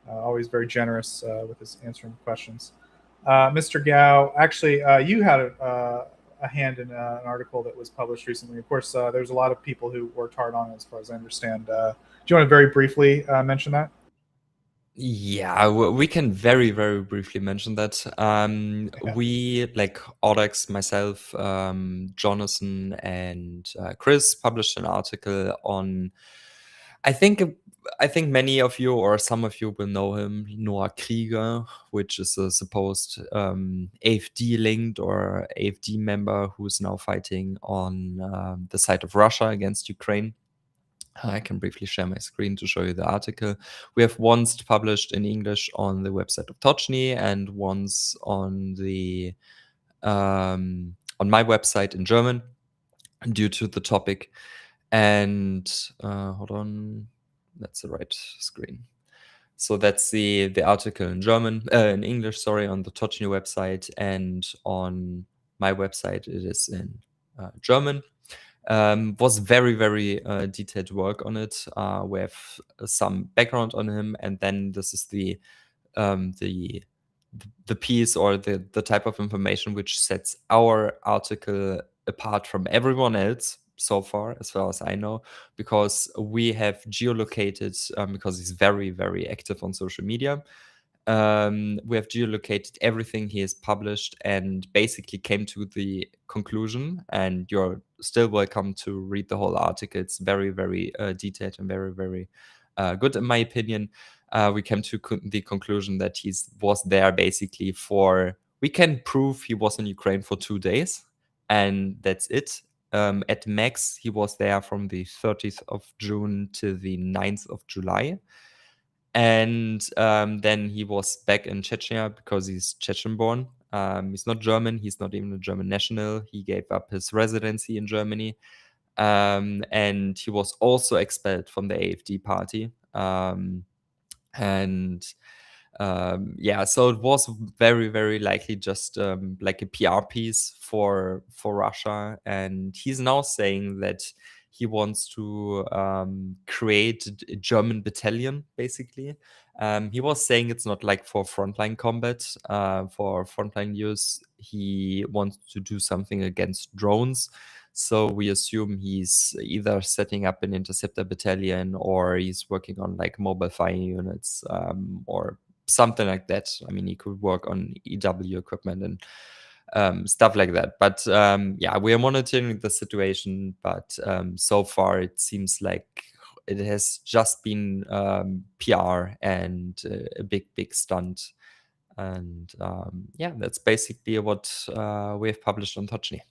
Always very generous with his answering questions. Mr. GAU, actually, you had a hand in an article that was published recently. Of course, there's a lot of people who worked hard on it, as far as I understand. Do you want to very briefly mention that? Yeah, we can very, very briefly mention that. We, like Audax, myself, Jonathan, and Chris, published an article on. I think many of you or some of you will know him, Noah Krieger, which is a supposed AfD linked or AfD member who's now fighting on the side of Russia against Ukraine. I can briefly share my screen to show you the article. We have once published in English on the website of Tochnyi and once on the on my website in German due to the topic. And hold on, that's the right screen. So that's the article in German, in English, sorry, on the Tochnyi website, and on my website it is in German. Was very, very detailed work on it. We have some background on him, and then this is the piece or the type of information which sets our article apart from everyone else so far, as far as I know, because we have geolocated, because he's very, very active on social media. We have geolocated everything he has published and basically came to the conclusion, and you're still welcome to read the whole article. It's very, very detailed and very, very good, in my opinion. We came to the conclusion that he was there basically we can prove he was in Ukraine for 2 days, and that's it. At max, he was there from the 30th of June to the 9th of July. And then he was back in Chechnya because he's Chechen-born. He's not German. He's not even a German national. He gave up his residency in Germany. And he was also expelled from the AfD party. So it was very, very likely just like a PR piece for Russia. And he's now saying that he wants to create a German battalion, basically. He was saying it's not like for frontline combat, for frontline use. He wants to do something against drones. So we assume he's either setting up an interceptor battalion or he's working on like mobile fire units or something like that. I mean, he could work on EW equipment and stuff like that. But we are monitoring the situation. But so far, it seems like it has just been PR and a big, big stunt. And that's basically what we have published on Tochnyi.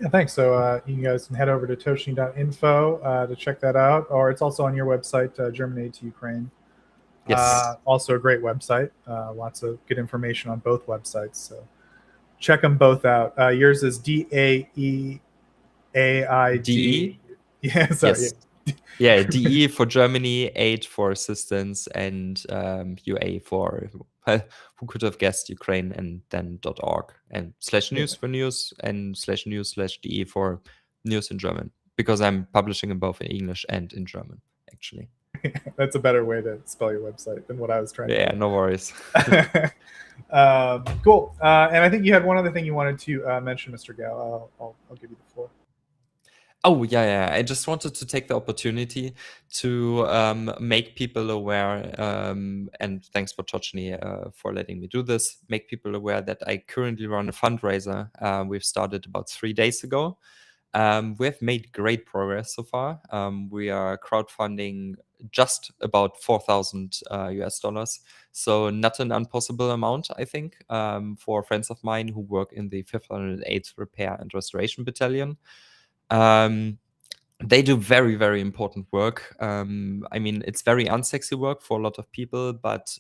Yeah, thanks. So you guys can head over to tochny.info to check that out, or it's also on your website, German Aid to Ukraine. Yes. Also a great website. Lots of good information on both websites. So check them both out. Yours is DAEAID. DE? Yeah, sorry. Yes. Yeah, DE for Germany, aid for assistance, and UA for who could have guessed Ukraine, and then .org and /news for news and /news/DE for news in German, because I'm publishing in both in English and in German, actually. That's a better way to spell your website than what I was trying to do. Yeah, no worries. Cool. And I think you had one other thing you wanted to mention, Mr. GAU. I'll give you the floor. Oh, yeah. I just wanted to take the opportunity to make people aware, and thanks for Tochnyi for letting me do this, make people aware that I currently run a fundraiser. We've started about 3 days ago. We have made great progress so far. We are crowdfunding just about $4,000 US. So not an impossible amount, I think, for friends of mine who work in the 508th Repair and Restoration Battalion. They do very, very important work. I mean, it's very unsexy work for a lot of people, but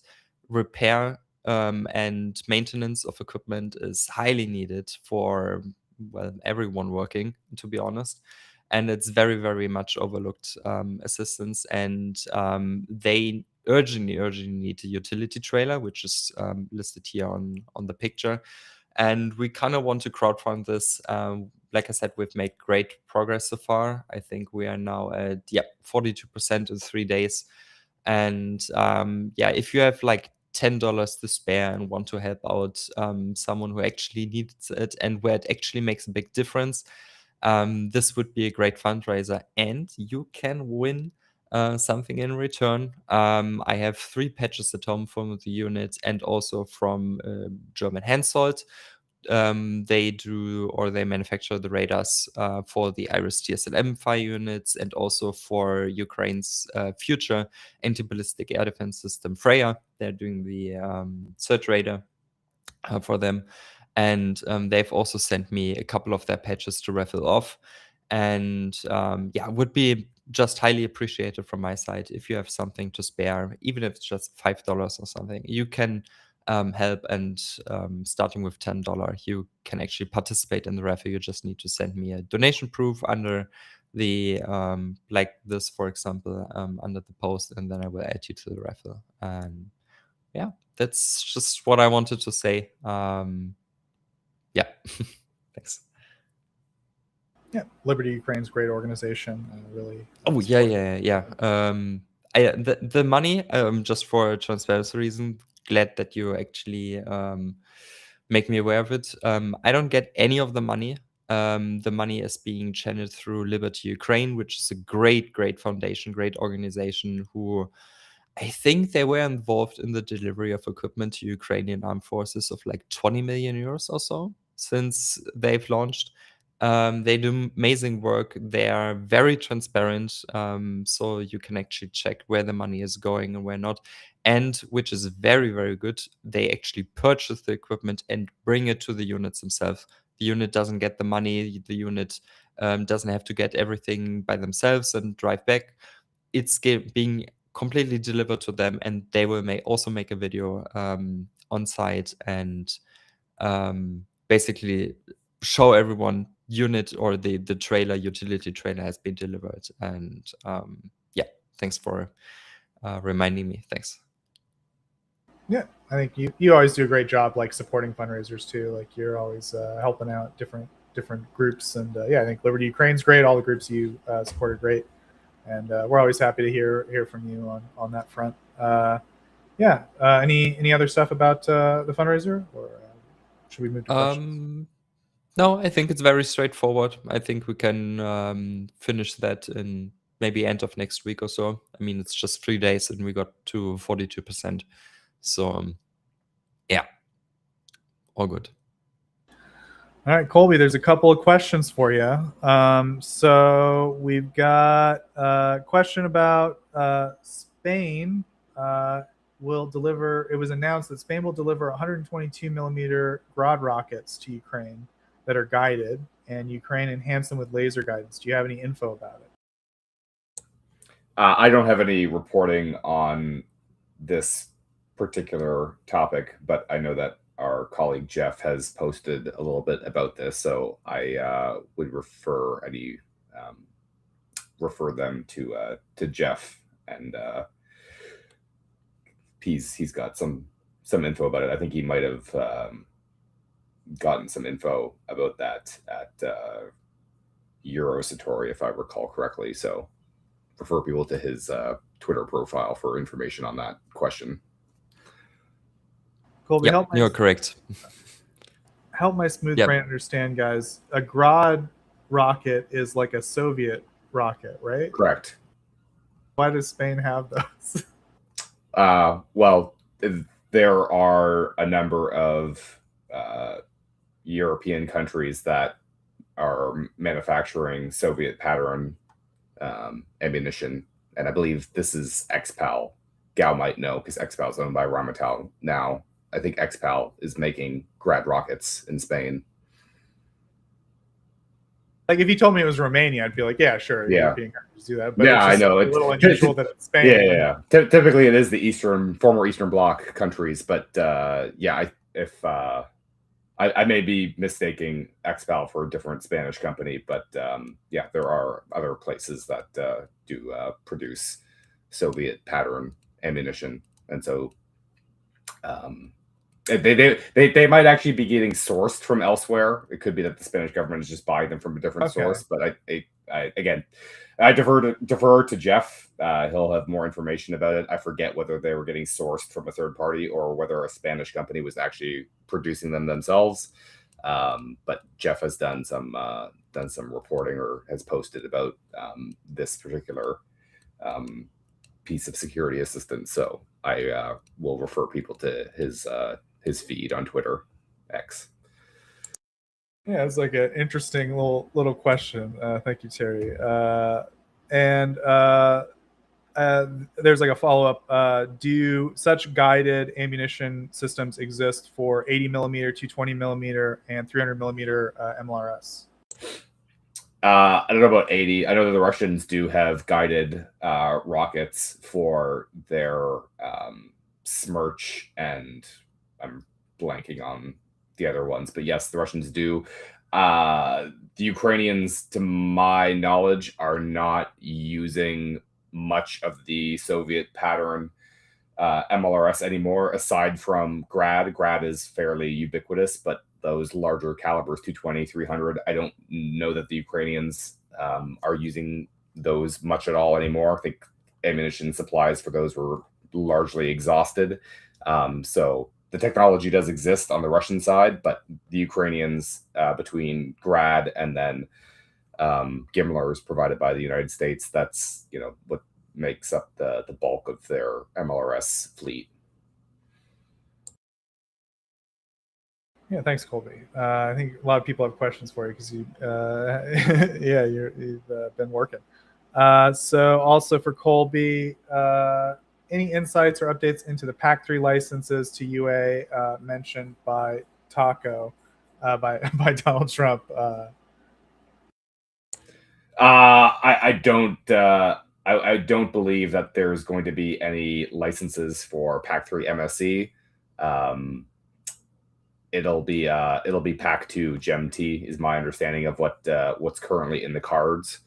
repair and maintenance of equipment is highly needed for, well, everyone working, to be honest. and it's very, very much overlooked assistance. And they urgently need a utility trailer, which is listed here on the picture. And we kind of want to crowdfund this. Like I said, we've made great progress so far. I think we are now at 42% in 3 days. And if you have like $10 to spare and want to help out someone who actually needs it and where it actually makes a big difference, this would be a great fundraiser, and you can win something in return. I have 3 patches at home from the unit and also from German Hensoldt. They manufacture the radars for the Iris TSLM fire units and also for Ukraine's future anti-ballistic air defense system Freya. They're doing the search radar for them. And they've also sent me a couple of their patches to raffle off. And would be just highly appreciated from my side if you have something to spare, even if it's just $5 or something. You can help, and starting with $10, you can actually participate in the raffle. You just need to send me a donation proof under the like this, for example, under the post, and then I will add you to the raffle. And that's just what I wanted to say. Thanks. Yeah, Liberty Ukraine's a great organization. Really. Oh yeah. The money, just for a transparency reason, glad that you actually make me aware of it. I don't get any of the money. The money is being channeled through Liberty Ukraine, which is a great foundation, great organization who I think they were involved in the delivery of equipment to Ukrainian armed forces of like 20 million euros or so since they've launched. They do amazing work. They are very transparent, so you can actually check where the money is going and where not. And which is very, very good, they actually purchase the equipment and bring it to the units themselves. The unit doesn't get the money. The unit doesn't have to get everything by themselves and drive back. It's being completely delivered to them, and they will also make a video on site and basically show everyone unit or the utility trailer has been delivered. And thanks for reminding me. Thanks. Yeah, I think you always do a great job, like supporting fundraisers too. Like you're always helping out different groups, and I think Liberty Ukraine's great. All the groups you support are great, and we're always happy to hear from you on that front. Any other stuff about the fundraiser, or should we move to questions? No, I think it's very straightforward. I think we can finish that in maybe end of next week or so. I mean, it's just 3 days and we got to 42%. So, all good. All right, Colby, there's a couple of questions for you. So we've got a question about Spain will deliver. It was announced that Spain will deliver 122 millimeter Grad rockets to Ukraine that are guided, and Ukraine enhance them with laser guidance. Do you have any info about it? I don't have any reporting on this particular topic, but I know that our colleague Jeff has posted a little bit about this, so I would refer them to Jeff, and he's got some info about it. I think he might have gotten some info about that at Eurosatori, if I recall correctly. So refer people to his Twitter profile for information on that question. Colby, you're correct. Help my smooth brain understand, guys. A Grad rocket is like a Soviet rocket, right? Correct. Why does Spain have those? Well, there are a number of European countries that are manufacturing Soviet pattern ammunition, and I believe this is XPAL. GAU might know because XPAL is owned by Rheinmetall now. I think XPAL is making Grad rockets in Spain. Like if you told me it was Romania, I'd be like, yeah, sure, European countries do that. But yeah, it's just I know. a little unusual that it's Spain. Yeah. Typically, it is the former Eastern Bloc countries, but if I may be mistaking Expal for a different Spanish company, but yeah, there are other places that do produce Soviet pattern ammunition, and so they might actually be getting sourced from elsewhere. It could be that the Spanish government is just buying them from a different source. But I defer to Jeff. He'll have more information about it. I forget whether they were getting sourced from a third party or whether a Spanish company was actually producing them themselves. But Jeff has done some reporting or has posted about this particular piece of security assistance. So I will refer people to his feed on Twitter, X. Yeah, it's like an interesting little question. Thank you, Terry. And there's like a follow-up. Do such guided ammunition systems exist for 80 millimeter, 220 millimeter, and 300 millimeter MLRS? I don't know about 80. I know that the Russians do have guided rockets for their Smerch, and I'm blanking on the other ones, but yes, the Russians do. The Ukrainians, to my knowledge, are not using much of the Soviet pattern MLRS anymore, aside from Grad. Grad is fairly ubiquitous, but those larger calibers, 220, 300, I don't know that the Ukrainians are using those much at all anymore. I think ammunition supplies for those were largely exhausted. So the technology does exist on the Russian side, but the Ukrainians, between Grad and then Gimlers provided by the United States, that's what makes up the bulk of their MLRS fleet. Yeah, thanks, Colby. I think a lot of people have questions for you because you've been working. So also for Colby, any insights or updates into the PAC-3 licenses to UA mentioned by Taco by Donald Trump? I don't believe that there's going to be any licenses for PAC-3 MSE. It'll be PAC-2 GEM-T is my understanding of what's currently in the cards.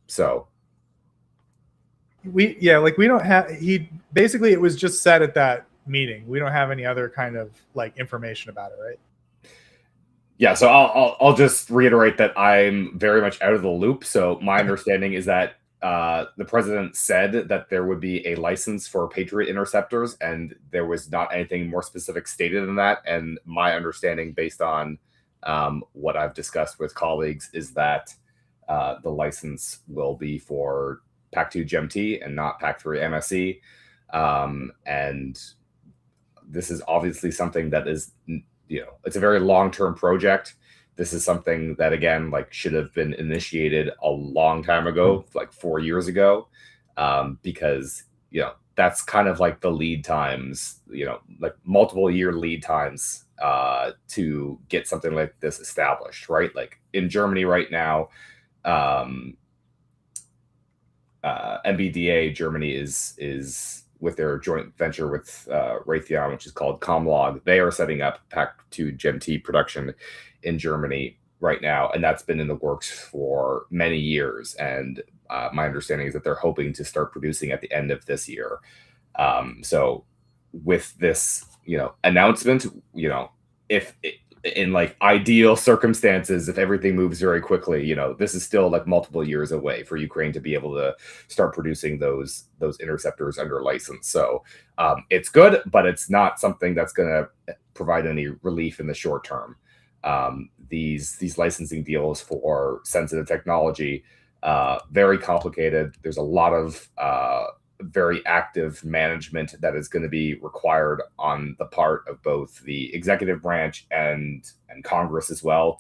So we don't have, it was just said at that meeting. We don't have any other kind of information about it, right? Yeah, so I'll just reiterate that I'm very much out of the loop. So my understanding is that the president said that there would be a license for Patriot interceptors, and there was not anything more specific stated than that. And my understanding, based on what I've discussed with colleagues, is that the license will be for PAC-2 GEM-T and not PAC-3 MSE. And this is obviously something that is, it's a very long-term project. This is something that, again, should have been initiated a long time ago, 4 years ago, because, that's kind of the lead times, multiple year lead times to get something like this established, right? In Germany right now, MBDA Germany is with their joint venture with Raytheon, which is called Comlog. They are setting up PAC-2 GEM-T production in Germany right now, and that's been in the works for many years. And my understanding is that they're hoping to start producing at the end of this year. So with this, announcement, if in ideal circumstances, if everything moves very quickly, this is still multiple years away for Ukraine to be able to start producing those interceptors under license. So it's good, but it's not something that's going to provide any relief in the short term. These licensing deals for sensitive technology, very complicated. There's a lot of very active management that is going to be required on the part of both the executive branch and Congress as well,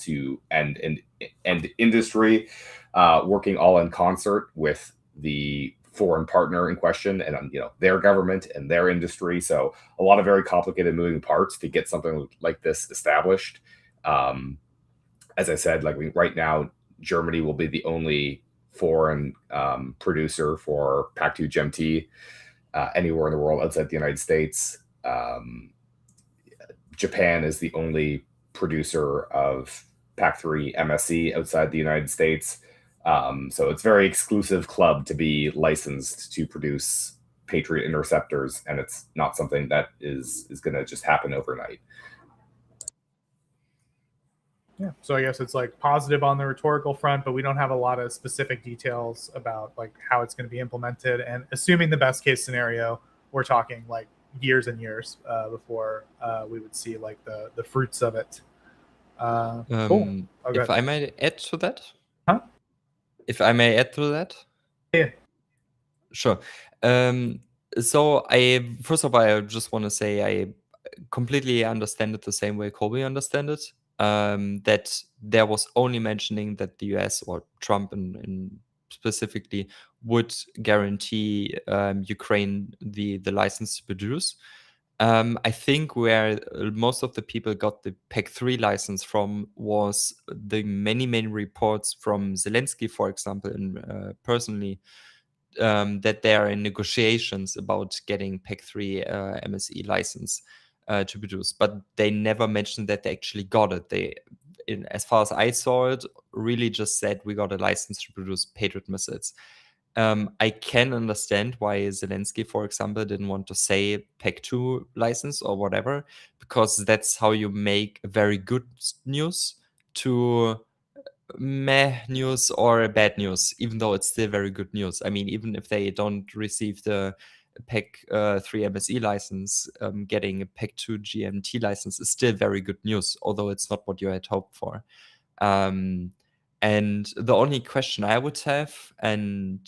and industry, working all in concert with the foreign partner in question and their government and their industry. So a lot of very complicated moving parts to get something like this established. As I said, right now, Germany will be the only foreign producer for PAC-2 GEM-T anywhere in the world outside the United States. Japan is the only producer of PAC-3 MSE outside the United States. So it's a very exclusive club to be licensed to produce Patriot interceptors, and it's not something that is going to just happen overnight. Yeah, so I guess it's like positive on the rhetorical front, but we don't have a lot of specific details about like how it's going to be implemented. And assuming the best case scenario, we're talking like years and years before we would see like the fruits of it. Cool. If I may add to that? Huh? If I may add to that? Yeah. Sure. So first of all, I just want to say I completely understand it the same way Colby understand it. That there was only mentioning that the US or Trump in specifically would guarantee Ukraine the license to produce. I think where most of the people got the PAC-3 license from was the many reports from Zelensky, for example, and personally, that they are in negotiations about getting PAC-3 MSE license to produce, but they never mentioned that they actually got it. As far as I saw it, really just said we got a license to produce Patriot missiles. I can understand why Zelensky, for example, didn't want to say PAC-2 license or whatever, because that's how you make very good news to meh news or bad news, even though it's still very good news. I mean, even if they don't receive the PAC-3 MSE license, getting a PAC-2 GMT license is still very good news, although it's not what you had hoped for. And the only question I would have, and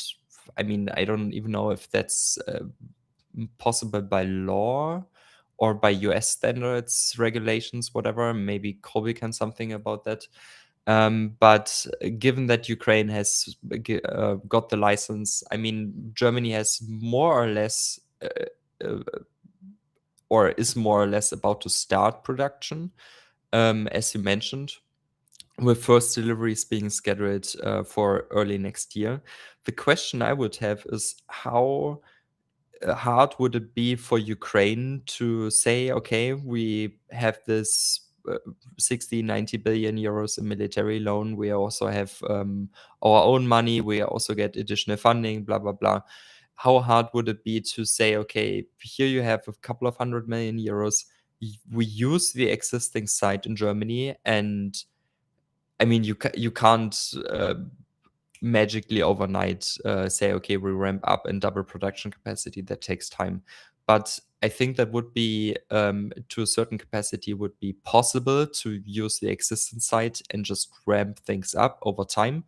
I mean, I don't even know if that's possible by law or by US standards, regulations, whatever. Maybe Colby can something about that. But given that Ukraine has got the license, I mean, Germany has more or less, or is more or less about to start production, as you mentioned, with first deliveries being scheduled for early next year. The question I would have is how hard would it be for Ukraine to say, okay, we have this 60-90 billion euros in military loan. We also have our own money. We also get additional funding, blah, blah, blah. How hard would it be to say, okay, here you have a couple of 100 million euros. We use the existing site in Germany, and I mean, you can't magically overnight say, okay, we ramp up and double production capacity. That takes time. But I think that would be, to a certain capacity, would be possible to use the existing site and just ramp things up over time.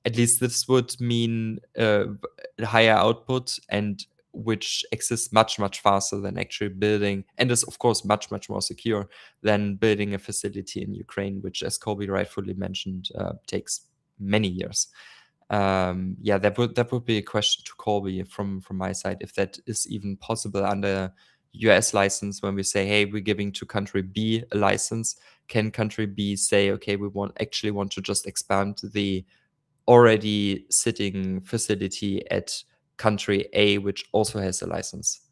At least this would mean higher output, and which exists much faster than actually building, and is of course much more secure than building a facility in Ukraine, which, as Colby rightfully mentioned, takes many years. That would be a question to Colby from my side, if that is even possible under US license. When we say, hey, we're giving to country B a license, can country B say, okay, we want to just expand the already sitting facility at country A, which also has a license?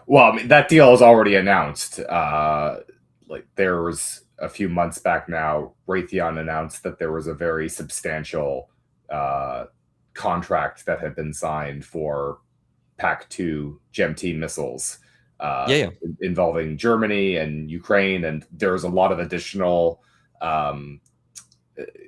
Well, I mean, that deal is already announced. Like there was a few months back now, Raytheon announced that there was a very substantial contract that had been signed for PAC-2 GMT missiles involving Germany and Ukraine, and there was a lot of additional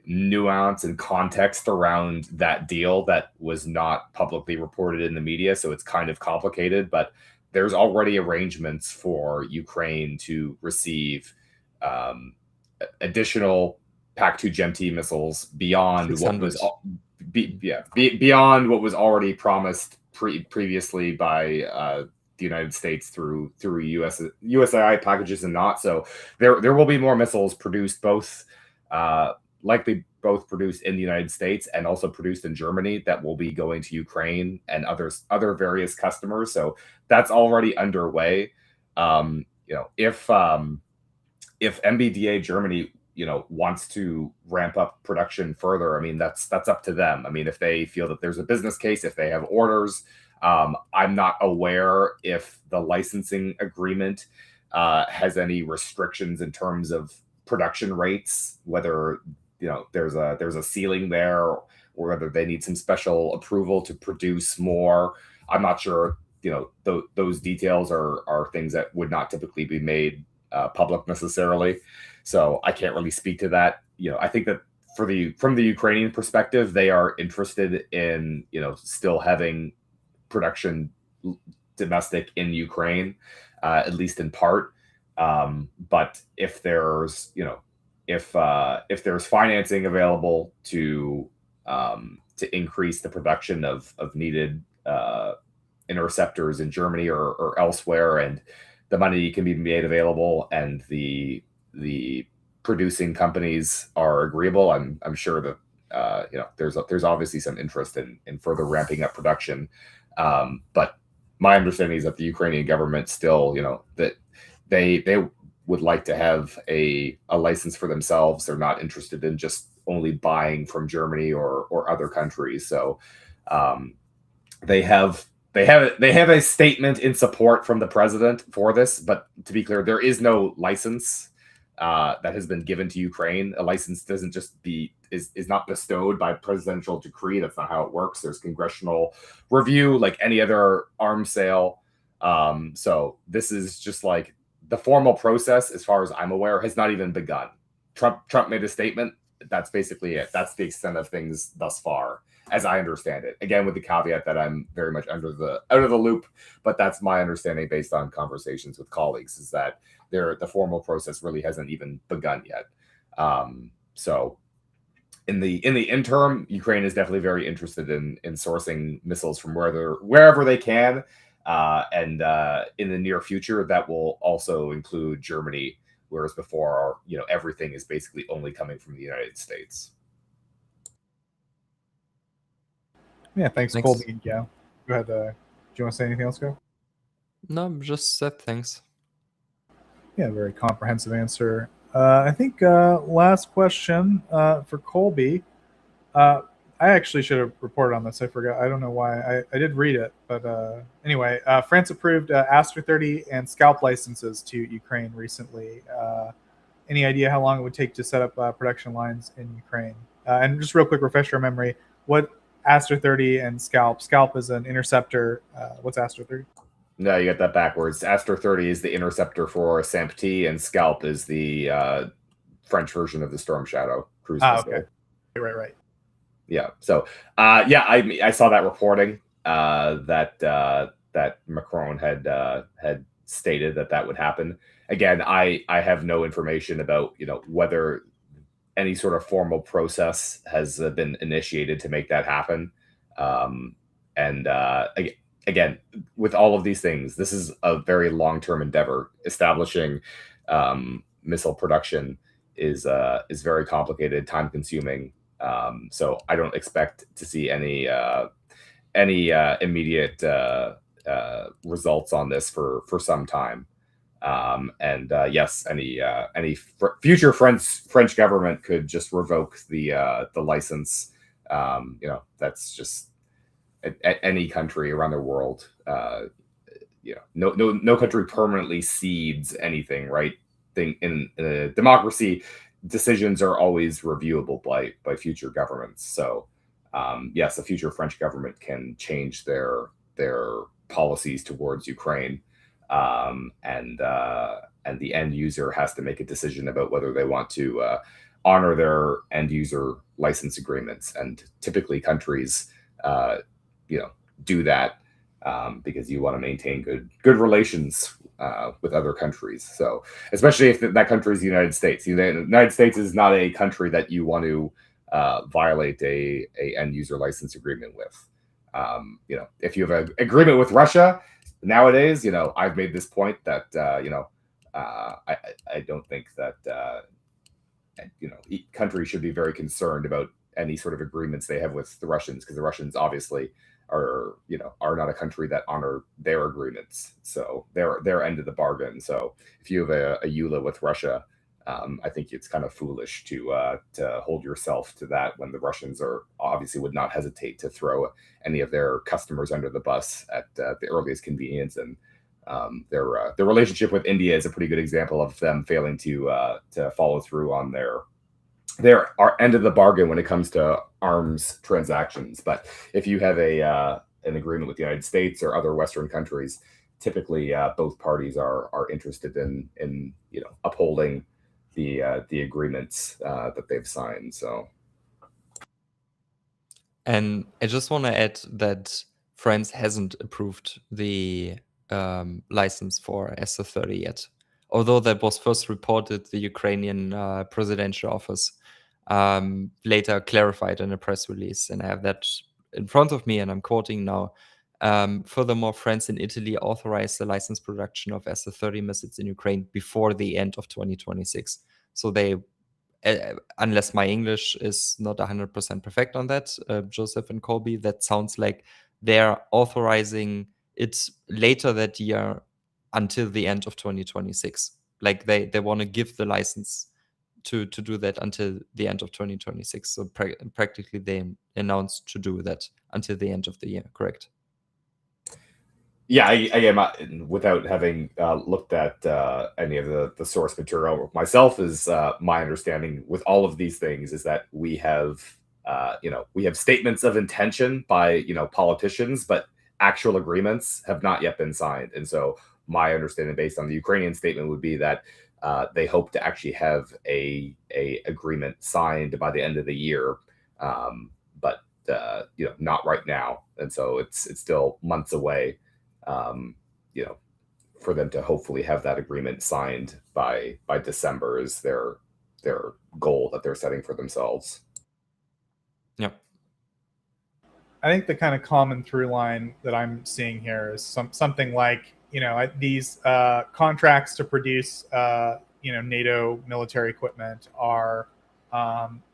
nuance and context around that deal that was not publicly reported in the media, so it's kind of complicated, but there's already arrangements for Ukraine to receive additional PAC-2 GMT missiles beyond 600. Beyond what was already promised previously by the United States through USAI packages and not. So there will be more missiles produced, both likely both produced in the United States and also produced in Germany, that will be going to Ukraine and other various customers. So that's already underway. If MBDA Germany, wants to ramp up production further, I mean, that's up to them. I mean, if they feel that there's a business case, if they have orders, I'm not aware if the licensing agreement has any restrictions in terms of production rates, whether there's a ceiling there, or whether they need some special approval to produce more. I'm not sure. Those details are things that would not typically be made public necessarily. So I can't really speak to that. I think that from the Ukrainian perspective, they are interested in still having production domestic in Ukraine, at least in part. But if there's if there's financing available to increase the production of needed interceptors in Germany or elsewhere, and the money can be made available, and the producing companies are agreeable, I'm sure that there's obviously some interest in further ramping up production. But my understanding is that the Ukrainian government still, that they would like to have a license for themselves. They're not interested in just only buying from Germany or other countries. So they have a statement in support from the president for this. But to be clear, there is no license that has been given to Ukraine. A license doesn't just is not bestowed by presidential decree. That's not how it works. There's congressional review, like any other arms sale. So this is just like the formal process, as far as I'm aware, has not even begun. Trump made a statement. That's basically it. That's the extent of things thus far, as I understand it. Again, with the caveat that I'm very much out of the loop, but that's my understanding based on conversations with colleagues, is that the formal process really hasn't even begun yet. So in the interim, Ukraine is definitely very interested in sourcing missiles from wherever they can. And in the near future, that will also include Germany, whereas before, everything is basically only coming from the United States. Yeah, thanks. Colby and GAU. Go ahead. Do you want to say anything else, GAU? No, just said thanks. Yeah, very comprehensive answer. I think last question for Colby. I actually should have reported on this. I forgot. I don't know why. I did read it. But anyway, France approved Aster 30 and Scalp licenses to Ukraine recently. Any idea how long it would take to set up production lines in Ukraine? And just real quick, refresh your memory. What Aster 30 and Scalp? Scalp is an interceptor. What's Aster 30? No, you got that backwards. Aster 30 is the interceptor for SAMP-T, and Scalp is the French version of the Storm Shadow cruise missile. Okay. Right. Yeah. So, I saw that reporting that Macron had stated that would happen. Again, I have no information about whether any sort of formal process has been initiated to make that happen. Again, with all of these things, this is a very long-term endeavor. Establishing missile production is very complicated, time-consuming. So I don't expect to see any immediate results on this for some time. Yes, any future French government could just revoke the license. That's just at any country around the world. No country permanently cedes anything, right? In a democracy, decisions are always reviewable by future governments. So yes, a future French government can change their policies towards Ukraine, and the end user has to make a decision about whether they want to honor their end user license agreements. And typically countries do that because you want to maintain good relations with other countries. So especially if that country is the United States. The United States is not a country that you want to violate a end user license agreement with. If you have an agreement with Russia nowadays, I've made this point that I don't think that countries should be very concerned about any sort of agreements they have with the Russians, because the Russians obviously are not a country that honor their agreements, so their end of the bargain. So if you have a EULA with Russia, I think it's kind of foolish to hold yourself to that, when the Russians would not hesitate to throw any of their customers under the bus at the earliest convenience. And Their relationship with India is a pretty good example of them failing to follow through on their end of the bargain when it comes to arms transactions. But if you have an agreement with the United States or other Western countries, typically both parties are interested in upholding the agreements that they've signed. So, and I just want to add that France hasn't approved the license for SR30 yet, although that was first reported. The Ukrainian presidential office later clarified in a press release, and I have that in front of me, and I'm quoting now. Furthermore, France and Italy authorized the license production of SR30 missiles in Ukraine before the end of 2026. So they, unless my English is not 100% perfect on that, Joseph and Colby, that sounds like they're authorizing it later that year until the end of 2026. Like they want to give the license to do that until the end of 2026. So practically they announced to do that until the end of the year, correct? Yeah, again, without having looked at any of the source material myself, is my understanding with all of these things is that we have statements of intention by politicians, but actual agreements have not yet been signed. And so my understanding, based on the Ukrainian statement, would be that they hope to actually have a agreement signed by the end of the year, but not right now. And so it's still months away. For them to hopefully have that agreement signed by December is their goal that they're setting for themselves. Yep. I think the kind of common through line that I'm seeing here is something like, these contracts to produce, NATO military equipment are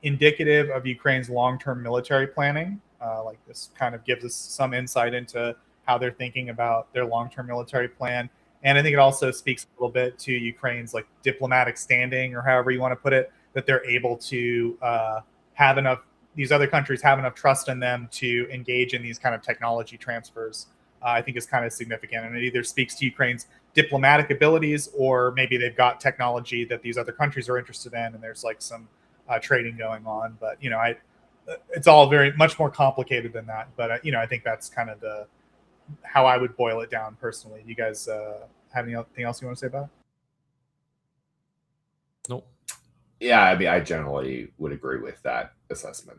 indicative of Ukraine's long-term military planning. Like this kind of gives us some insight into how they're thinking about their long-term military plan. And I think it also speaks a little bit to Ukraine's like diplomatic standing, or however you want to put it, that they're able to have enough, these other countries have enough trust in them to engage in these kind of technology transfers. I think is kind of significant. And it either speaks to Ukraine's diplomatic abilities, or maybe they've got technology that these other countries are interested in, and there's like some trading going on. But, it's all very much more complicated than that. But, I think that's kind of how I would boil it down personally. You guys have anything else you want to say about it? Nope. Yeah, I mean, I generally would agree with that assessment.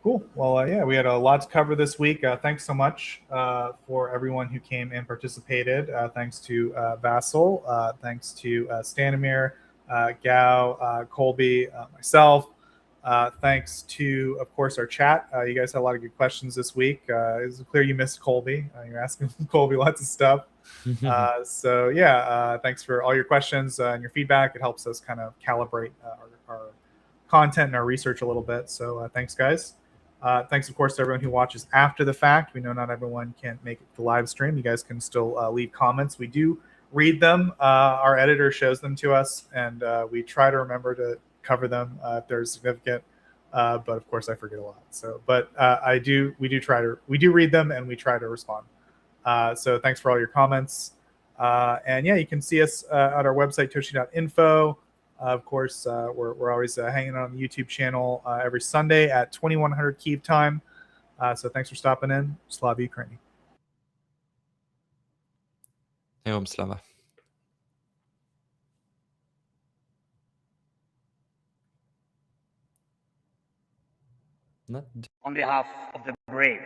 Cool. Well, we had a lot to cover this week. Thanks so much for everyone who came and participated. Thanks to Vasyl. Thanks to Stanimir, GAU, Colby, myself. Thanks to, of course, our chat. You guys had a lot of good questions this week. It's clear you missed Colby. You're asking Colby lots of stuff. Thanks for all your questions and your feedback. It helps us kind of calibrate our content and our research a little bit. So thanks, guys. Thanks, of course, to everyone who watches after the fact. We know not everyone can make it to the live stream. You guys can still leave comments. We do read them. Our editor shows them to us, and we try to remember to cover them if they're significant. But of course, I forget a lot. So, but we do read them, and we try to respond. So thanks for all your comments. You can see us at our website, tochnyi.info. Of course, we're always hanging out on the YouTube channel every Sunday at 2100 Kyiv time. So thanks for stopping in. Slava Ukraini. Herom Slava. On behalf of the brave.